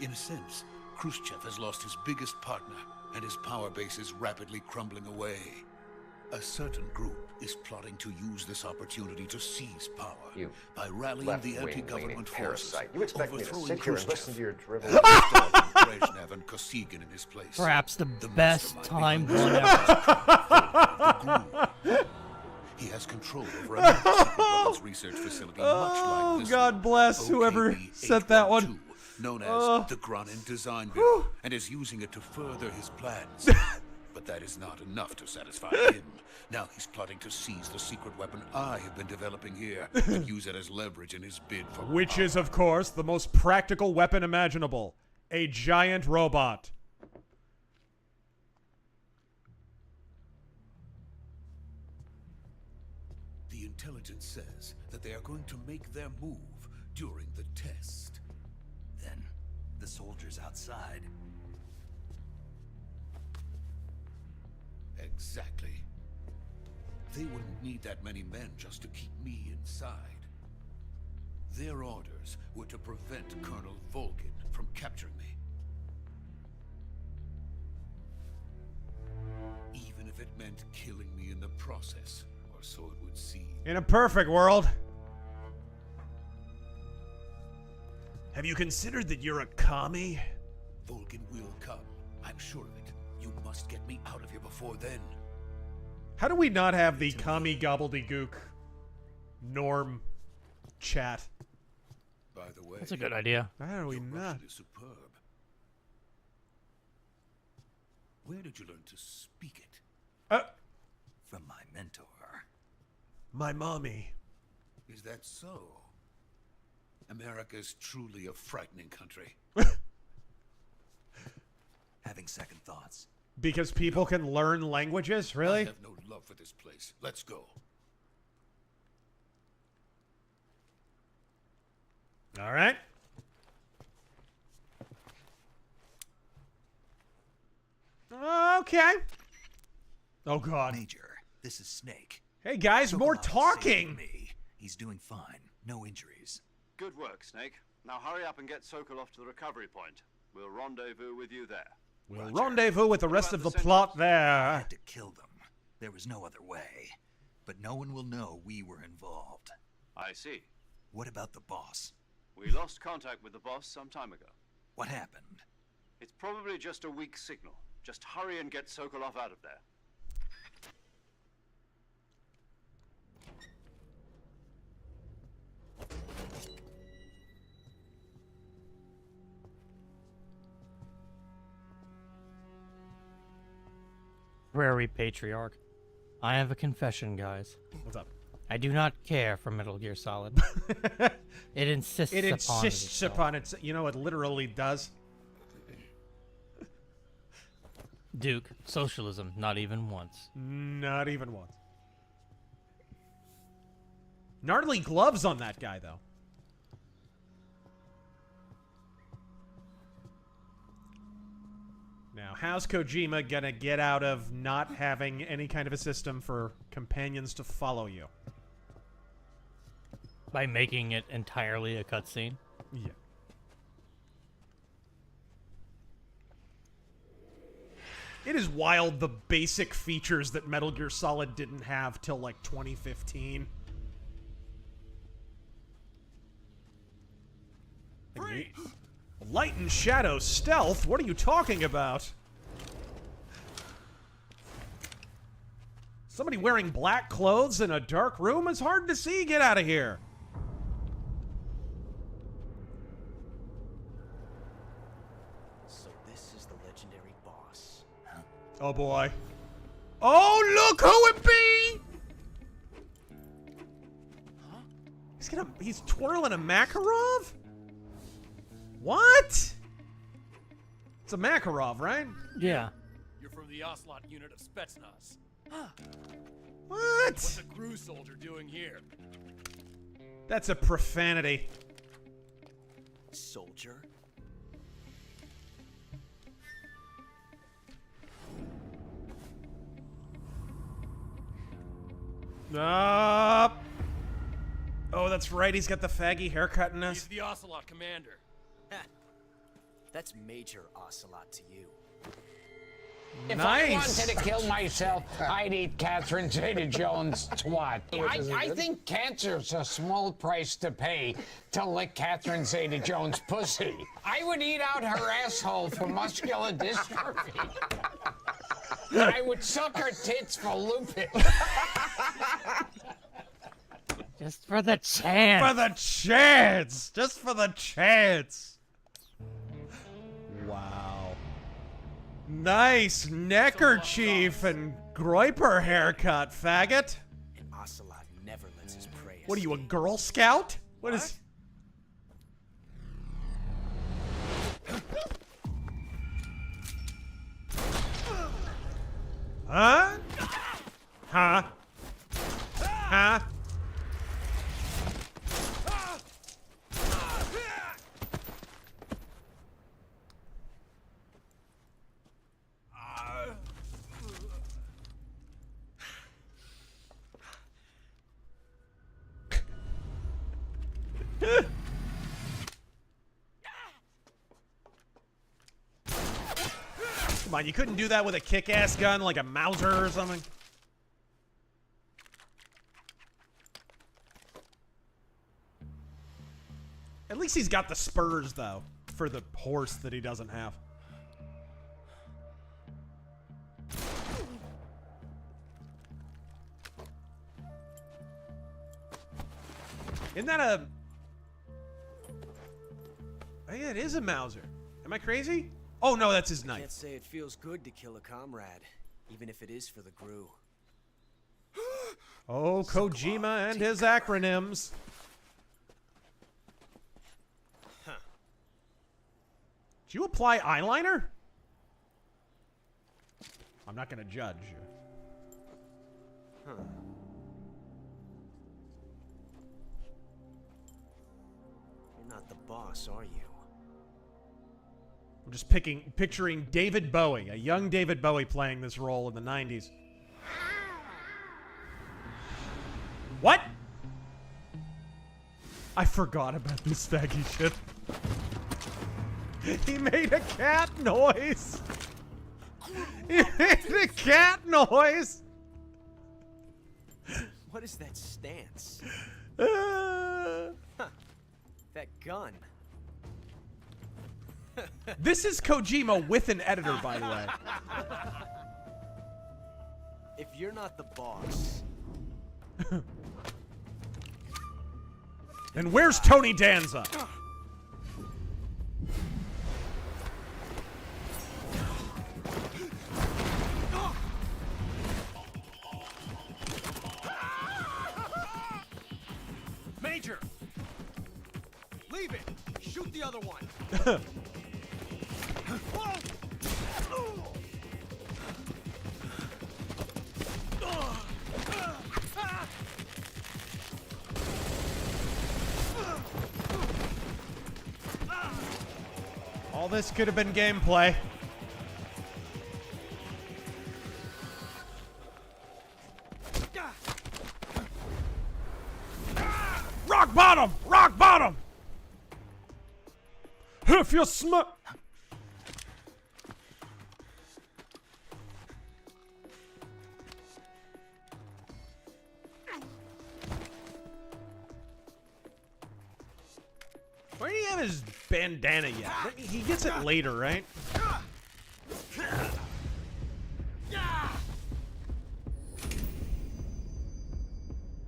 [SPEAKER 17] In a sense, Khrushchev has lost his biggest partner, and his power base is rapidly crumbling away. A certain group is plotting to use this opportunity to seize power by rallying the anti-government forces,
[SPEAKER 18] parasite. You expect me to
[SPEAKER 17] overthrowing
[SPEAKER 18] sit here and
[SPEAKER 17] Khrushchev,
[SPEAKER 18] listen to your drivel?
[SPEAKER 17] Brezhnev and Kosygin in his place.
[SPEAKER 2] Perhaps the best
[SPEAKER 17] mastermind
[SPEAKER 2] time
[SPEAKER 17] behind
[SPEAKER 2] one ever.
[SPEAKER 17] the GRU. He has control over a secret weapons research facility much like this
[SPEAKER 1] God
[SPEAKER 17] one,
[SPEAKER 1] bless whoever sent that one.
[SPEAKER 17] OKB-812, known as the Granin Design Bureau, and is using it to further his plans. But that is not enough to satisfy him. Now he's plotting to seize the secret weapon I have been developing here and use it as leverage in his bid for
[SPEAKER 1] Which
[SPEAKER 17] power.
[SPEAKER 1] is, of course, the most practical weapon imaginable. A giant robot.
[SPEAKER 17] The intelligence says that they are going to make their move during the test.
[SPEAKER 4] Then, the soldiers outside.
[SPEAKER 17] Exactly. They wouldn't need that many men just to keep me inside. Their orders were to prevent Colonel Volgin from capturing me. Even if it meant killing me in the process, or so it would seem.
[SPEAKER 1] In a perfect world. Have you considered that you're a commie?
[SPEAKER 17] Volgin will come. I'm sure of it. You must get me out of here before then.
[SPEAKER 1] How do we not have the commie gobbledygook norm chat?
[SPEAKER 17] By the way,
[SPEAKER 2] That's a good idea.
[SPEAKER 1] How do we
[SPEAKER 17] your
[SPEAKER 1] not?
[SPEAKER 17] Russian is superb. Where did you learn to speak it?
[SPEAKER 4] From my mentor.
[SPEAKER 1] My mommy.
[SPEAKER 17] Is that so? America is truly a frightening country.
[SPEAKER 4] Having second thoughts.
[SPEAKER 1] Because people can learn languages?
[SPEAKER 17] I
[SPEAKER 1] Really?
[SPEAKER 17] have no love for this place. Let's go.
[SPEAKER 1] All right. Okay. Oh, God.
[SPEAKER 4] Major, this is Snake.
[SPEAKER 1] Hey, guys, more
[SPEAKER 4] Sokolov is safe
[SPEAKER 1] talking.
[SPEAKER 4] with me. He's doing fine. No injuries.
[SPEAKER 6] Good work, Snake. Now hurry up and get Sokolov to the recovery point. We'll rendezvous with you there.
[SPEAKER 1] We'll rendezvous with the rest of the plot
[SPEAKER 4] I
[SPEAKER 1] there.
[SPEAKER 4] had to kill them. There was no other way. But no one will know we were involved.
[SPEAKER 6] I see.
[SPEAKER 4] What about the boss?
[SPEAKER 6] We lost contact with the boss some time ago.
[SPEAKER 4] What happened?
[SPEAKER 6] It's probably just a weak signal. Just hurry and get Sokolov out of there.
[SPEAKER 2] Prairie Patriarch. I have a confession, guys.
[SPEAKER 1] What's up?
[SPEAKER 2] I do not care for Metal Gear Solid. It insists
[SPEAKER 1] It
[SPEAKER 2] upon
[SPEAKER 1] insists upon it. You know, it literally does.
[SPEAKER 2] Duke, socialism, not even once.
[SPEAKER 1] Not even once. Gnarly gloves on that guy, though. Now, how's Kojima gonna get out of not having any kind of a system for companions to follow you?
[SPEAKER 2] By making it entirely a cutscene?
[SPEAKER 1] Yeah. It is wild, the basic features that Metal Gear Solid didn't have till like 2015. Light and shadow stealth? What are you talking about? Somebody wearing black clothes in a dark room is hard to see. Get out of here.
[SPEAKER 11] So this is the legendary boss.
[SPEAKER 1] Oh boy. Oh, look who it be! Huh? He's twirling a Makarov? What? It's a Makarov, right?
[SPEAKER 2] Yeah.
[SPEAKER 12] You're from the Ocelot unit of Spetsnaz.
[SPEAKER 1] What?
[SPEAKER 12] What's a GRU soldier doing here?
[SPEAKER 1] That's a profanity.
[SPEAKER 11] Soldier?
[SPEAKER 1] Oh, that's right. He's got the faggy haircut in
[SPEAKER 12] He's
[SPEAKER 1] us.
[SPEAKER 12] the Ocelot commander.
[SPEAKER 11] That's Major Ocelot to you.
[SPEAKER 18] If
[SPEAKER 1] Nice.
[SPEAKER 18] I wanted to kill myself, I'd eat Catherine Zeta-Jones' twat. I think cancer's a small price to pay to lick Catherine Zeta-Jones' pussy. I would eat out her asshole for muscular dystrophy. I would suck her tits for lupus.
[SPEAKER 2] Just for the chance.
[SPEAKER 1] For the chance. Just for the chance. Wow. Nice neckerchief and Groiper haircut, faggot.
[SPEAKER 11] And Ocelot never lets his prey
[SPEAKER 1] What are you, a Girl Scout? What is... Huh? Huh? Huh? Come on, you couldn't do that with a kick-ass gun like a Mauser or something? At least he's got the spurs, though, for the horse that he doesn't have. Isn't that a... Oh, yeah, it is a Mauser. Am I crazy? Oh, no, that's his knife.
[SPEAKER 11] Can't say it feels good to kill a comrade, even if it is for the GRU.
[SPEAKER 1] Oh, Kojima and his acronyms.
[SPEAKER 11] Huh.
[SPEAKER 1] Did you apply eyeliner? I'm not gonna judge.
[SPEAKER 11] You're not the boss, are you?
[SPEAKER 1] I'm just picturing David Bowie, a young David Bowie playing this role in the 90s. What? I forgot about this faggy shit. He made a cat noise. He made a cat noise.
[SPEAKER 11] What is that stance?
[SPEAKER 1] Uh,
[SPEAKER 11] That gun.
[SPEAKER 1] This is Kojima with an editor, by the way.
[SPEAKER 11] If you're not the boss.
[SPEAKER 1] And where's Tony Danza?
[SPEAKER 12] Major! Leave it! Shoot the other one!
[SPEAKER 1] All this could have been gameplay. Rock bottom! Rock bottom! If you smell... Where do you have his bandana yet? He gets it later, right?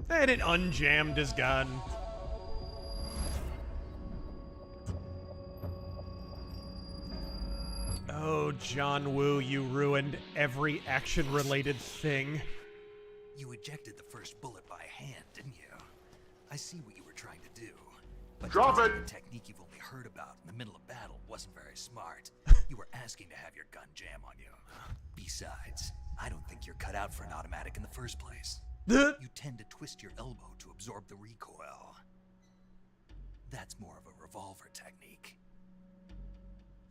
[SPEAKER 1] And it unjammed his gun. Oh, John Woo, you ruined every action-related thing.
[SPEAKER 4] You ejected the first bullet by hand, didn't you? I see what you were trying to do. But
[SPEAKER 10] Drop it!
[SPEAKER 4] the technique you've only heard about in the middle of battle wasn't very smart. You were asking to have your gun jam on you. Besides, I don't think you're cut out for an automatic in the first place. You tend to twist your elbow to absorb the recoil. That's more of a revolver technique.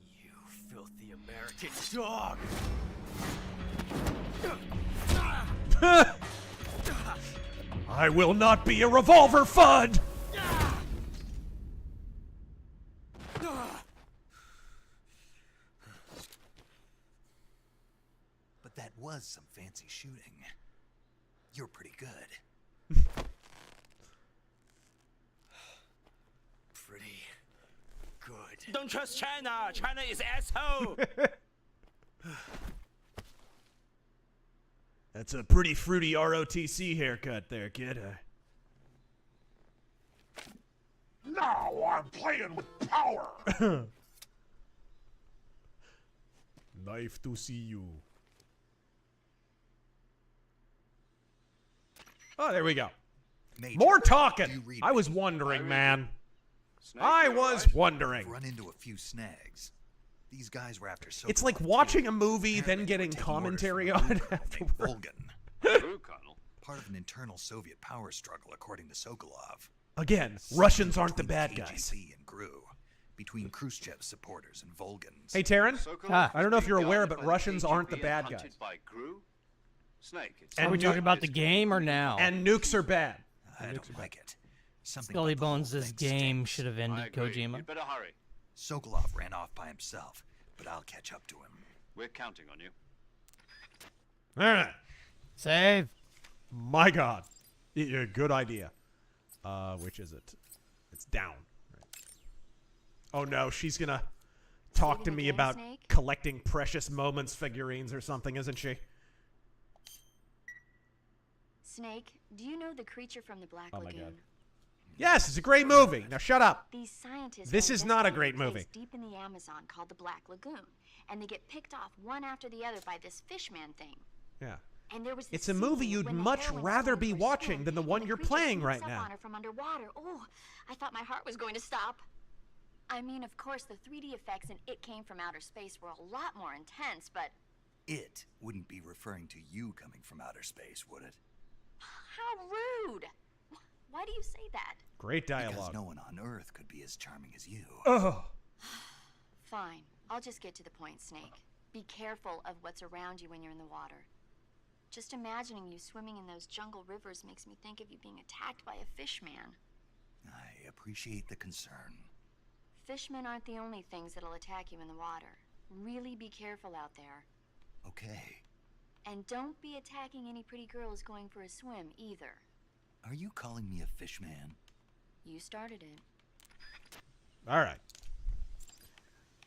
[SPEAKER 11] You filthy American dog!
[SPEAKER 1] I will not be a revolver fud!
[SPEAKER 4] But that was some fancy shooting. You're pretty good.
[SPEAKER 11] Pretty good.
[SPEAKER 12] Don't trust China! China is asshole!
[SPEAKER 1] That's a pretty fruity ROTC haircut there, kid.
[SPEAKER 10] Now I'm playing with power.
[SPEAKER 1] Nice to see you. Oh, there we go.
[SPEAKER 4] Major,
[SPEAKER 1] More talking. I was wondering, man. I was wondering.
[SPEAKER 4] Run into a few snags. These guys were after so.
[SPEAKER 1] It's like watching a movie, then getting commentary on it afterward.
[SPEAKER 4] Volgan. Part of an internal Soviet power struggle, according to Sokolov.
[SPEAKER 1] Again, Russians aren't the bad guys.
[SPEAKER 4] And GRU, between Khrushchev's supporters and Volgans.
[SPEAKER 1] Hey, Taryn. I don't know if you're aware, but Russians aren't the bad guys.
[SPEAKER 2] Are we talking about the game or now?
[SPEAKER 1] And nukes are bad.
[SPEAKER 4] I don't like it. Something
[SPEAKER 2] Scully Bones, this game should have ended Kojima.
[SPEAKER 6] You better hurry.
[SPEAKER 4] Sokolov ran off by himself, but I'll catch up to him.
[SPEAKER 6] We're counting on you.
[SPEAKER 1] All right.
[SPEAKER 2] Save.
[SPEAKER 1] My God. Good idea. Which is it? It's down. Right. Oh no, she's gonna talk to me about collecting precious moments figurines or something, isn't she?
[SPEAKER 7] Snake, do you know the creature from the Black Lagoon?
[SPEAKER 1] God. Yes, it's a great movie. Now shut up.
[SPEAKER 7] These scientists
[SPEAKER 1] This is not a great movie.
[SPEAKER 7] Deep in the Amazon called the Black Lagoon, and they get picked off one after the other by this fishman thing.
[SPEAKER 1] Yeah.
[SPEAKER 7] And there was
[SPEAKER 1] It's a movie you'd much rather be watching than the one you're playing right now.
[SPEAKER 7] On her from underwater. Oh, I thought my heart was going to stop. I mean, of course, the 3D effects in It Came from Outer Space were a lot more intense, but...
[SPEAKER 4] It wouldn't be referring to you coming from outer space, would it?
[SPEAKER 7] How rude! Why do you say that?
[SPEAKER 1] Great dialogue.
[SPEAKER 4] Because no one on Earth could be as charming as you.
[SPEAKER 1] Oh.
[SPEAKER 7] Fine. I'll just get to the point, Snake. Be careful of what's around you when you're in the water. Just imagining you swimming in those jungle rivers makes me think of you being attacked by a fish man.
[SPEAKER 4] I appreciate the concern.
[SPEAKER 7] Fishmen aren't the only things that'll attack you in the water. Really be careful out there.
[SPEAKER 4] Okay.
[SPEAKER 7] And don't be attacking any pretty girls going for a swim, either.
[SPEAKER 4] Are you calling me a fish man?
[SPEAKER 7] You started it.
[SPEAKER 1] All right.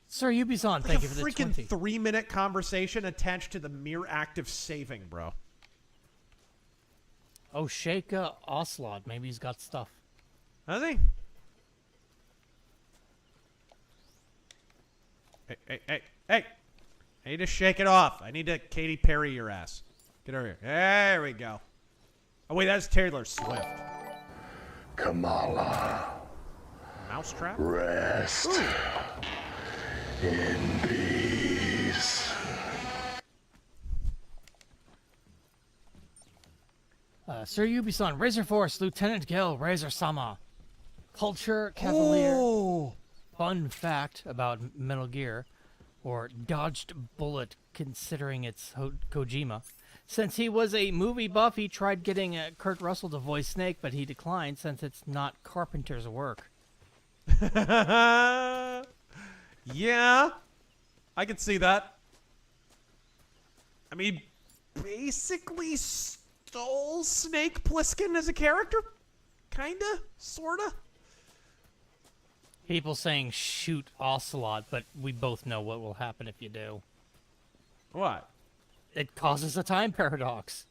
[SPEAKER 2] Sir Ubisoft, thank you for the
[SPEAKER 1] freaking
[SPEAKER 2] 20.
[SPEAKER 1] 3-minute conversation attached to the mere act of saving, bro.
[SPEAKER 2] Oh, Shake Ocelot. Maybe he's got stuff.
[SPEAKER 1] Has he? Hey. I need to shake it off. I need to Katy Perry your ass. Get over here. There we go. Oh, wait, that's Taylor Swift.
[SPEAKER 13] Kamala.
[SPEAKER 1] Mousetrap?
[SPEAKER 13] Rest in peace.
[SPEAKER 2] Sir Ubisoft, Razor Force, Lieutenant Gil, Razor Sama. Culture Cavalier.
[SPEAKER 1] Oh.
[SPEAKER 2] Fun fact about Metal Gear, or dodged bullet considering it's Kojima. Since he was a movie buff, he tried getting Kurt Russell to voice Snake, but he declined since it's not Carpenter's work.
[SPEAKER 1] Yeah, I can see that. I mean, basically stole Snake Plissken as a character? Kinda? Sorta?
[SPEAKER 2] People saying shoot Ocelot, but we both know what will happen if you do.
[SPEAKER 1] What?
[SPEAKER 2] It causes a time paradox.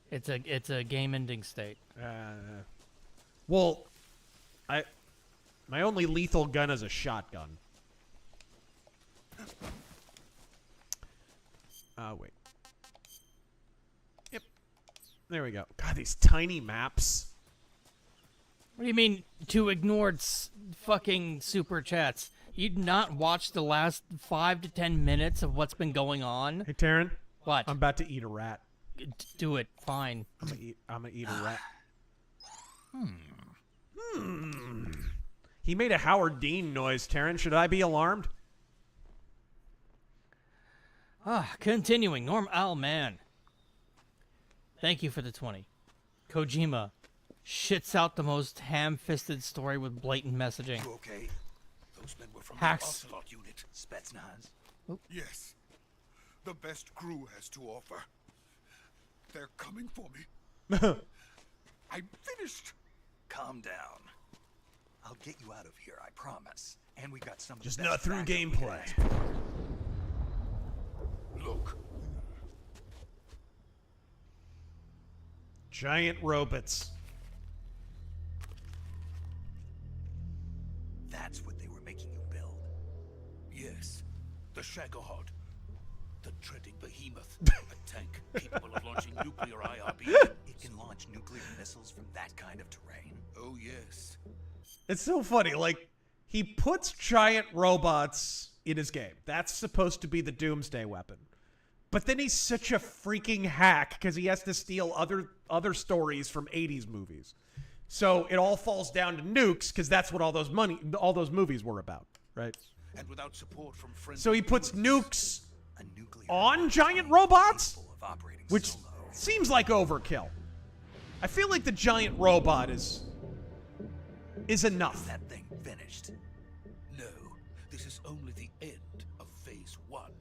[SPEAKER 2] It's a game-ending state.
[SPEAKER 1] Well, my only lethal gun is a shotgun. Wait. Yep. There we go. God, these tiny maps.
[SPEAKER 2] What do you mean to ignore fucking super chats? You'd not watch the last 5 to 10 minutes of what's been going on?
[SPEAKER 1] Hey, Taryn.
[SPEAKER 2] What?
[SPEAKER 1] I'm about to eat a rat.
[SPEAKER 2] Do it. Fine.
[SPEAKER 1] I'm gonna eat a rat. He made a Howard Dean noise, Taryn. Should I be alarmed?
[SPEAKER 2] Continuing. Norm Al Man. Thank you for the 20. Kojima shits out the most ham-fisted story with blatant messaging.
[SPEAKER 17] You okay? Those men were from
[SPEAKER 2] Hacks.
[SPEAKER 17] the Ocelot unit, Spetsnaz.
[SPEAKER 2] Oh.
[SPEAKER 17] Yes. The best crew has to offer. They're coming for me. I'm finished.
[SPEAKER 4] Calm down. I'll get you out of here, I promise. And we got some of
[SPEAKER 1] Just
[SPEAKER 4] the
[SPEAKER 1] not
[SPEAKER 4] best
[SPEAKER 1] through
[SPEAKER 4] backup we
[SPEAKER 1] gameplay.
[SPEAKER 4] can expect.
[SPEAKER 17] Look.
[SPEAKER 1] Giant robots.
[SPEAKER 4] That's what they were making you build.
[SPEAKER 17] Yes. The Shagohod. The treading behemoth. A tank capable of launching nuclear IRB.
[SPEAKER 4] It can launch nuclear missiles from that kind of terrain.
[SPEAKER 17] Oh, yes.
[SPEAKER 1] It's so funny. Like, he puts giant robots in his game. That's supposed to be the doomsday weapon. But then he's such a freaking hack because he has to steal other stories from 80s movies. So it all falls down to nukes because that's what all those movies were about, right?
[SPEAKER 17] And without support from friends.
[SPEAKER 1] So he puts nukes on giant robots, which seems like overkill. I feel like the giant robot is enough.
[SPEAKER 4] That thing finished.
[SPEAKER 17] No, this is only the end of Phase 1.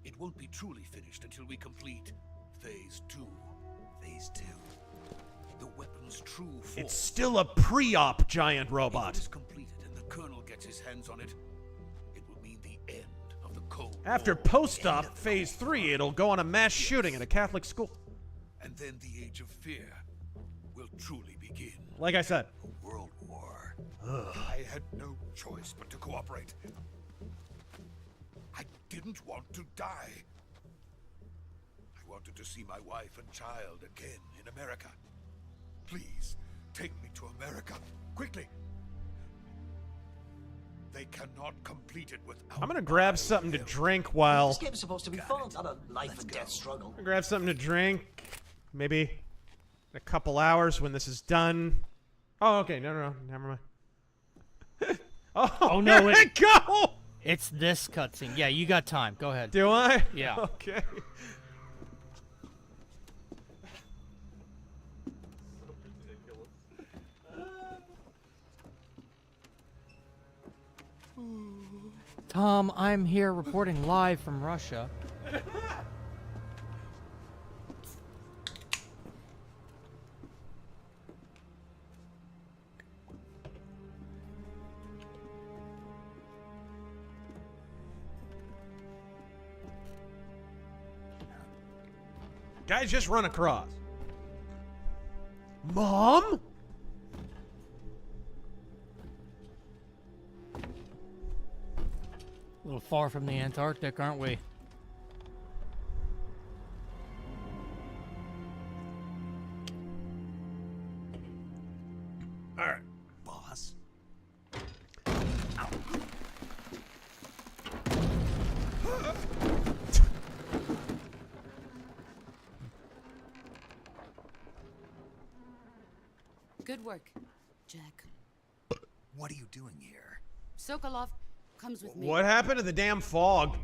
[SPEAKER 17] It won't be truly finished until we complete Phase 2.
[SPEAKER 4] Phase 2.
[SPEAKER 17] The weapon's true form.
[SPEAKER 1] It's still a pre-op giant
[SPEAKER 17] If
[SPEAKER 1] robot.
[SPEAKER 17] it is completed and the Colonel gets his hands on it, it will mean the end of the Cold
[SPEAKER 1] After
[SPEAKER 17] War.
[SPEAKER 1] post-op Phase 3, it'll go on a mass shooting at a Catholic school.
[SPEAKER 17] And then the Age of Fear will truly begin.
[SPEAKER 1] Like I said.
[SPEAKER 17] A world war. I had no choice but to cooperate. I didn't want to die. I wanted to see my wife and child again in America. Please, take me to America, quickly. They cannot complete it without.
[SPEAKER 1] I'm gonna grab something to drink while...
[SPEAKER 11] This game's supposed to be fun, not a life and death struggle.
[SPEAKER 1] Grab something to drink. Maybe In a couple hours when this is done. Oh, okay. No. Never mind. Oh,
[SPEAKER 2] no,
[SPEAKER 1] here it go!
[SPEAKER 2] It's this cutscene. Yeah, you got time. Go ahead.
[SPEAKER 1] Do I?
[SPEAKER 2] Yeah.
[SPEAKER 1] Okay.
[SPEAKER 2] Tom, I'm here reporting live from Russia.
[SPEAKER 1] Guys, just run across. Mom?
[SPEAKER 2] A little far from the Antarctic, aren't we?
[SPEAKER 4] All right, boss.
[SPEAKER 8] Good work, Jack.
[SPEAKER 4] What are you doing here?
[SPEAKER 8] Sokolov comes with me.
[SPEAKER 1] What happened to the damn fog?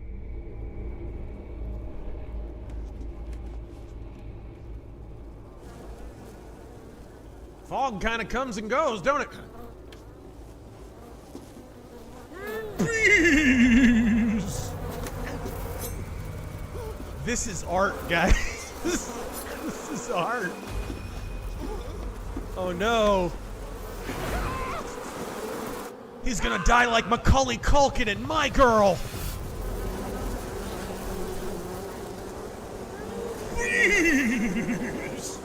[SPEAKER 1] Fog kind of comes and goes, don't it? Please. This is art, guys. This is art. Oh no. He's gonna die like Macaulay Culkin in My Girl. Please.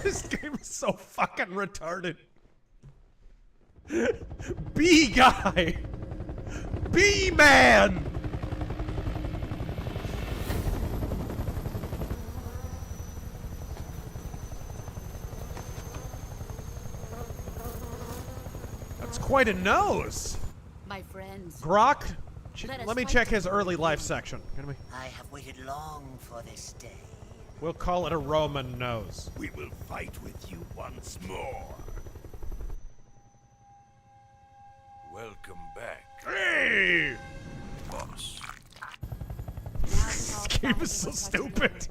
[SPEAKER 1] This game is so fucking retarded. B guy. B man. That's quite a nose.
[SPEAKER 8] My friends.
[SPEAKER 1] Grok,
[SPEAKER 8] Let us
[SPEAKER 1] let me
[SPEAKER 8] fight
[SPEAKER 1] check his
[SPEAKER 8] together.
[SPEAKER 1] early life section. Can we?
[SPEAKER 11] I have waited long for this day.
[SPEAKER 1] We'll call it a Roman nose.
[SPEAKER 13] We will fight with you once more.
[SPEAKER 17] Welcome back,
[SPEAKER 1] Hey!
[SPEAKER 17] boss.
[SPEAKER 1] This game is so stupid.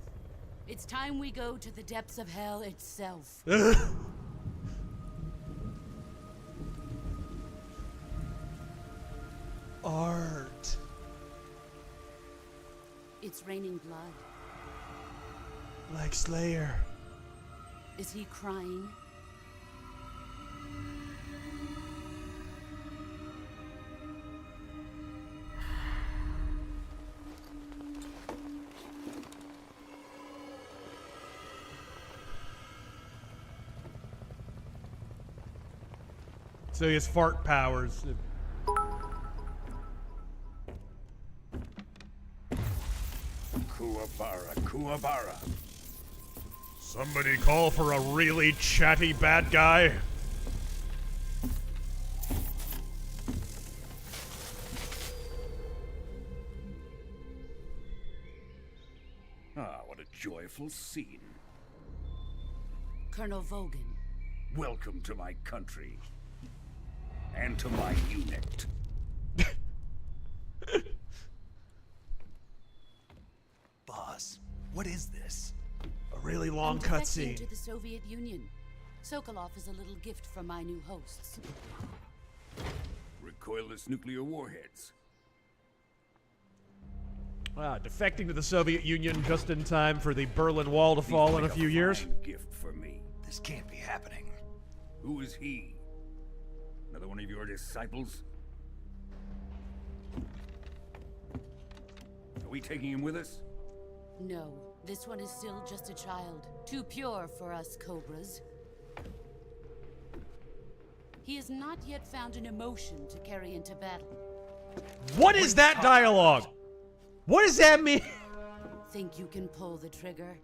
[SPEAKER 8] It's time we go to the depths of hell itself.
[SPEAKER 1] Art.
[SPEAKER 8] It's raining blood.
[SPEAKER 1] Like Slayer.
[SPEAKER 8] Is he crying?
[SPEAKER 1] So he has fart powers.
[SPEAKER 13] Kuwabara, Kuwabara.
[SPEAKER 1] Somebody call for a really chatty bad guy.
[SPEAKER 13] Ah, what a joyful scene.
[SPEAKER 8] Colonel Vogan.
[SPEAKER 13] Welcome to my country. And to my unit.
[SPEAKER 4] Boss, what is this?
[SPEAKER 1] A really long
[SPEAKER 8] I'm defecting
[SPEAKER 1] cutscene.
[SPEAKER 8] to the Soviet Union. Sokolov is a little gift from my new hosts.
[SPEAKER 13] Recoilless nuclear warheads.
[SPEAKER 1] Wow, defecting to the Soviet Union just in time for the Berlin Wall to fall in a few years.
[SPEAKER 13] Fine gift for me.
[SPEAKER 4] This can't be happening.
[SPEAKER 13] Who is he? Another one of your disciples? Are we taking him with us?
[SPEAKER 8] No, this one is still just a child. Too pure for us Cobras. He has not yet found an emotion to carry into battle.
[SPEAKER 1] What is that dialogue? What does that mean?
[SPEAKER 8] Think you can pull the trigger?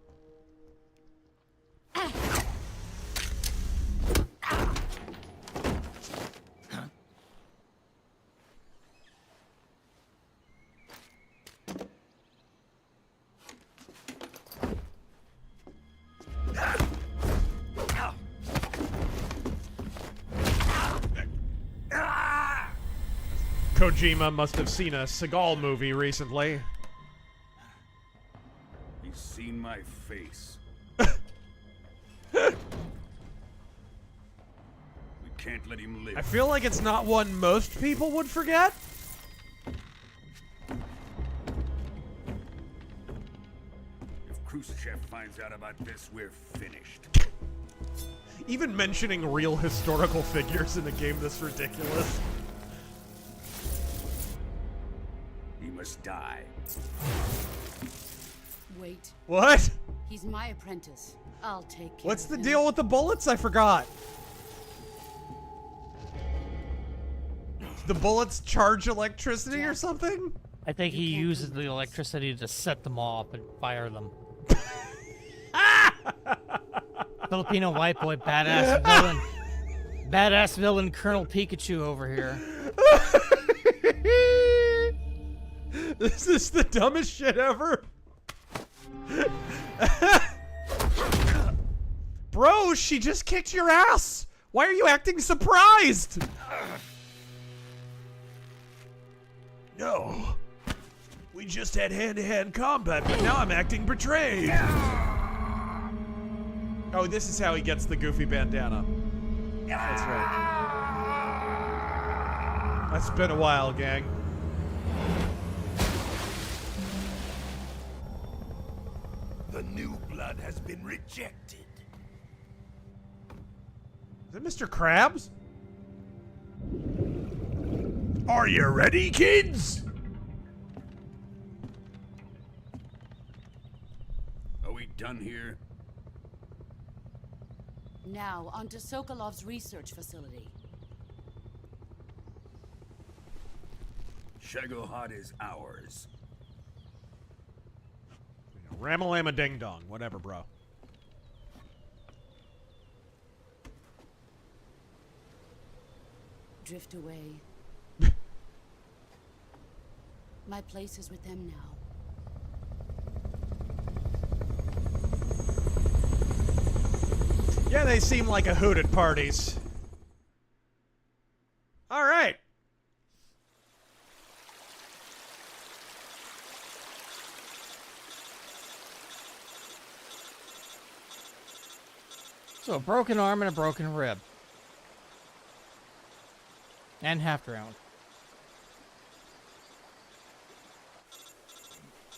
[SPEAKER 1] Kojima must have seen a Seagal movie recently.
[SPEAKER 13] He's seen my face. We can't let him live.
[SPEAKER 1] I feel like it's not one most people would forget.
[SPEAKER 13] If Khrushchev finds out about this, we're finished.
[SPEAKER 1] Even mentioning real historical figures in a game this ridiculous.
[SPEAKER 13] He must die.
[SPEAKER 8] Wait.
[SPEAKER 1] What?
[SPEAKER 8] He's my apprentice. I'll take care
[SPEAKER 1] What's
[SPEAKER 8] of
[SPEAKER 1] the
[SPEAKER 8] him.
[SPEAKER 1] deal with the bullets? I forgot. The bullets charge electricity or something?
[SPEAKER 2] I think he uses the electricity to set them off and fire them. Filipino white boy, badass villain. Badass villain Colonel Pikachu over here.
[SPEAKER 1] This is the dumbest shit ever. Bro, she just kicked your ass. Why are you acting surprised? No. We just had hand-to-hand combat, but now I'm acting betrayed. Oh, this is how he gets the goofy bandana. That's right. That's been a while, gang.
[SPEAKER 13] The new blood has been rejected.
[SPEAKER 1] Is it Mr. Krabs? Are you ready, kids?
[SPEAKER 13] Are we done here?
[SPEAKER 8] Now, on to Sokolov's research facility.
[SPEAKER 13] Shagohod is ours.
[SPEAKER 1] Ramalama ding dong. Whatever, bro.
[SPEAKER 8] Drift away. My place is with them now.
[SPEAKER 1] Yeah, they seem like a hoot at parties. All right.
[SPEAKER 2] So a broken arm and a broken rib. And half drowned.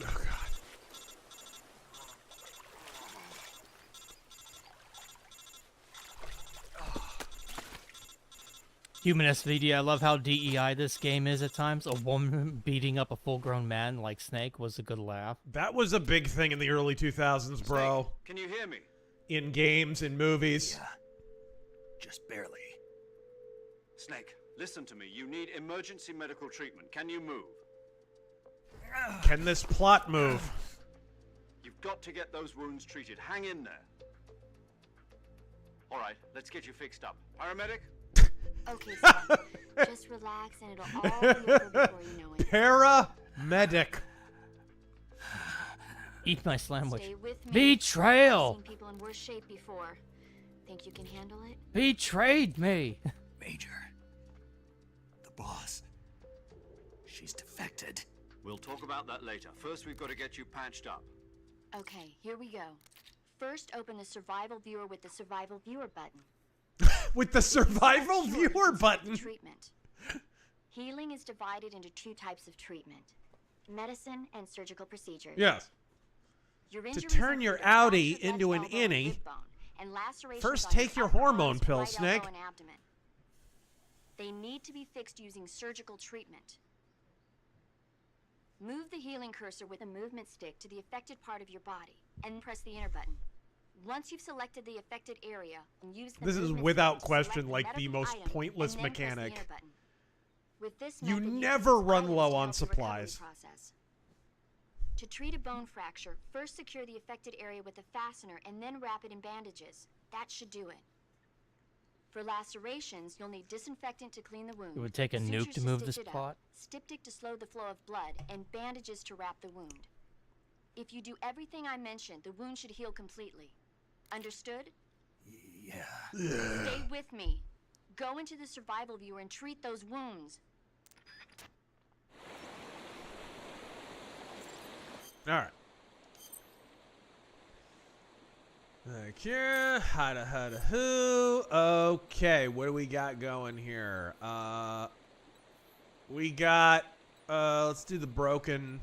[SPEAKER 1] Oh, God.
[SPEAKER 2] Human SVD, I love how DEI this game is at times. A woman beating up a full-grown man like Snake was a good laugh.
[SPEAKER 1] That was a big thing in the early 2000s, bro.
[SPEAKER 6] Snake, can you hear me?
[SPEAKER 1] In games, in movies.
[SPEAKER 4] Yeah. Just barely.
[SPEAKER 6] Snake, listen to me. You need emergency medical treatment. Can you move?
[SPEAKER 1] Can this plot move?
[SPEAKER 6] You've got to get those wounds treated. Hang in there. All right, let's get you fixed up. Paramedic?
[SPEAKER 7] Okay, son. Just relax and it'll all be over before you know it.
[SPEAKER 1] Paramedic.
[SPEAKER 2] Eat my sandwich.
[SPEAKER 7] Stay with me.
[SPEAKER 2] Betrayal.
[SPEAKER 7] I've seen people in worse shape before. Think you can handle it?
[SPEAKER 2] Betrayed me.
[SPEAKER 4] Major. The boss. She's defected.
[SPEAKER 6] We'll talk about that later. First, we've got to get you patched up.
[SPEAKER 7] Okay, here we go. First, open the survival viewer with the survival viewer button.
[SPEAKER 1] With the survival viewer button.
[SPEAKER 7] Treatment. Healing is divided into two types of treatment: medicine and surgical procedures.
[SPEAKER 1] Yes. To turn your outie into an innie, first take your hormone pill, Snake.
[SPEAKER 7] They need to be fixed using surgical treatment. Move the healing cursor with a movement stick to the affected part of your body, and press the enter button. Once you've selected the affected area, and use the
[SPEAKER 1] This is
[SPEAKER 7] movement
[SPEAKER 1] without
[SPEAKER 7] stick to
[SPEAKER 1] question
[SPEAKER 7] select
[SPEAKER 1] like the
[SPEAKER 7] medical
[SPEAKER 1] most
[SPEAKER 7] item,
[SPEAKER 1] pointless
[SPEAKER 7] and then press the
[SPEAKER 1] mechanic.
[SPEAKER 7] enter button. With this
[SPEAKER 1] You
[SPEAKER 7] method,
[SPEAKER 1] never
[SPEAKER 7] can use
[SPEAKER 1] run
[SPEAKER 7] items
[SPEAKER 1] low
[SPEAKER 7] to
[SPEAKER 1] on
[SPEAKER 7] help the recovery
[SPEAKER 1] supplies.
[SPEAKER 7] process. To treat a bone fracture, first secure the affected area with a fastener and then wrap it in bandages. That should do it. For lacerations, you'll need disinfectant to clean the wound.
[SPEAKER 2] It would take a nuke
[SPEAKER 7] sutures
[SPEAKER 2] to move
[SPEAKER 7] stitch
[SPEAKER 2] this
[SPEAKER 7] it up,
[SPEAKER 2] plot.
[SPEAKER 7] Styptic to slow the flow of blood, and bandages to wrap the wound. If you do everything I mentioned, the wound should heal completely. Understood?
[SPEAKER 4] Yeah.
[SPEAKER 7] Stay with me. Go into the survival viewer and treat those wounds.
[SPEAKER 1] Alright. Okay, hada hoo. Okay, what do we got going here? We got, let's do the broken.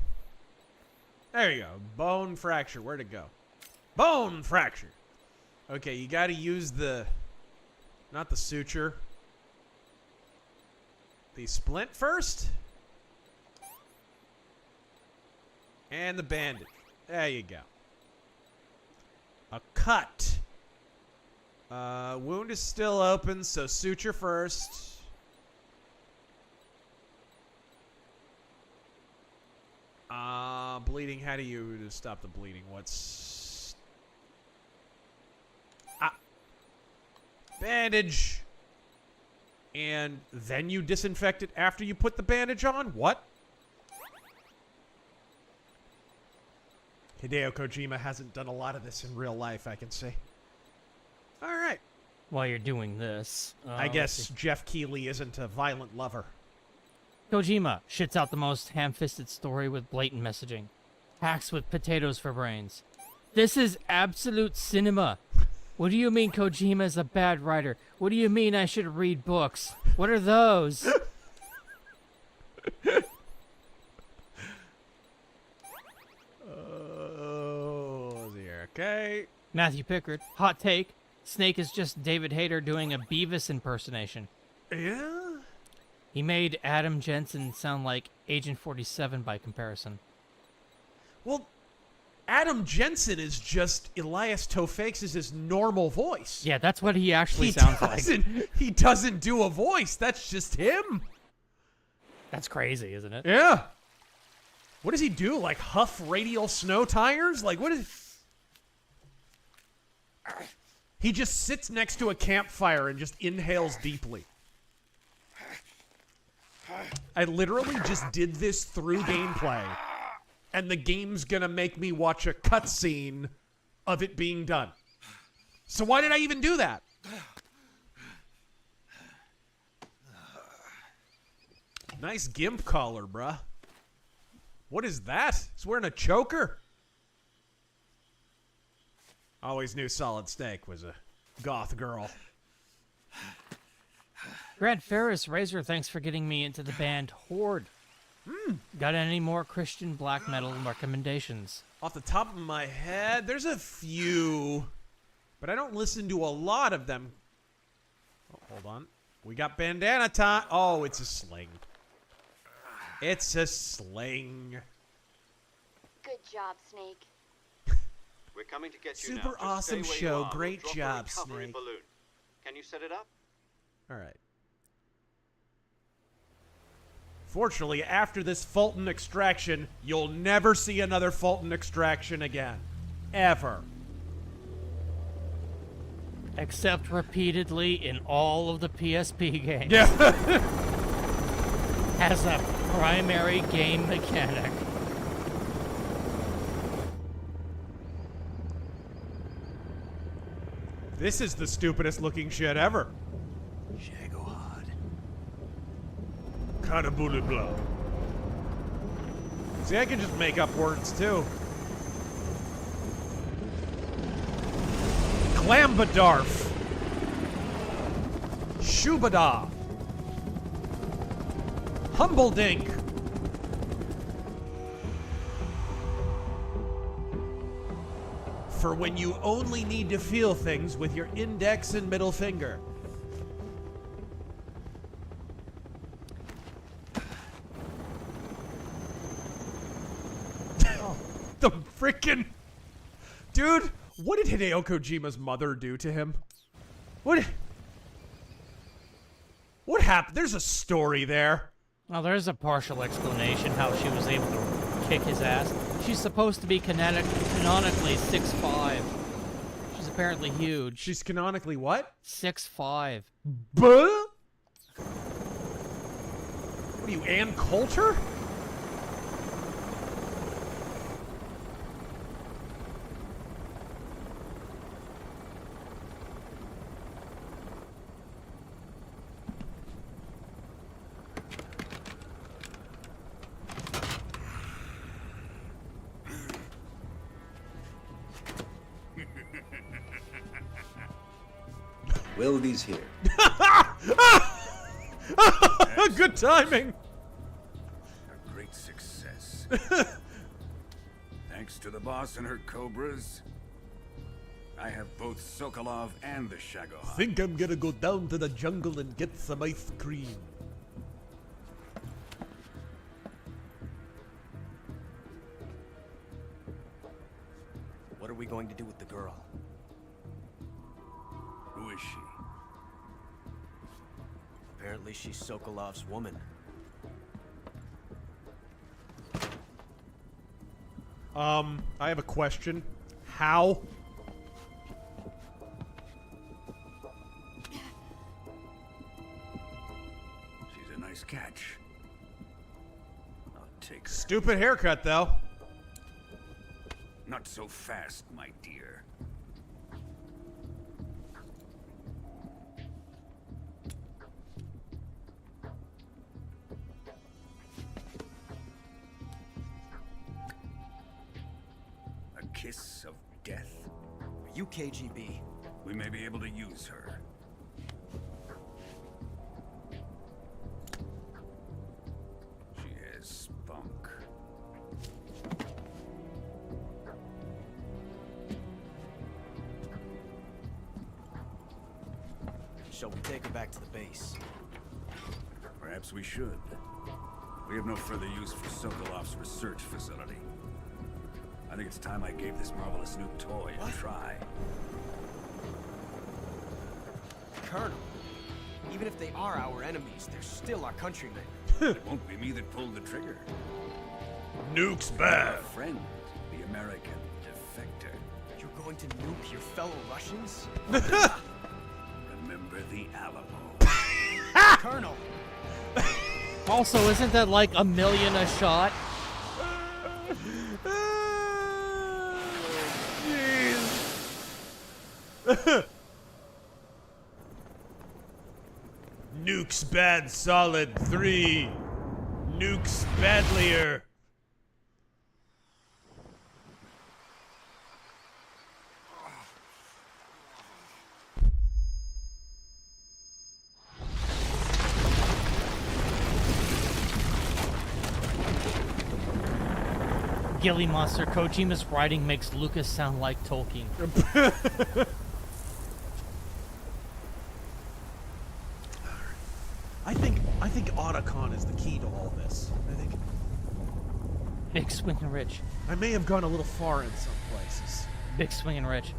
[SPEAKER 1] There you go. Bone fracture. Where'd it go? Bone fracture. Okay, you gotta use the, not the suture. The splint first. And the bandage. There you go. A cut. Wound is still open, so suture first. Bleeding. How do you stop the bleeding? What's... Bandage. And then you disinfect it after you put the bandage on? What? Hideo Kojima hasn't done a lot of this in real life, I can say. All right.
[SPEAKER 2] While you're doing this,
[SPEAKER 1] I guess Jeff Keighley isn't a violent lover.
[SPEAKER 2] Kojima shits out the most ham-fisted story with blatant messaging. Hacks with potatoes for brains. This is absolute cinema. What do you mean Kojima's a bad writer? What do you mean I should read books? What are those?
[SPEAKER 1] Okay.
[SPEAKER 2] Matthew Pickard. Hot take. Snake is just David Hayter doing a Beavis impersonation.
[SPEAKER 1] Yeah?
[SPEAKER 2] He made Adam Jensen sound like Agent 47 by comparison.
[SPEAKER 1] Well, Adam Jensen is just Elias Tofax' normal voice.
[SPEAKER 2] Yeah, that's what he actually sounds like.
[SPEAKER 1] He doesn't do a voice. That's just him.
[SPEAKER 2] That's crazy, isn't it?
[SPEAKER 1] Yeah. What does he do? Like huff radial snow tires? Like what is... He just sits next to a campfire and just inhales deeply. I literally just did this through gameplay. And the game's gonna make me watch a cutscene of it being done. So why did I even do that? Nice gimp collar, bruh. What is that? He's wearing a choker? Always knew Solid Snake was a goth girl.
[SPEAKER 2] Grant Ferris Razor, thanks for getting me into the band Horde. Got any more Christian black metal recommendations?
[SPEAKER 1] Off the top of my head, there's a few, but I don't listen to a lot of them. Oh, hold on. We got bandana time. Oh, it's a sling. It's a sling.
[SPEAKER 7] Good job, Snake.
[SPEAKER 5] We're coming to get you now.
[SPEAKER 1] Super
[SPEAKER 5] Just
[SPEAKER 1] awesome
[SPEAKER 5] stay where you
[SPEAKER 1] show.
[SPEAKER 5] are.
[SPEAKER 1] Great
[SPEAKER 5] We'll drop
[SPEAKER 1] job,
[SPEAKER 5] a recovery
[SPEAKER 1] Snake.
[SPEAKER 5] balloon. Can you set it up?
[SPEAKER 1] All right. Fortunately, after this Fulton extraction, you'll never see another Fulton extraction again. Ever.
[SPEAKER 2] Except repeatedly in all of the PSP games.
[SPEAKER 1] Yeah.
[SPEAKER 2] As a primary game mechanic.
[SPEAKER 1] This is the stupidest looking shit ever.
[SPEAKER 4] Shagohod.
[SPEAKER 1] Kanabulu blow. See, I can just make up words too. Glambadarf. Shubada. Humbledink. For when you only need to feel things with your index and middle finger. The frickin'... Dude, what did Hideo Kojima's mother do to him? What happened? There's a story there.
[SPEAKER 2] Well, there's a partial explanation how she was able to kick his ass. She's supposed to be canonically 6'5". She's apparently huge.
[SPEAKER 1] She's canonically what?
[SPEAKER 2] 6'5".
[SPEAKER 1] Buh? What are you, Ann Coulter?
[SPEAKER 19] Wildy's here.
[SPEAKER 1] Good timing.
[SPEAKER 13] A great success. Thanks to the boss and her cobras, I have both Sokolov and the Shagohod.
[SPEAKER 1] Think I'm gonna go down to the jungle and get some ice cream.
[SPEAKER 11] What are we going to do with the girl?
[SPEAKER 13] Who is she?
[SPEAKER 11] Apparently she's Sokolov's woman.
[SPEAKER 1] I have a question. How?
[SPEAKER 13] She's a nice catch. I'll take her.
[SPEAKER 1] Stupid haircut, though.
[SPEAKER 13] Not so fast, my dear. A kiss of death?
[SPEAKER 11] Are you KGB?
[SPEAKER 13] We may be able to use her. She has spunk.
[SPEAKER 11] Shall we take her back to the base?
[SPEAKER 13] Perhaps we should. We have no further use for Sokolov's research facility. I think it's time I gave this marvelous new toy a try.
[SPEAKER 11] Colonel, even if they are our enemies, they're still our countrymen.
[SPEAKER 13] It won't be me that pulled the trigger.
[SPEAKER 1] Nuke's
[SPEAKER 13] Our
[SPEAKER 1] bad.
[SPEAKER 13] friend, the American defector.
[SPEAKER 11] You're going to nuke your fellow Russians?
[SPEAKER 13] Remember the Alamo.
[SPEAKER 11] Colonel!
[SPEAKER 2] Also, isn't that like $1 million a shot?
[SPEAKER 1] Nuke's bad solid 3. Nuke's badlier.
[SPEAKER 2] Gilly Monster, Kojima's writing makes Lucas sound like Tolkien.
[SPEAKER 1] I think Otacon is the key to all this. I think
[SPEAKER 2] Big Swing and Rich.
[SPEAKER 1] I may have gone a little far in some places.
[SPEAKER 2] Big Swing and Rich.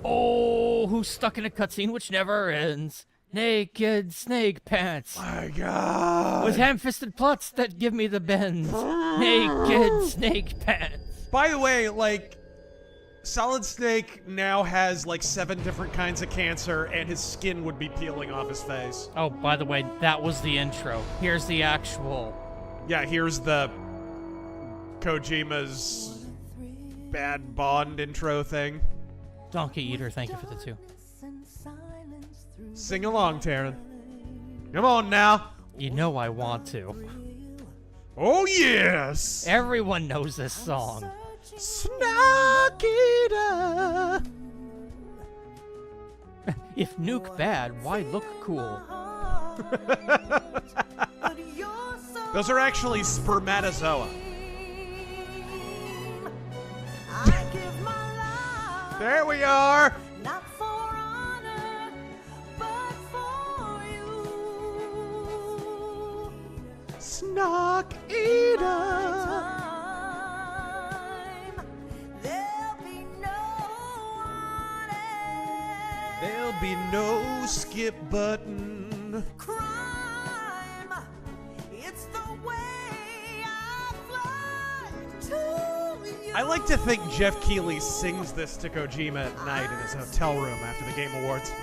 [SPEAKER 2] Oh, who's stuck in a cutscene which never ends? Naked snake pants.
[SPEAKER 1] My God.
[SPEAKER 2] With ham-fisted plots that give me the bends. Naked snake pants.
[SPEAKER 1] By the way, like, Solid Snake now has like 7 different kinds of cancer, and his skin would be peeling off his face.
[SPEAKER 2] Oh, by the way, that was the intro. Here's the actual.
[SPEAKER 1] Yeah, here's the Kojima's Bad Bond intro thing.
[SPEAKER 2] Donkey Eater, thank you for the 2.
[SPEAKER 1] Sing along, Taryn. Come on now.
[SPEAKER 2] You know I want to.
[SPEAKER 1] Oh, yes.
[SPEAKER 2] Everyone knows this song.
[SPEAKER 1] Snake Eater.
[SPEAKER 2] If Nuke bad, why look cool?
[SPEAKER 1] Those are actually spermatozoa. There we are.
[SPEAKER 20] Not for honor, but for you.
[SPEAKER 1] Snake Eater. There'll be no skip button.
[SPEAKER 20] Crime, it's the way I fly to you.
[SPEAKER 1] I like to think Jeff Keighley sings this to Kojima at night in his hotel room after the Game Awards.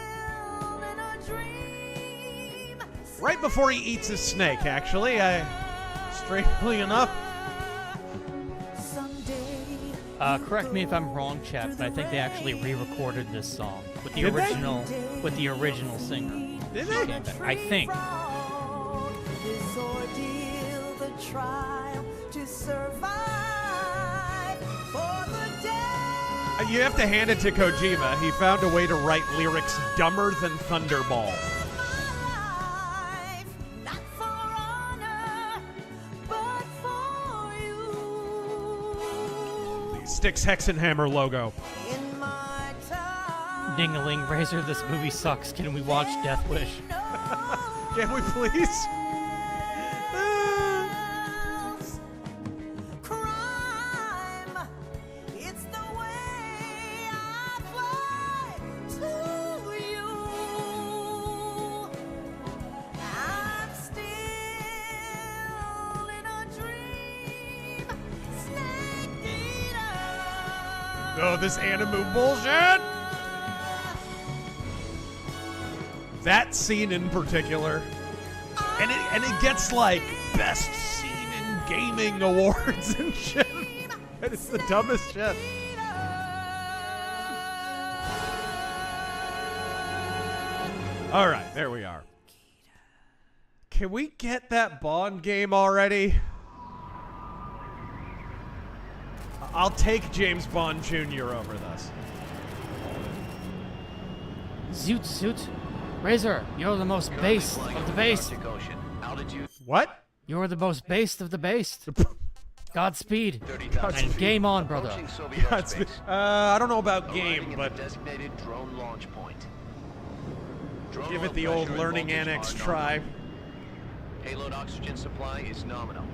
[SPEAKER 1] Right before he eats his snake, actually. Strangely enough.
[SPEAKER 2] Correct me if I'm wrong, chat, but I think they actually re-recorded this song with the
[SPEAKER 1] Did they?
[SPEAKER 2] original singer.
[SPEAKER 1] Did they?
[SPEAKER 2] I think.
[SPEAKER 20] This ordeal, the trial to survive for the day.
[SPEAKER 1] I You have to hand it to Kojima. He found a way to write lyrics dumber than Thunderball.
[SPEAKER 20] Not for honor, but for you.
[SPEAKER 1] Styx Hexenhammer logo.
[SPEAKER 20] In my time.
[SPEAKER 2] Ding-a-ling, Razor, this movie sucks. Can we watch Death Wish?
[SPEAKER 1] Can we please?
[SPEAKER 20] Crime. It's the way I fly to you. I'm still in a dream. Snake eater.
[SPEAKER 1] Oh, this Animu bullshit! That scene in particular. And it gets like best scene in gaming awards and shit. And it's the dumbest shit. Alright, there we are. Can we get that Bond game already? I'll take James Bond Jr. over this.
[SPEAKER 2] Zoot. Razor, you're the most based of the based.
[SPEAKER 1] What?
[SPEAKER 2] You're the most based of the based. Godspeed. And game on, brother.
[SPEAKER 1] Godspeed. I don't know about game, but
[SPEAKER 14] designated drone launch point.
[SPEAKER 1] give it the old learning annex try.
[SPEAKER 14] Payload oxygen supply is nominal.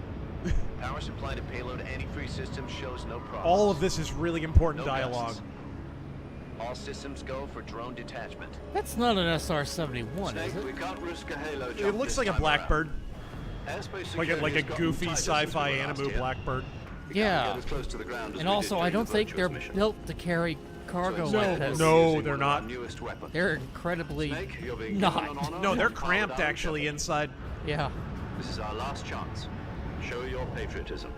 [SPEAKER 14] Power supply to payload antifreeze system shows no problem.
[SPEAKER 1] All of this is really important
[SPEAKER 14] No
[SPEAKER 1] dialogue.
[SPEAKER 14] guesses. All systems go for drone detachment.
[SPEAKER 2] That's not an SR-71, is
[SPEAKER 6] We
[SPEAKER 2] it?
[SPEAKER 6] can't risk a halo
[SPEAKER 1] It
[SPEAKER 6] jump
[SPEAKER 1] looks
[SPEAKER 6] this
[SPEAKER 1] like a
[SPEAKER 6] time around.
[SPEAKER 1] blackbird.
[SPEAKER 6] Airspace
[SPEAKER 1] Like a
[SPEAKER 6] security has gotten
[SPEAKER 1] goofy
[SPEAKER 6] tighter since
[SPEAKER 1] sci-fi
[SPEAKER 6] we were last
[SPEAKER 1] Animu
[SPEAKER 6] here.
[SPEAKER 1] blackbird.
[SPEAKER 6] We can't
[SPEAKER 2] Yeah.
[SPEAKER 6] get as close to the ground as
[SPEAKER 2] And
[SPEAKER 6] we
[SPEAKER 2] also,
[SPEAKER 6] did
[SPEAKER 2] I
[SPEAKER 6] during
[SPEAKER 2] don't
[SPEAKER 6] the
[SPEAKER 2] think they're
[SPEAKER 6] virtuous mission.
[SPEAKER 2] built to carry cargo
[SPEAKER 6] So
[SPEAKER 2] like
[SPEAKER 6] it's
[SPEAKER 2] this.
[SPEAKER 1] No,
[SPEAKER 6] using
[SPEAKER 1] they're
[SPEAKER 6] one of our
[SPEAKER 1] not.
[SPEAKER 6] newest weapons.
[SPEAKER 2] They're incredibly
[SPEAKER 6] Snake, you're being given
[SPEAKER 2] not.
[SPEAKER 6] an honor
[SPEAKER 1] No, they're
[SPEAKER 6] and powered
[SPEAKER 1] cramped
[SPEAKER 6] out
[SPEAKER 1] actually
[SPEAKER 6] together.
[SPEAKER 1] inside.
[SPEAKER 2] Yeah.
[SPEAKER 6] This is our last chance. Show your patriotism.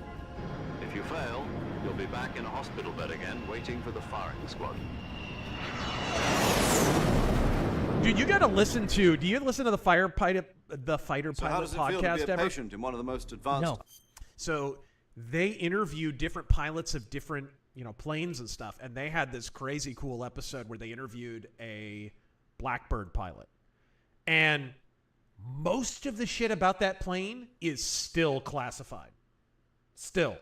[SPEAKER 6] If you fail, you'll be back in a hospital bed again, waiting for the firing squad.
[SPEAKER 1] Dude, you gotta listen to. Do you listen to the Fighter Pilot
[SPEAKER 6] So how
[SPEAKER 1] podcast
[SPEAKER 6] does it feel to be a
[SPEAKER 1] ever?
[SPEAKER 6] patient in one of the most advanced?
[SPEAKER 2] No.
[SPEAKER 1] So they interviewed different pilots of different, planes and stuff, and they had this crazy cool episode where they interviewed a Blackbird pilot. And most of the shit about that plane is still classified. Still.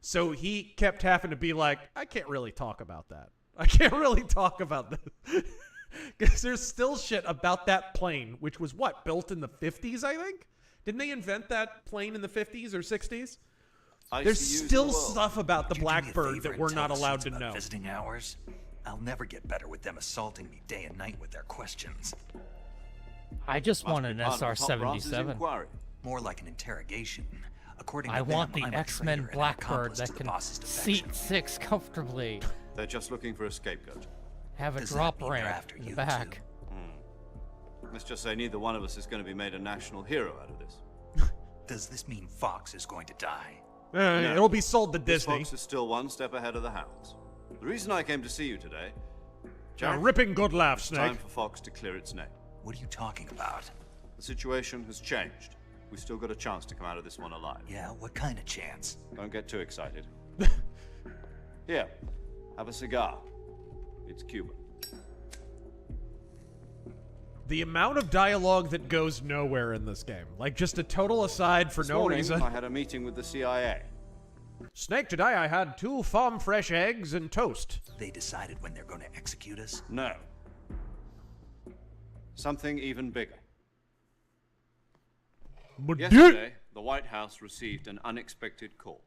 [SPEAKER 1] So he kept having to be like, I can't really talk about that. I can't really talk about this. Because there's still shit about that plane, which was what, built in the 50s, I think? Didn't they invent that plane in the 50s or 60s? There's still stuff about the Blackbird that we're not allowed to know.
[SPEAKER 4] Visiting hours? I'll never get better with them assaulting me day and night with their questions.
[SPEAKER 2] I just want an
[SPEAKER 6] Part of the top brass's
[SPEAKER 2] SR-77.
[SPEAKER 6] inquiry.
[SPEAKER 4] More like an interrogation. According to
[SPEAKER 2] I
[SPEAKER 4] them,
[SPEAKER 2] want the
[SPEAKER 4] I'm a
[SPEAKER 2] X-Men
[SPEAKER 4] traitor and an
[SPEAKER 2] Blackbird
[SPEAKER 4] accomplice
[SPEAKER 2] that
[SPEAKER 4] to the
[SPEAKER 2] can
[SPEAKER 4] boss's defection.
[SPEAKER 2] seat 6 comfortably.
[SPEAKER 6] They're just looking for a scapegoat.
[SPEAKER 2] Have a
[SPEAKER 4] Does that
[SPEAKER 2] drop
[SPEAKER 4] mean they're
[SPEAKER 2] ramp
[SPEAKER 4] after
[SPEAKER 2] in the
[SPEAKER 4] you,
[SPEAKER 2] back.
[SPEAKER 6] Let's just say neither one of us is going to be made a national hero out of this.
[SPEAKER 4] Does this mean Fox is going to die?
[SPEAKER 6] No.
[SPEAKER 1] It'll be sold to
[SPEAKER 6] This
[SPEAKER 1] Disney.
[SPEAKER 6] Fox is still one step ahead of the Hounds. The reason I came to see you today, Jack,
[SPEAKER 1] Ripping good laugh,
[SPEAKER 6] it's
[SPEAKER 1] Snake.
[SPEAKER 6] time for Fox to clear its name.
[SPEAKER 4] What are you talking about?
[SPEAKER 6] The situation has changed. We've still got a chance to come out of this one alive.
[SPEAKER 4] Yeah, what kind of chance?
[SPEAKER 6] Don't get too excited. Here, have a cigar. It's Cuban.
[SPEAKER 1] The amount of dialogue that goes nowhere in this game. Like, just a total aside for
[SPEAKER 6] This
[SPEAKER 1] no
[SPEAKER 6] morning,
[SPEAKER 1] reason.
[SPEAKER 6] I had a meeting with the CIA.
[SPEAKER 1] Snake, today I had 2 farm fresh eggs and toast.
[SPEAKER 4] They decided when they're going to execute us?
[SPEAKER 6] No. Something even bigger.
[SPEAKER 1] But
[SPEAKER 6] Yesterday, the White House received an unexpected call.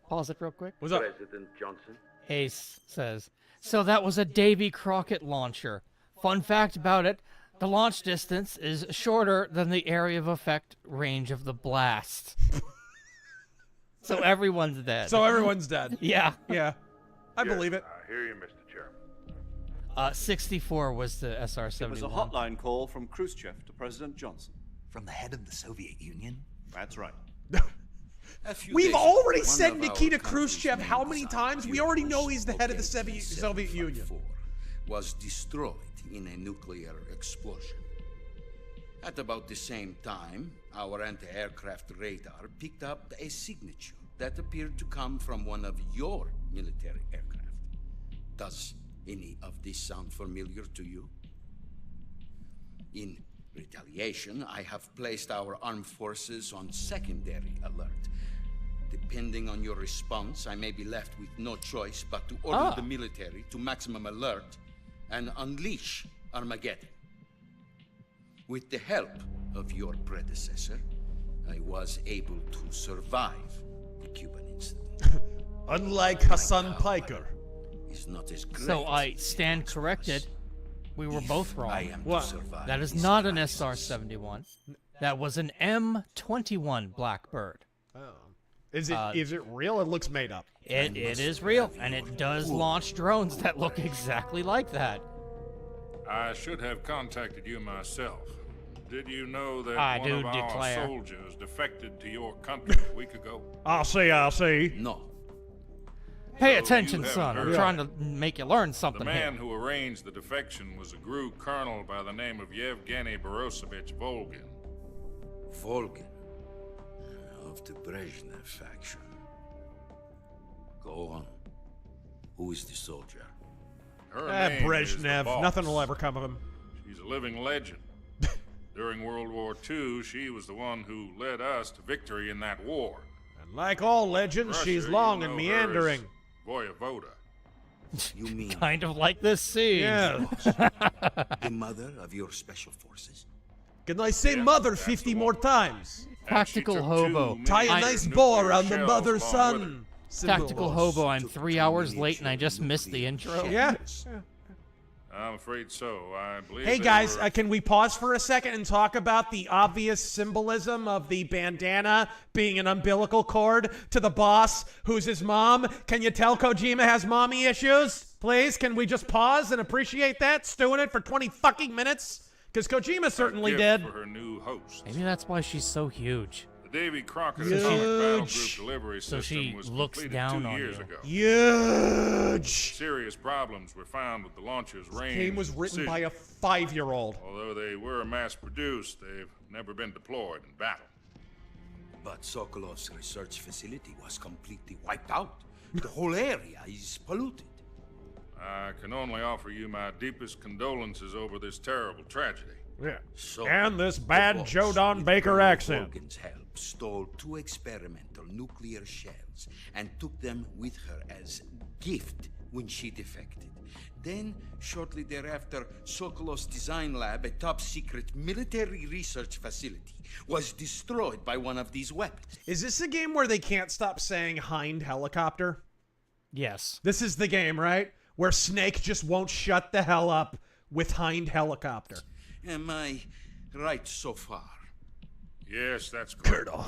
[SPEAKER 2] Pause it real quick.
[SPEAKER 1] What's up?
[SPEAKER 6] President Johnson.
[SPEAKER 2] Ace says, so that was a Davy Crockett launcher. Fun fact about it, the launch distance is shorter than the area of effect range of the blast. So everyone's dead.
[SPEAKER 1] So everyone's dead.
[SPEAKER 2] Yeah.
[SPEAKER 1] Yeah. I believe it.
[SPEAKER 10] I hear you, Mr. Chairman.
[SPEAKER 2] 64 was the SR-71.
[SPEAKER 6] It was a hotline call from Khrushchev to President Johnson.
[SPEAKER 4] From the head of the Soviet Union?
[SPEAKER 6] That's right.
[SPEAKER 1] We've already said Nikita Khrushchev how many times? We already know he's the head of the Soviet Union.
[SPEAKER 17] Was destroyed in a nuclear explosion. At about the same time, our anti-aircraft radar picked up a signature that appeared to come from one of your military aircraft.
[SPEAKER 19] Does any of this sound familiar to you? In retaliation, I have placed our armed forces on secondary alert. Depending on your response, I may be left with no choice but to order the military to maximum alert and unleash Armageddon. With the help of your predecessor, I was able to survive the Cuban incident.
[SPEAKER 1] Unlike Hassan Piker.
[SPEAKER 19] Is not as great
[SPEAKER 2] So I
[SPEAKER 19] as
[SPEAKER 2] stand corrected. We were both wrong.
[SPEAKER 19] I am to survive
[SPEAKER 2] That is
[SPEAKER 19] this
[SPEAKER 2] not an
[SPEAKER 19] crisis.
[SPEAKER 2] SR-71. That was an M21 Blackbird.
[SPEAKER 1] Oh. Is it real? It looks made up.
[SPEAKER 2] It is real, and it does launch drones that look exactly like that.
[SPEAKER 21] I should have contacted you myself. Did you know that
[SPEAKER 2] I
[SPEAKER 21] one
[SPEAKER 2] do
[SPEAKER 21] of our
[SPEAKER 2] declare.
[SPEAKER 21] soldiers defected to your country a week ago?
[SPEAKER 1] I'll see.
[SPEAKER 19] No.
[SPEAKER 2] Pay
[SPEAKER 21] So
[SPEAKER 2] attention,
[SPEAKER 21] you
[SPEAKER 2] son.
[SPEAKER 21] haven't
[SPEAKER 2] I'm
[SPEAKER 21] heard.
[SPEAKER 2] trying to make you learn
[SPEAKER 21] The
[SPEAKER 2] something
[SPEAKER 21] man
[SPEAKER 2] here.
[SPEAKER 21] who arranged the defection was a GRU colonel by the name of Yevgeny Borosovich Volgin.
[SPEAKER 19] Volgin, of the Brezhnev faction. Go on. Who is the soldier?
[SPEAKER 21] Her name is the
[SPEAKER 1] Brezhnev.
[SPEAKER 21] Boss.
[SPEAKER 1] Nothing will ever come of him.
[SPEAKER 21] She's a living legend. During World War II, she was the one who led us to victory in that war.
[SPEAKER 1] And like all legends,
[SPEAKER 21] Russia,
[SPEAKER 1] she's
[SPEAKER 21] you
[SPEAKER 1] long
[SPEAKER 21] know
[SPEAKER 1] and
[SPEAKER 21] her
[SPEAKER 1] meandering.
[SPEAKER 21] as Voyevoda.
[SPEAKER 19] You mean
[SPEAKER 2] Kind of like this scene.
[SPEAKER 1] Yeah.
[SPEAKER 19] the mother of your special forces?
[SPEAKER 1] Can I say mother 50 more times?
[SPEAKER 2] Tactical hobo.
[SPEAKER 1] Tie a nice bow around the mother's son.
[SPEAKER 2] Tactical hobo. I'm 3 hours late and I just missed the intro.
[SPEAKER 1] Yeah.
[SPEAKER 21] I'm afraid so. I believe
[SPEAKER 1] Hey
[SPEAKER 21] they
[SPEAKER 1] guys,
[SPEAKER 21] were-
[SPEAKER 1] can we pause for a second and talk about the obvious symbolism of the bandana being an umbilical cord to the boss, who's his mom? Can you tell Kojima has mommy issues? Please, can we just pause and appreciate that? Stewing it for 20 fucking minutes? Because Kojima certainly
[SPEAKER 21] gift
[SPEAKER 1] did.
[SPEAKER 21] for her new host.
[SPEAKER 2] Maybe that's why she's so huge.
[SPEAKER 21] The Davy Crockett Atomic Battle Group
[SPEAKER 1] Huge.
[SPEAKER 21] delivery
[SPEAKER 2] So
[SPEAKER 21] system
[SPEAKER 2] she
[SPEAKER 21] was
[SPEAKER 2] looks
[SPEAKER 21] completed
[SPEAKER 2] down
[SPEAKER 21] 2
[SPEAKER 2] on
[SPEAKER 21] years
[SPEAKER 2] you.
[SPEAKER 21] ago.
[SPEAKER 1] Huge.
[SPEAKER 21] Serious problems were found with the launcher's range.
[SPEAKER 1] Game was written by a 5-year-old.
[SPEAKER 21] Although they were mass-produced, they've never been deployed in battle.
[SPEAKER 19] But Sokolov's research facility was completely wiped out. The whole area is polluted.
[SPEAKER 21] I can only offer you my deepest condolences over this terrible tragedy.
[SPEAKER 1] Yeah.
[SPEAKER 19] So,
[SPEAKER 1] And this
[SPEAKER 19] the
[SPEAKER 1] bad
[SPEAKER 19] boss,
[SPEAKER 1] Joe Don
[SPEAKER 19] with
[SPEAKER 1] Baker
[SPEAKER 19] Colonel
[SPEAKER 1] accent.
[SPEAKER 19] Volgin's help, stole 2 experimental nuclear shells and took them with her as gift when she defected. Then, shortly thereafter, Sokolov's design lab, a top-secret military research facility, was destroyed by one of these weapons.
[SPEAKER 1] Is this a game where they can't stop saying Hind helicopter?
[SPEAKER 2] Yes.
[SPEAKER 1] This is the game, right? Where Snake just won't shut the hell up with Hind helicopter.
[SPEAKER 19] Am I right so far?
[SPEAKER 21] Yes, that's correct.
[SPEAKER 1] Colonel.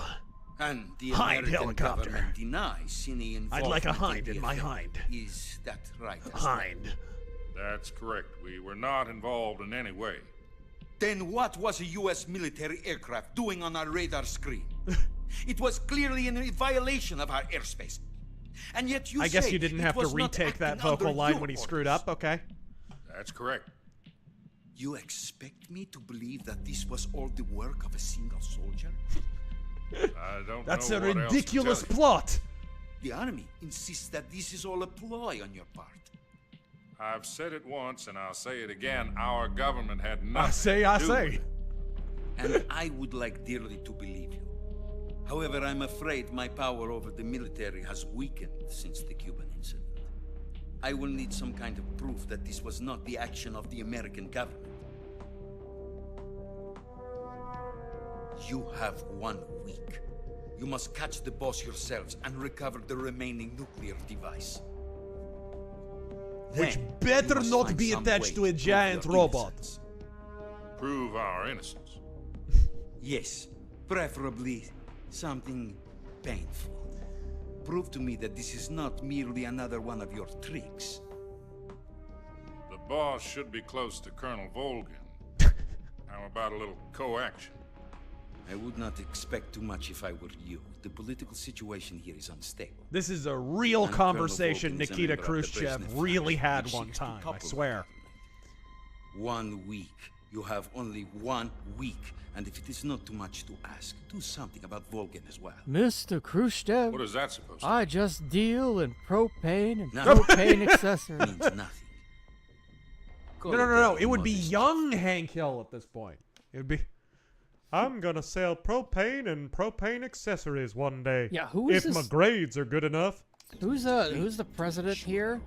[SPEAKER 19] And the
[SPEAKER 1] Hind
[SPEAKER 19] American
[SPEAKER 1] helicopter.
[SPEAKER 19] government denies any involvement
[SPEAKER 1] I'd like a
[SPEAKER 19] in
[SPEAKER 1] hind
[SPEAKER 19] the
[SPEAKER 1] in my
[SPEAKER 19] affair.
[SPEAKER 1] hind.
[SPEAKER 19] Is that right? as well?
[SPEAKER 1] Hind.
[SPEAKER 21] That's correct. We were not involved in any way.
[SPEAKER 19] Then what was a U.S. military aircraft doing on our radar screen? It was clearly in violation of our airspace. And yet you
[SPEAKER 1] I guess
[SPEAKER 19] say
[SPEAKER 1] you didn't
[SPEAKER 19] it
[SPEAKER 1] have to
[SPEAKER 19] was not
[SPEAKER 1] retake that
[SPEAKER 19] acting under
[SPEAKER 1] vocal line
[SPEAKER 19] your
[SPEAKER 1] when he
[SPEAKER 19] orders.
[SPEAKER 1] screwed up. Okay.
[SPEAKER 21] That's correct.
[SPEAKER 19] You expect me to believe that this was all the work of a single soldier?
[SPEAKER 21] I don't
[SPEAKER 1] That's
[SPEAKER 21] know
[SPEAKER 1] a
[SPEAKER 21] what else to
[SPEAKER 1] ridiculous
[SPEAKER 21] tell you.
[SPEAKER 1] plot.
[SPEAKER 19] The army insists that this is all a ploy on your part.
[SPEAKER 21] I've said it once, and I'll say it again. Our government had nothing
[SPEAKER 1] I say.
[SPEAKER 21] to do with it.
[SPEAKER 19] And I would like dearly to believe you. However, I'm afraid my power over the military has weakened since the Cuban incident. I will need some kind of proof that this was not the action of the American government. You have 1 week. You must catch the boss yourselves and recover the remaining nuclear device.
[SPEAKER 1] Which
[SPEAKER 19] Then,
[SPEAKER 1] better
[SPEAKER 19] you must
[SPEAKER 1] not
[SPEAKER 19] find
[SPEAKER 1] be
[SPEAKER 19] some
[SPEAKER 1] attached
[SPEAKER 19] way
[SPEAKER 1] to a
[SPEAKER 19] prove
[SPEAKER 1] giant
[SPEAKER 19] your
[SPEAKER 1] robot.
[SPEAKER 19] innocence.
[SPEAKER 21] Prove our innocence.
[SPEAKER 19] Yes, preferably something painful. Prove to me that this is not merely another one of your tricks.
[SPEAKER 21] The boss should be close to Colonel Volgin. How about a little co-action?
[SPEAKER 19] I would not expect too much if I were you. The political situation here is unstable.
[SPEAKER 1] This is a real
[SPEAKER 19] And Colonel
[SPEAKER 1] conversation
[SPEAKER 19] Volgin is a
[SPEAKER 1] Nikita
[SPEAKER 19] member of the
[SPEAKER 1] Khrushchev
[SPEAKER 19] Brezhnev
[SPEAKER 1] really
[SPEAKER 19] family,
[SPEAKER 1] had
[SPEAKER 19] which
[SPEAKER 1] one
[SPEAKER 19] seeks to
[SPEAKER 1] time, I
[SPEAKER 19] couple
[SPEAKER 1] swear.
[SPEAKER 19] 1 week. You have only 1 week, and if it is not too much to ask, do something about Volgan as well.
[SPEAKER 2] Mr. Khrushchev.
[SPEAKER 21] What is that supposed to
[SPEAKER 2] I just deal in propane and
[SPEAKER 19] Nothing.
[SPEAKER 2] propane accessories.
[SPEAKER 19] Means nothing.
[SPEAKER 1] No. It would be young Hank Hill at this point. It would be. I'm gonna sell propane and propane accessories one day.
[SPEAKER 2] Yeah, who is
[SPEAKER 1] if
[SPEAKER 2] this?
[SPEAKER 1] my grades are good enough.
[SPEAKER 2] Who's the president here?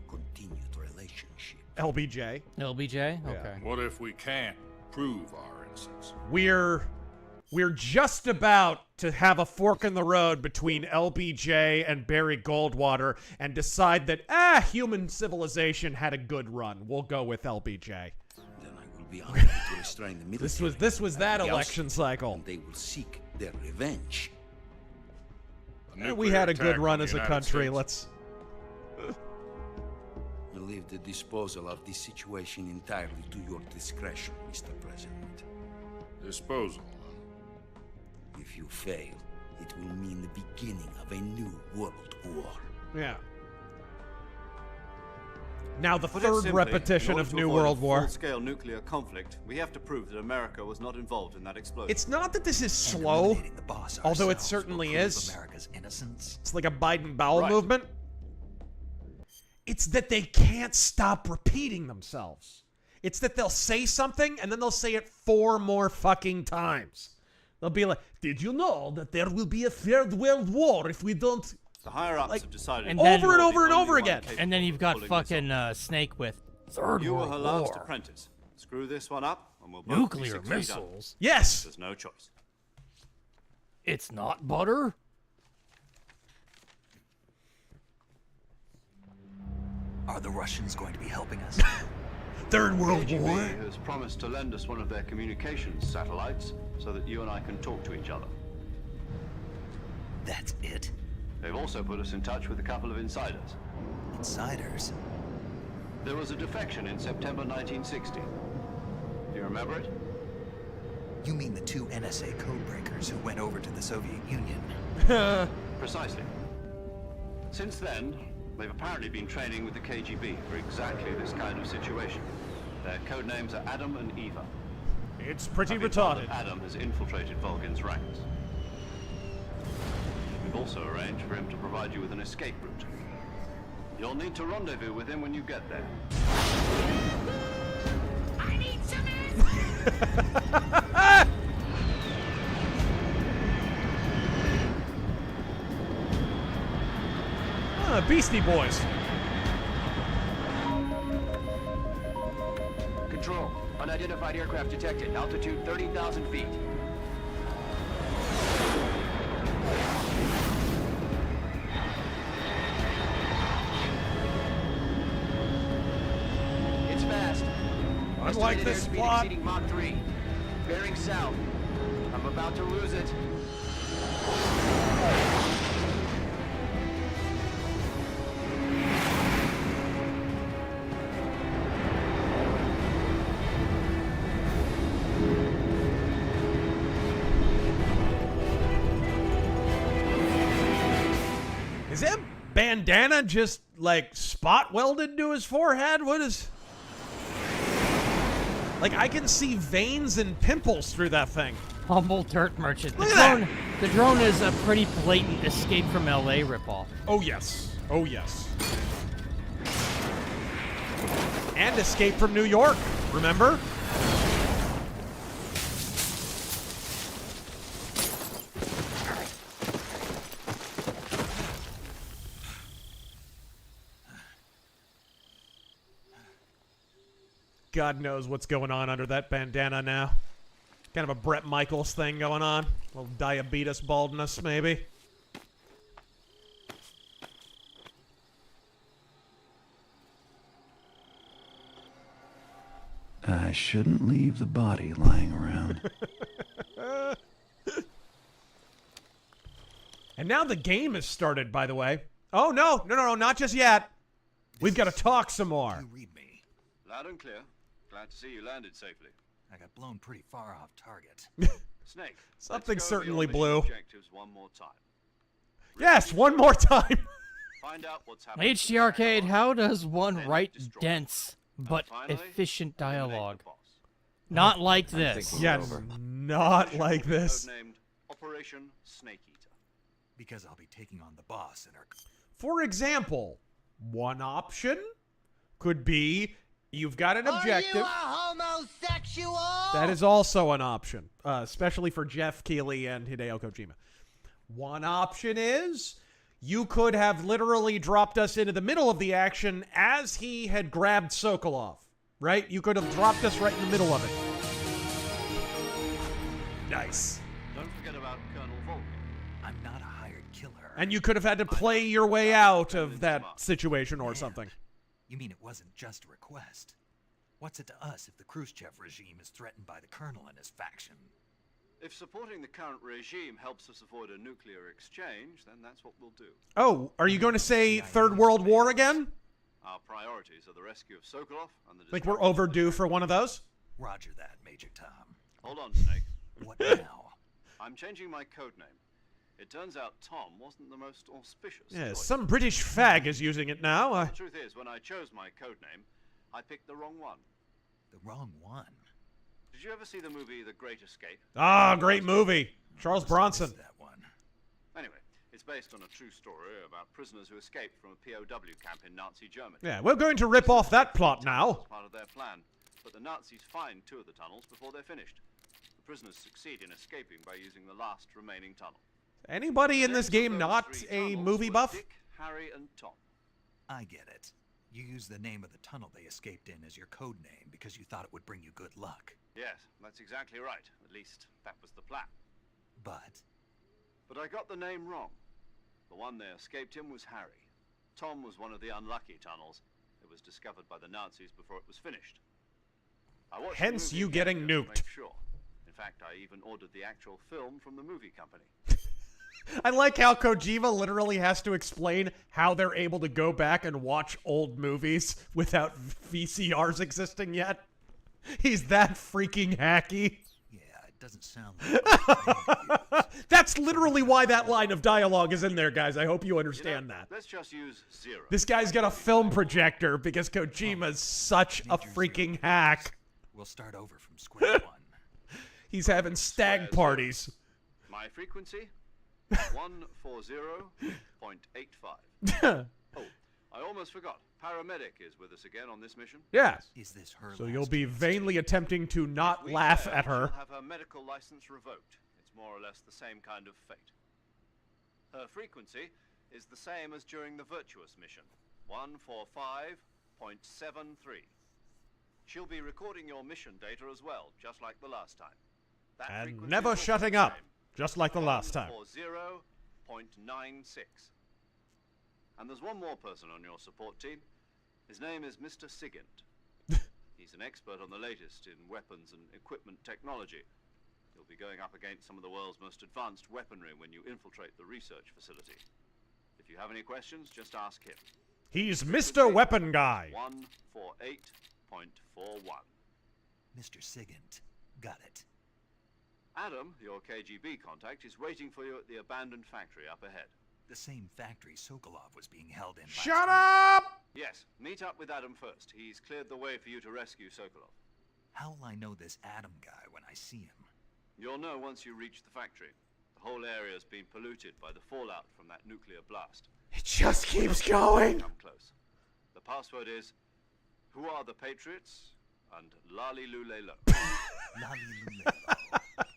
[SPEAKER 1] LBJ.
[SPEAKER 2] LBJ?
[SPEAKER 1] Yeah.
[SPEAKER 2] Okay.
[SPEAKER 21] What if we can't prove our innocence?
[SPEAKER 1] We're just about to have a fork in the road between LBJ and Barry Goldwater and decide that human civilization had a good run. We'll go with LBJ.
[SPEAKER 19] Then I will be honored to restrain the military.
[SPEAKER 1] This was that
[SPEAKER 19] and the
[SPEAKER 1] election
[SPEAKER 19] ousted,
[SPEAKER 1] cycle.
[SPEAKER 19] and they will seek their revenge.
[SPEAKER 1] We had a good
[SPEAKER 21] attack
[SPEAKER 1] run
[SPEAKER 21] on the
[SPEAKER 1] as a
[SPEAKER 21] United
[SPEAKER 1] country.
[SPEAKER 21] States.
[SPEAKER 1] Let's.
[SPEAKER 19] I leave the disposal of this situation entirely to your discretion, Mr. President.
[SPEAKER 21] Disposal.
[SPEAKER 19] If you fail, it will mean the beginning of a new world war.
[SPEAKER 1] Yeah. Now the
[SPEAKER 6] Put it
[SPEAKER 1] third
[SPEAKER 6] simply,
[SPEAKER 1] repetition
[SPEAKER 6] in order
[SPEAKER 1] of
[SPEAKER 6] to
[SPEAKER 1] New
[SPEAKER 6] avoid a
[SPEAKER 1] World War.
[SPEAKER 6] full-scale nuclear conflict, we have to prove that America was not involved in that explosion.
[SPEAKER 1] It's not that this is slow,
[SPEAKER 4] Eliminating the boss
[SPEAKER 1] although it
[SPEAKER 4] ourselves
[SPEAKER 1] certainly
[SPEAKER 4] will prove
[SPEAKER 1] is.
[SPEAKER 4] America's innocence.
[SPEAKER 1] It's like a Biden bowel
[SPEAKER 6] Right.
[SPEAKER 1] movement. It's that they can't stop repeating themselves. It's that they'll say something and then they'll say it 4 more fucking times. They'll be like, "Did you know that there will be a third world war if we don't?"
[SPEAKER 6] The higher-ups have decided
[SPEAKER 2] and
[SPEAKER 6] to
[SPEAKER 2] then-
[SPEAKER 6] do
[SPEAKER 1] Over and
[SPEAKER 6] the
[SPEAKER 1] over and
[SPEAKER 6] only
[SPEAKER 1] over
[SPEAKER 6] one
[SPEAKER 1] again.
[SPEAKER 6] capable
[SPEAKER 2] And then you've got
[SPEAKER 6] of pulling this
[SPEAKER 2] fucking Snake with
[SPEAKER 6] off.
[SPEAKER 2] Third
[SPEAKER 6] You were
[SPEAKER 2] World
[SPEAKER 6] her last
[SPEAKER 2] War.
[SPEAKER 6] apprentice. Screw this one up, and we'll both be
[SPEAKER 2] Nuclear
[SPEAKER 6] 6 feet under.
[SPEAKER 2] missiles.
[SPEAKER 1] Yes.
[SPEAKER 6] There's no choice.
[SPEAKER 2] It's not butter.
[SPEAKER 4] Are the Russians going to be helping us?
[SPEAKER 1] Third World
[SPEAKER 6] KGB
[SPEAKER 1] War.
[SPEAKER 6] has promised to lend us one of their communications satellites so that you and I can talk to each other.
[SPEAKER 4] That's it?
[SPEAKER 6] They've also put us in touch with a couple of insiders.
[SPEAKER 4] Insiders?
[SPEAKER 6] There was a defection in September 1960. Do you remember it?
[SPEAKER 4] You mean the 2 NSA codebreakers who went over to the Soviet Union?
[SPEAKER 6] Precisely. Since then, they've apparently been training with the KGB for exactly this kind of situation. Their code names are Adam and Eva.
[SPEAKER 1] It's pretty
[SPEAKER 6] I've been told
[SPEAKER 1] retarded.
[SPEAKER 6] that Adam has infiltrated Volgan's ranks. We've also arranged for him to provide you with an escape route. You'll need to rendezvous with him when you get there.
[SPEAKER 20] I need some
[SPEAKER 1] Beastie Boys.
[SPEAKER 3] Control. Unidentified aircraft detected. Altitude 30,000 feet. It's fast.
[SPEAKER 1] Unlike
[SPEAKER 3] Estimated
[SPEAKER 1] this
[SPEAKER 3] airspeed
[SPEAKER 1] plot.
[SPEAKER 3] exceeding Mach 3. Bearing south. I'm about to lose it.
[SPEAKER 1] Is that bandana just like spot welded to his forehead? What is? Like I can see veins and pimples through that thing.
[SPEAKER 2] Humble dirt merchant.
[SPEAKER 1] Look at
[SPEAKER 2] The drone is a pretty blatant Escape from LA ripoff.
[SPEAKER 1] Oh yes. Oh yes. And Escape from New York, remember? God knows what's going on under that bandana now. Kind of a Bret Michaels thing going on. A little diabetes baldness, maybe.
[SPEAKER 13] I shouldn't leave the body lying around.
[SPEAKER 1] And now the game has started, by the way. Oh, no, not just yet. We've got to talk some more.
[SPEAKER 4] You read me.
[SPEAKER 6] Loud and clear. Glad to see you landed safely.
[SPEAKER 4] I got blown pretty far off target.
[SPEAKER 6] Snake.
[SPEAKER 1] Something
[SPEAKER 6] let's go over
[SPEAKER 1] certainly
[SPEAKER 6] your mission
[SPEAKER 1] blew.
[SPEAKER 6] Objectives one more time.
[SPEAKER 1] Yes, one more time.
[SPEAKER 6] Find out what's happening.
[SPEAKER 2] HD Arcade, how does one
[SPEAKER 6] Then
[SPEAKER 2] write
[SPEAKER 6] destroy.
[SPEAKER 2] dense but
[SPEAKER 6] Finally,
[SPEAKER 2] efficient
[SPEAKER 6] eliminate the
[SPEAKER 2] dialogue?
[SPEAKER 6] boss.
[SPEAKER 2] Not like this.
[SPEAKER 1] Yeah, not like this.
[SPEAKER 6] Codenamed Operation Snake Eater.
[SPEAKER 4] Because I'll be taking on the boss in our...
[SPEAKER 1] For example, one option could be you've got an objective.
[SPEAKER 20] Are you a homosexual?
[SPEAKER 1] That is also an option, especially for Jeff Keighley and Hideo Kojima. One option is you could have literally dropped us into the middle of the action as he had grabbed Sokolov, right? You could have dropped us right in the middle of it. Nice.
[SPEAKER 6] Don't forget about Colonel Volk.
[SPEAKER 4] I'm not a hired killer.
[SPEAKER 1] And you could have had to play your way out of that situation or something.
[SPEAKER 4] You mean it wasn't just a request? What's it to us if the Khrushchev regime is threatened by the colonel and his faction?
[SPEAKER 6] If supporting the current regime helps us avoid a nuclear exchange, then that's what we'll do.
[SPEAKER 1] Oh, are you going to say Third World War again?
[SPEAKER 6] Our priorities are the rescue of Sokolov and the...
[SPEAKER 1] Like we're overdue for one of those?
[SPEAKER 4] Roger that, Major Tom.
[SPEAKER 6] Hold on, Snake.
[SPEAKER 4] What now?
[SPEAKER 6] I'm changing my codename. It turns out Tom wasn't the most auspicious
[SPEAKER 1] Yeah,
[SPEAKER 6] choice.
[SPEAKER 1] some British fag is using it now.
[SPEAKER 6] The truth is, when I chose my codename, I picked the wrong one.
[SPEAKER 4] The wrong one?
[SPEAKER 6] Did you ever see the movie The Great Escape?
[SPEAKER 1] Ah, great movie. Charles Bronson.
[SPEAKER 4] That one.
[SPEAKER 6] Anyway, it's based on a true story about prisoners who escaped from a POW camp in Nazi Germany.
[SPEAKER 1] Yeah, we're going to rip off that plot now.
[SPEAKER 6] As part of their plan, but the Nazis find 2 of the tunnels before they're finished. The prisoners succeed in escaping by using the last remaining tunnel.
[SPEAKER 1] Anybody in this game not a movie buff?
[SPEAKER 6] Dick, Harry, and Tom.
[SPEAKER 4] I get it. You used the name of the tunnel they escaped in as your code name because you thought it would bring you good luck.
[SPEAKER 6] Yes, that's exactly right. At least, that was the plan.
[SPEAKER 4] But
[SPEAKER 6] I got the name wrong. The one they escaped in was Harry. Tom was one of the unlucky tunnels. It was discovered by the Nazis before it was finished. I watched the
[SPEAKER 1] Hence
[SPEAKER 6] movie
[SPEAKER 1] you
[SPEAKER 6] again
[SPEAKER 1] getting
[SPEAKER 6] just to
[SPEAKER 1] nuked.
[SPEAKER 6] make sure. In fact, I even ordered the actual film from the movie company.
[SPEAKER 1] I like how Kojima literally has to explain how they're able to go back and watch old movies without VCRs existing yet. He's that freaking hacky.
[SPEAKER 4] yeah, it doesn't sound like
[SPEAKER 1] That's literally why that line of dialogue is in there, guys. I hope you understand that.
[SPEAKER 6] Let's just use 0.
[SPEAKER 1] This guy's got a film projector because Kojima's such a freaking hack.
[SPEAKER 4] We'll start over from square one.
[SPEAKER 1] He's having stag parties.
[SPEAKER 6] My frequency? 140.85. Oh, I almost forgot. Paramedic is with us again on this mission.
[SPEAKER 1] Yeah.
[SPEAKER 4] Is this her?
[SPEAKER 1] So you'll be vainly attempting to not laugh at her.
[SPEAKER 6] She'll have her medical license revoked. It's more or less the same kind of fate. Her frequency is the same as during the Virtuous mission. 145.73. She'll be recording your mission data as well, just like the last time. That
[SPEAKER 1] And
[SPEAKER 6] frequency
[SPEAKER 1] never
[SPEAKER 6] is also
[SPEAKER 1] shutting
[SPEAKER 6] the
[SPEAKER 1] up,
[SPEAKER 6] same.
[SPEAKER 1] just like the last time.
[SPEAKER 6] 140.96. And there's one more person on your support team. His name is Mr. Sigint. He's an expert on the latest in weapons and equipment technology. You'll be going up against some of the world's most advanced weaponry when you infiltrate the research facility. If you have any questions, just ask him.
[SPEAKER 1] He's Mr. Weapon Guy.
[SPEAKER 6] 148.41.
[SPEAKER 4] Mr. Sigint. Got it.
[SPEAKER 6] Adam, your KGB contact, is waiting for you at the abandoned factory up ahead.
[SPEAKER 4] The same factory Sokolov was being held in.
[SPEAKER 1] Shut up!
[SPEAKER 6] Yes, meet up with Adam first. He's cleared the way for you to rescue Sokolov.
[SPEAKER 4] How will I know this Adam guy when I see him?
[SPEAKER 6] You'll know once you reach the factory. The whole area's been polluted by the fallout from that nuclear blast.
[SPEAKER 1] It just keeps going.
[SPEAKER 6] Come close. The password is, "Who are the Patriots?" and "Lali Lule Lo."
[SPEAKER 4] Lali Lule Lo.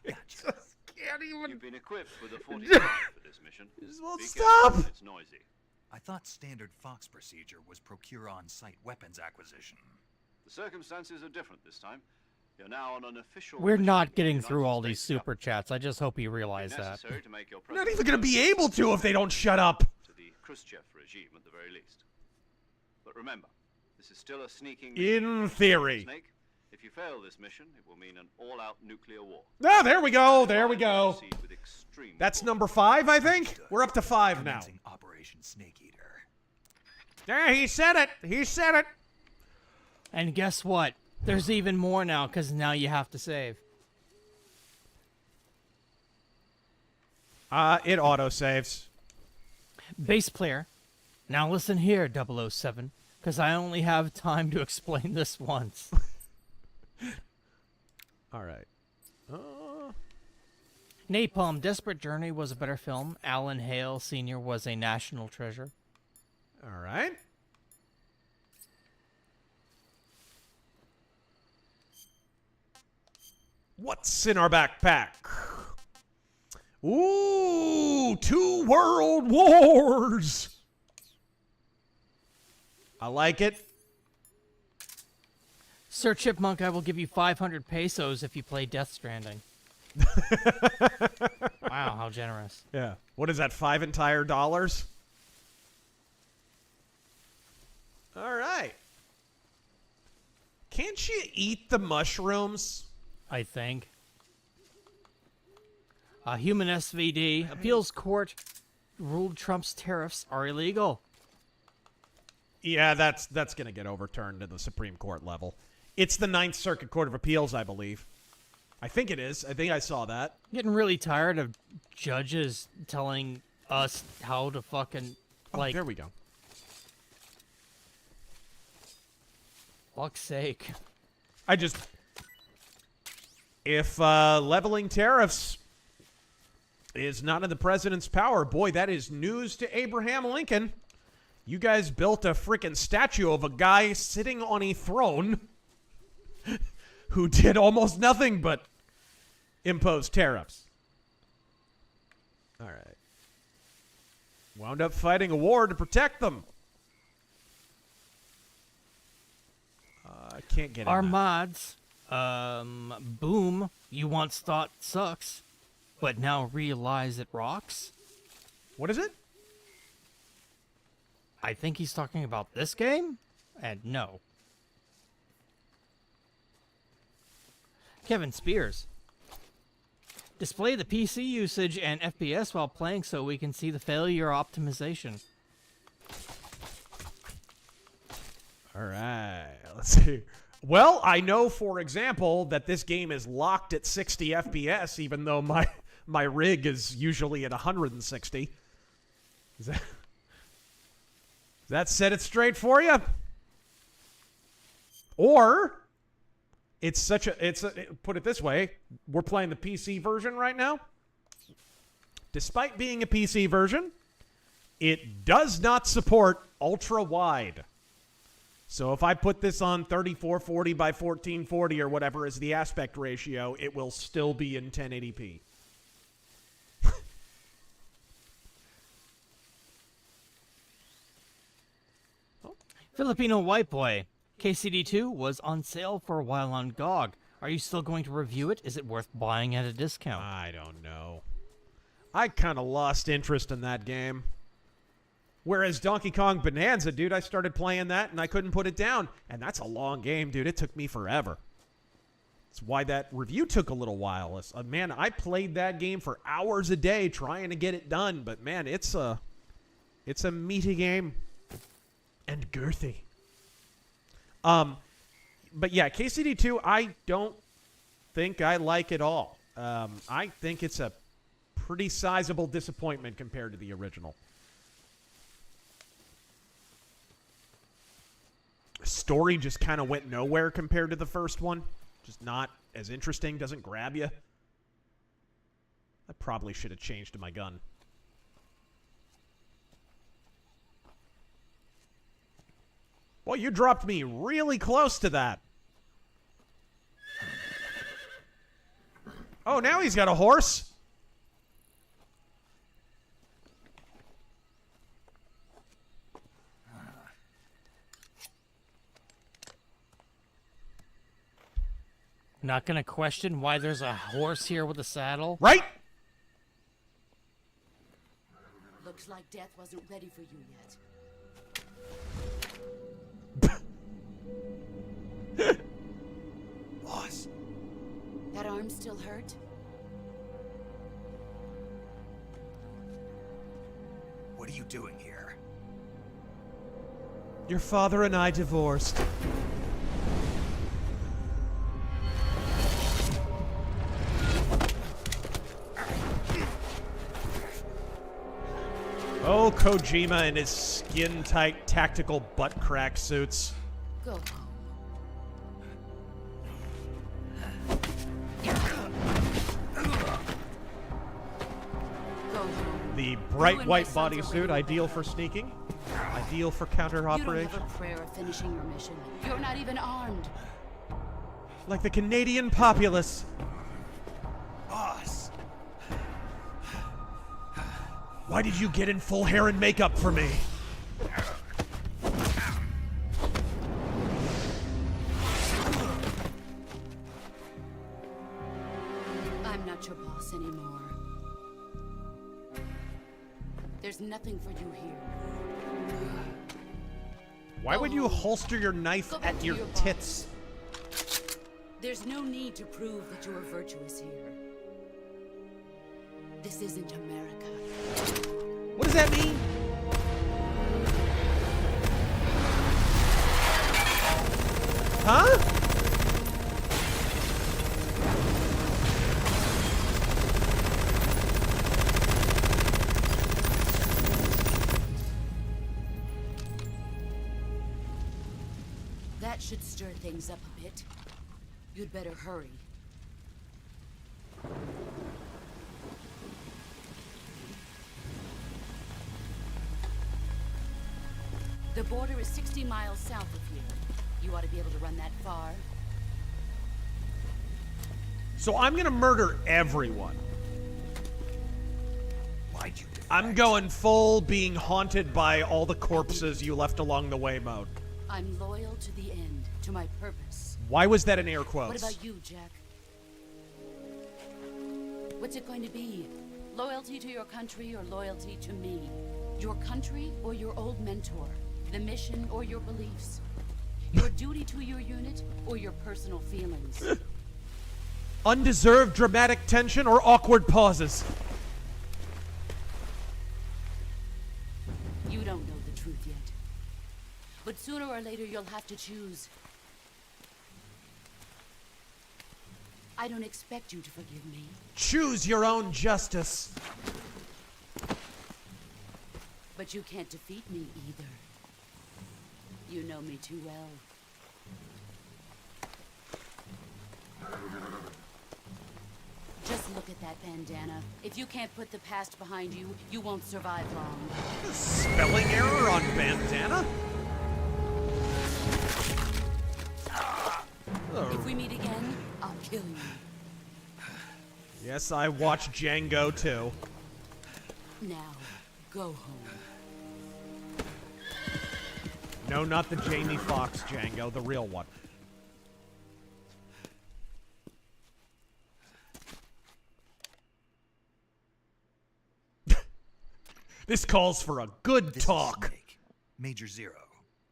[SPEAKER 4] Gotcha.
[SPEAKER 1] Can't even.
[SPEAKER 6] You've been equipped with a 45 for this mission.
[SPEAKER 1] Just won't
[SPEAKER 6] Be
[SPEAKER 1] stop.
[SPEAKER 6] careful, it's noisy.
[SPEAKER 4] I thought standard Fox procedure was procure on-site weapons acquisition.
[SPEAKER 6] The circumstances are different this time. You're now on an official.
[SPEAKER 2] We're
[SPEAKER 6] mission
[SPEAKER 2] not
[SPEAKER 6] with
[SPEAKER 2] getting
[SPEAKER 6] the
[SPEAKER 2] through
[SPEAKER 6] United
[SPEAKER 2] all these
[SPEAKER 6] States
[SPEAKER 2] super chats. I just hope you realize that.
[SPEAKER 6] necessary to make your
[SPEAKER 1] We're not even
[SPEAKER 6] presence
[SPEAKER 1] going to be able to if they don't shut up.
[SPEAKER 6] to the Khrushchev regime at the very least. But remember, this is still a sneaking
[SPEAKER 1] In
[SPEAKER 6] mission.
[SPEAKER 1] theory.
[SPEAKER 6] Snake, if you fail this mission, it will mean an all-out nuclear war.
[SPEAKER 1] Ah, there we go. There we go.
[SPEAKER 6] Proceed with extreme
[SPEAKER 1] That's
[SPEAKER 6] caution.
[SPEAKER 1] number 5, I think. We're up to 5 now.
[SPEAKER 4] Commencing Operation Snake Eater.
[SPEAKER 1] Yeah, he said it. He said it.
[SPEAKER 2] And guess what? There's even more now, because now you have to save.
[SPEAKER 1] It autosaves.
[SPEAKER 2] Bass player. Now listen here, 007, because I only have time to explain this once.
[SPEAKER 1] All right.
[SPEAKER 2] Napalm Desperate Journey was a better film. Alan Hale Sr. was a national treasure.
[SPEAKER 1] All right. What's in our backpack? Ooh, 2 World Wars. I like it.
[SPEAKER 2] Sir Chipmunk, I will give you 500 pesos if you play Death Stranding. Wow, how generous.
[SPEAKER 1] Yeah. What is that, 5 entire dollars? All right. Can't you eat the mushrooms?
[SPEAKER 2] I think. Human SVD. Appeals court ruled Trump's tariffs are illegal.
[SPEAKER 1] Yeah, that's going to get overturned to the Supreme Court level. It's the Ninth Circuit Court of Appeals, I believe. I think it is. I think I saw that.
[SPEAKER 2] Getting really tired of judges telling us how to fucking, like...
[SPEAKER 1] there we go.
[SPEAKER 2] Fuck's sake.
[SPEAKER 1] If leveling tariffs is not in the president's power, boy, that is news to Abraham Lincoln. You guys built a freaking statue of a guy sitting on a throne who did almost nothing but impose tariffs. All right. Wound up fighting a war to protect them. I can't get
[SPEAKER 2] Our
[SPEAKER 1] in that.
[SPEAKER 2] mods, boom, you once thought sucks, but now realize it rocks.
[SPEAKER 1] What is it?
[SPEAKER 2] I think he's talking about this game, and no. Kevin Spears. Display the PC usage and FPS while playing so we can see the failure optimization.
[SPEAKER 1] All right, let's see. Well, I know, for example, that this game is locked at 60 FPS, even though my rig is usually at 160. Does that set it straight for you? Or put it this way, we're playing the PC version right now. Despite being a PC version, it does not support ultra wide. So if I put this on 3440 by 1440 or whatever is the aspect ratio, it will still be in 1080p.
[SPEAKER 2] Filipino White Boy. KCD2 was on sale for a while on GOG. Are you still going to review it? Is it worth buying at a discount?
[SPEAKER 1] I don't know. I kind of lost interest in that game. Whereas Donkey Kong Bonanza, dude, I started playing that and I couldn't put it down. And that's a long game, dude. It took me forever. That's why that review took a little while. Man, I played that game for hours a day trying to get it done. But, man, it's a meaty game. And girthy. But, yeah, KCD2, I don't think I like at all. I think it's a pretty sizable disappointment compared to the original. Story just kind of went nowhere compared to the first one. Just not as interesting, doesn't grab you. I probably should have changed my gun. Well, you dropped me really close to that. Oh, now he's got a horse.
[SPEAKER 2] Not gonna question why there's a horse here with a saddle?
[SPEAKER 1] Right?
[SPEAKER 8] Looks like death wasn't ready for you yet.
[SPEAKER 4] Boss.
[SPEAKER 8] That arm still hurt?
[SPEAKER 4] What are you doing here?
[SPEAKER 1] Your father and I divorced. Oh, Kojima and his skin-tight tactical butt crack suits.
[SPEAKER 8] Go home.
[SPEAKER 1] The bright white bodysuit, ideal for sneaking, ideal for counter
[SPEAKER 8] You don't
[SPEAKER 1] operation.
[SPEAKER 8] have a prayer of finishing your mission. You're not even armed.
[SPEAKER 1] Like the Canadian populace.
[SPEAKER 4] Boss!
[SPEAKER 1] Why did you get in full hair and makeup for me?
[SPEAKER 8] I'm not your boss anymore. There's nothing for you here.
[SPEAKER 1] Why would you holster your knife
[SPEAKER 8] Go back
[SPEAKER 1] at
[SPEAKER 8] to
[SPEAKER 1] your
[SPEAKER 8] your
[SPEAKER 1] tits?
[SPEAKER 8] There's no need to prove that you are virtuous here. This isn't America.
[SPEAKER 1] What does that mean? Huh?
[SPEAKER 8] That should stir things up a bit. You'd better hurry. The border is 60 miles south of here. You ought to be able to run that far.
[SPEAKER 1] So I'm gonna murder everyone.
[SPEAKER 4] Why'd you do
[SPEAKER 1] I'm going full being haunted by all the corpses you left along the way mode.
[SPEAKER 8] I'm loyal to the end, to my purpose.
[SPEAKER 1] Why was that in air quotes?
[SPEAKER 8] What about you, Jack? What's it going to be? Loyalty to your country or loyalty to me? Your country or your old mentor? The mission or your beliefs? Your duty to your unit or your personal feelings?
[SPEAKER 1] Undeserved dramatic tension or awkward pauses?
[SPEAKER 8] You don't know the truth yet. But sooner or later you'll have to choose. I don't expect you to forgive me.
[SPEAKER 1] Choose your own justice.
[SPEAKER 8] But you can't defeat me either. You know me too well. Just look at that bandana. If you can't put the past behind you, you won't survive long.
[SPEAKER 1] Spelling error on bandana?
[SPEAKER 8] If we meet again, I'll kill you.
[SPEAKER 1] Yes, I watched Django too.
[SPEAKER 8] Now, go home.
[SPEAKER 1] No, not the Jamie Foxx Django, the real one. This calls for a good
[SPEAKER 4] This
[SPEAKER 1] talk.
[SPEAKER 4] Is Snake. Major Zero.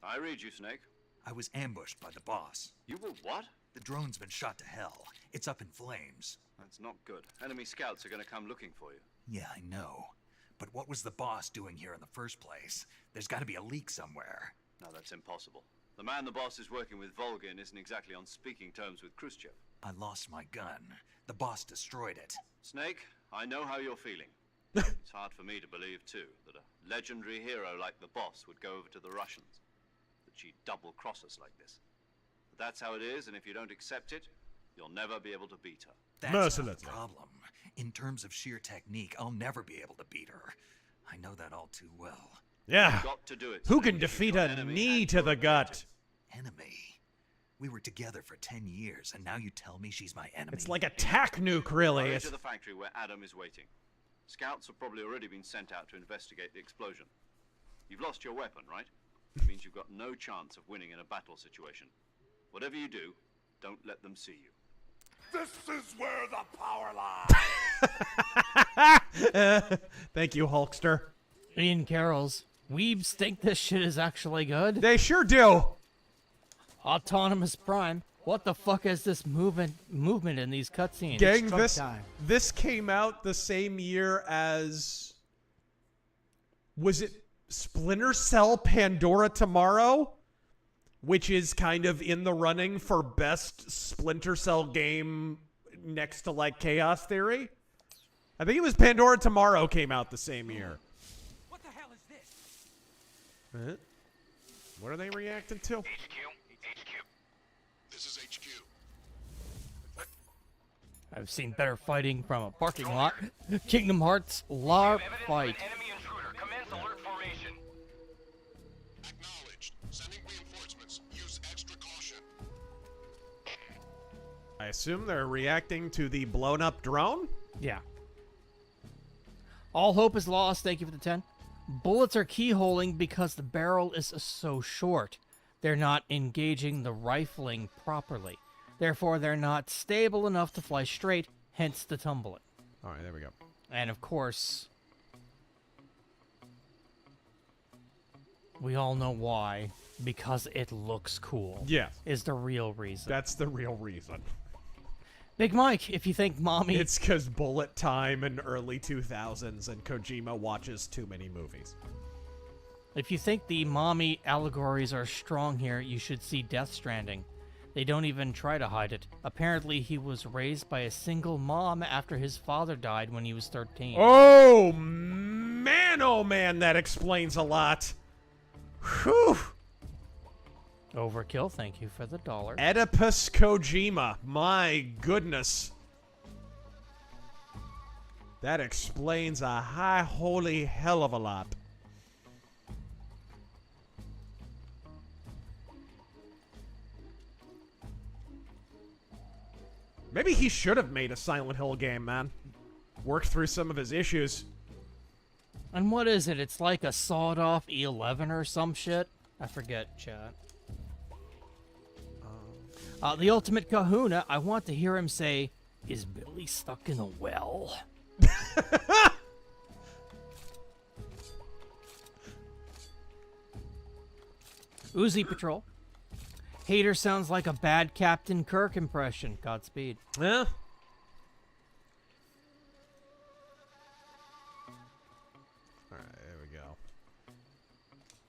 [SPEAKER 6] I read you, Snake.
[SPEAKER 4] I was ambushed by the boss.
[SPEAKER 6] You were what?
[SPEAKER 4] The drone's been shot to hell. It's up in flames.
[SPEAKER 6] That's not good. Enemy scouts are going to come looking for you.
[SPEAKER 4] Yeah, I know. But what was the boss doing here in the first place? There's got to be a leak somewhere.
[SPEAKER 6] No, that's impossible. The man the boss is working with, Volgin, isn't exactly on speaking terms with Khrushchev.
[SPEAKER 4] I lost my gun. The boss destroyed it.
[SPEAKER 6] Snake, I know how you're feeling. It's hard for me to believe, too, that a legendary hero like the boss would go over to the Russians. That she'd double-cross us like this. But that's how it is, and if you don't accept it, you'll never be able to beat her.
[SPEAKER 4] That's not the problem. In terms of sheer technique, I'll never be able to beat her. I know that all too well.
[SPEAKER 1] Yeah.
[SPEAKER 6] Got to do it,
[SPEAKER 1] Who
[SPEAKER 6] Snake.
[SPEAKER 1] can defeat a knee to the gut?
[SPEAKER 4] Enemy? We were together for 10 years, and now you tell me she's my enemy?
[SPEAKER 1] It's like a tac nuke, really.
[SPEAKER 6] Hurry to the factory where Adam is waiting. Scouts have probably already been sent out to investigate the explosion. You've lost your weapon, right? It means you've got no chance of winning in a battle situation. Whatever you do, don't let them see you.
[SPEAKER 10] This is where the power lies.
[SPEAKER 1] Thank you, Hulkster.
[SPEAKER 2] Ian Carroll's. Weebs think this shit is actually good.
[SPEAKER 1] They sure do.
[SPEAKER 2] Autonomous Prime. What the fuck is this movement in these cutscenes?
[SPEAKER 1] Gang, this came out the same year as... Was it Splinter Cell Pandora Tomorrow? Which is kind of in the running for best Splinter Cell game next to, like, Chaos Theory. I think it was Pandora Tomorrow came out the same year.
[SPEAKER 12] What the hell is this?
[SPEAKER 1] What are they reacting to?
[SPEAKER 12] HQ. This is HQ.
[SPEAKER 2] I've seen better fighting from a parking lot. Kingdom Hearts LARP fight.
[SPEAKER 12] Enemy intruder. Commence alert formation.
[SPEAKER 10] Acknowledged. Sending reinforcements. Use extra caution.
[SPEAKER 1] I assume they're reacting to the blown up drone?
[SPEAKER 2] Yeah. All hope is lost. Thank you for the 10. Bullets are keyholing because the barrel is so short. They're not engaging the rifling properly. Therefore, they're not stable enough to fly straight, hence the tumbling.
[SPEAKER 1] All right, there we go.
[SPEAKER 2] And of course, we all know why. Because it looks cool.
[SPEAKER 1] Yeah.
[SPEAKER 2] Is the real reason.
[SPEAKER 1] That's the real reason.
[SPEAKER 2] Big Mike, if you think mommy...
[SPEAKER 1] It's because bullet time in early 2000s and Kojima watches too many movies.
[SPEAKER 2] If you think the mommy allegories are strong here, you should see Death Stranding. They don't even try to hide it. Apparently, he was raised by a single mom after his father died when he was 13.
[SPEAKER 1] Oh, man, that explains a lot. Whew.
[SPEAKER 2] Overkill, thank you for the $1.
[SPEAKER 1] Oedipus Kojima, my goodness. That explains a high holy hell of a lot. Maybe he should have made a Silent Hill game, man. Worked through some of his issues.
[SPEAKER 2] And what is it? It's like a sawed-off E11 or some shit? I forget, chat. The Ultimate Kahuna, I want to hear him say, "Is Billy stuck in a well?" Uzi Patrol. Hater sounds like a bad Captain Kirk impression. Godspeed.
[SPEAKER 1] Yeah. Alright, there we go.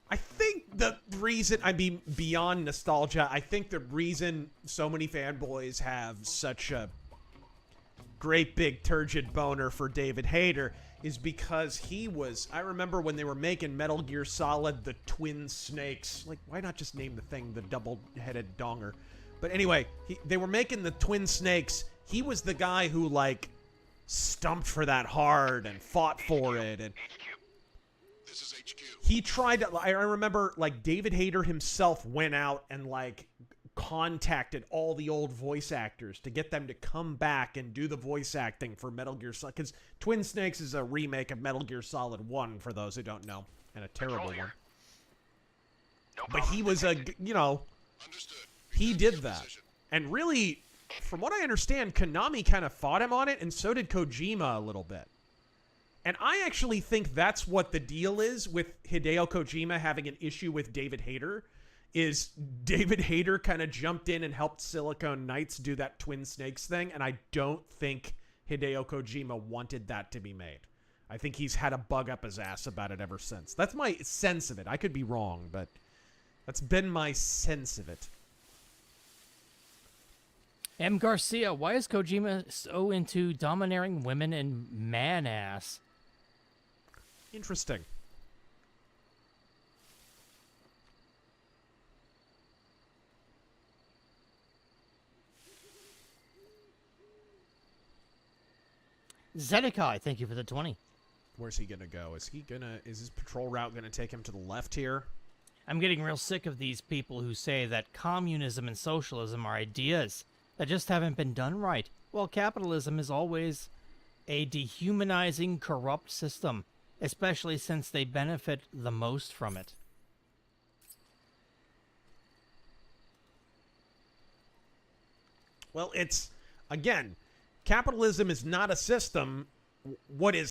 [SPEAKER 1] I think the reason, I mean, beyond nostalgia, I think the reason so many fanboys have such a great big turgid boner for David Hayter is because he was, I remember when they were making Metal Gear Solid, the Twin Snakes. Like, why not just name the thing the double-headed donger? But anyway, they were making the Twin Snakes. He was the guy who, like, stumped for that hard and fought for it. And
[SPEAKER 10] This is HQ.
[SPEAKER 1] he tried to, I remember, like, David Hayter himself went out and, like, contacted all the old voice actors to get them to come back and do the voice acting for Metal Gear Solid. Because Twin Snakes is a remake of Metal Gear Solid 1, for those who don't know. And a terrible one.
[SPEAKER 12] No
[SPEAKER 1] But he was a, you know, he did that. And really, from what I understand, Konami kind of fought him on it, and so did Kojima a little bit. And I actually think that's what the deal is with Hideo Kojima having an issue with David Hayter, is David Hayter kind of jumped in and helped Silicon Knights do that Twin Snakes thing, and I don't think Hideo Kojima wanted that to be made. I think he's had a bug up his ass about it ever since. That's my sense of it. I could be wrong, but that's been my sense of it.
[SPEAKER 2] M. Garcia, why is Kojima so into domineering women and man-ass?
[SPEAKER 1] Interesting.
[SPEAKER 2] Zedekai, thank you for the 20.
[SPEAKER 1] Where's he gonna go? Is his patrol route gonna take him to the left here?
[SPEAKER 2] I'm getting real sick of these people who say that communism and socialism are ideas that just haven't been done right. Well, capitalism is always a dehumanizing, corrupt system, especially since they benefit the most from it.
[SPEAKER 1] Well, it's, again, capitalism is not a system. What is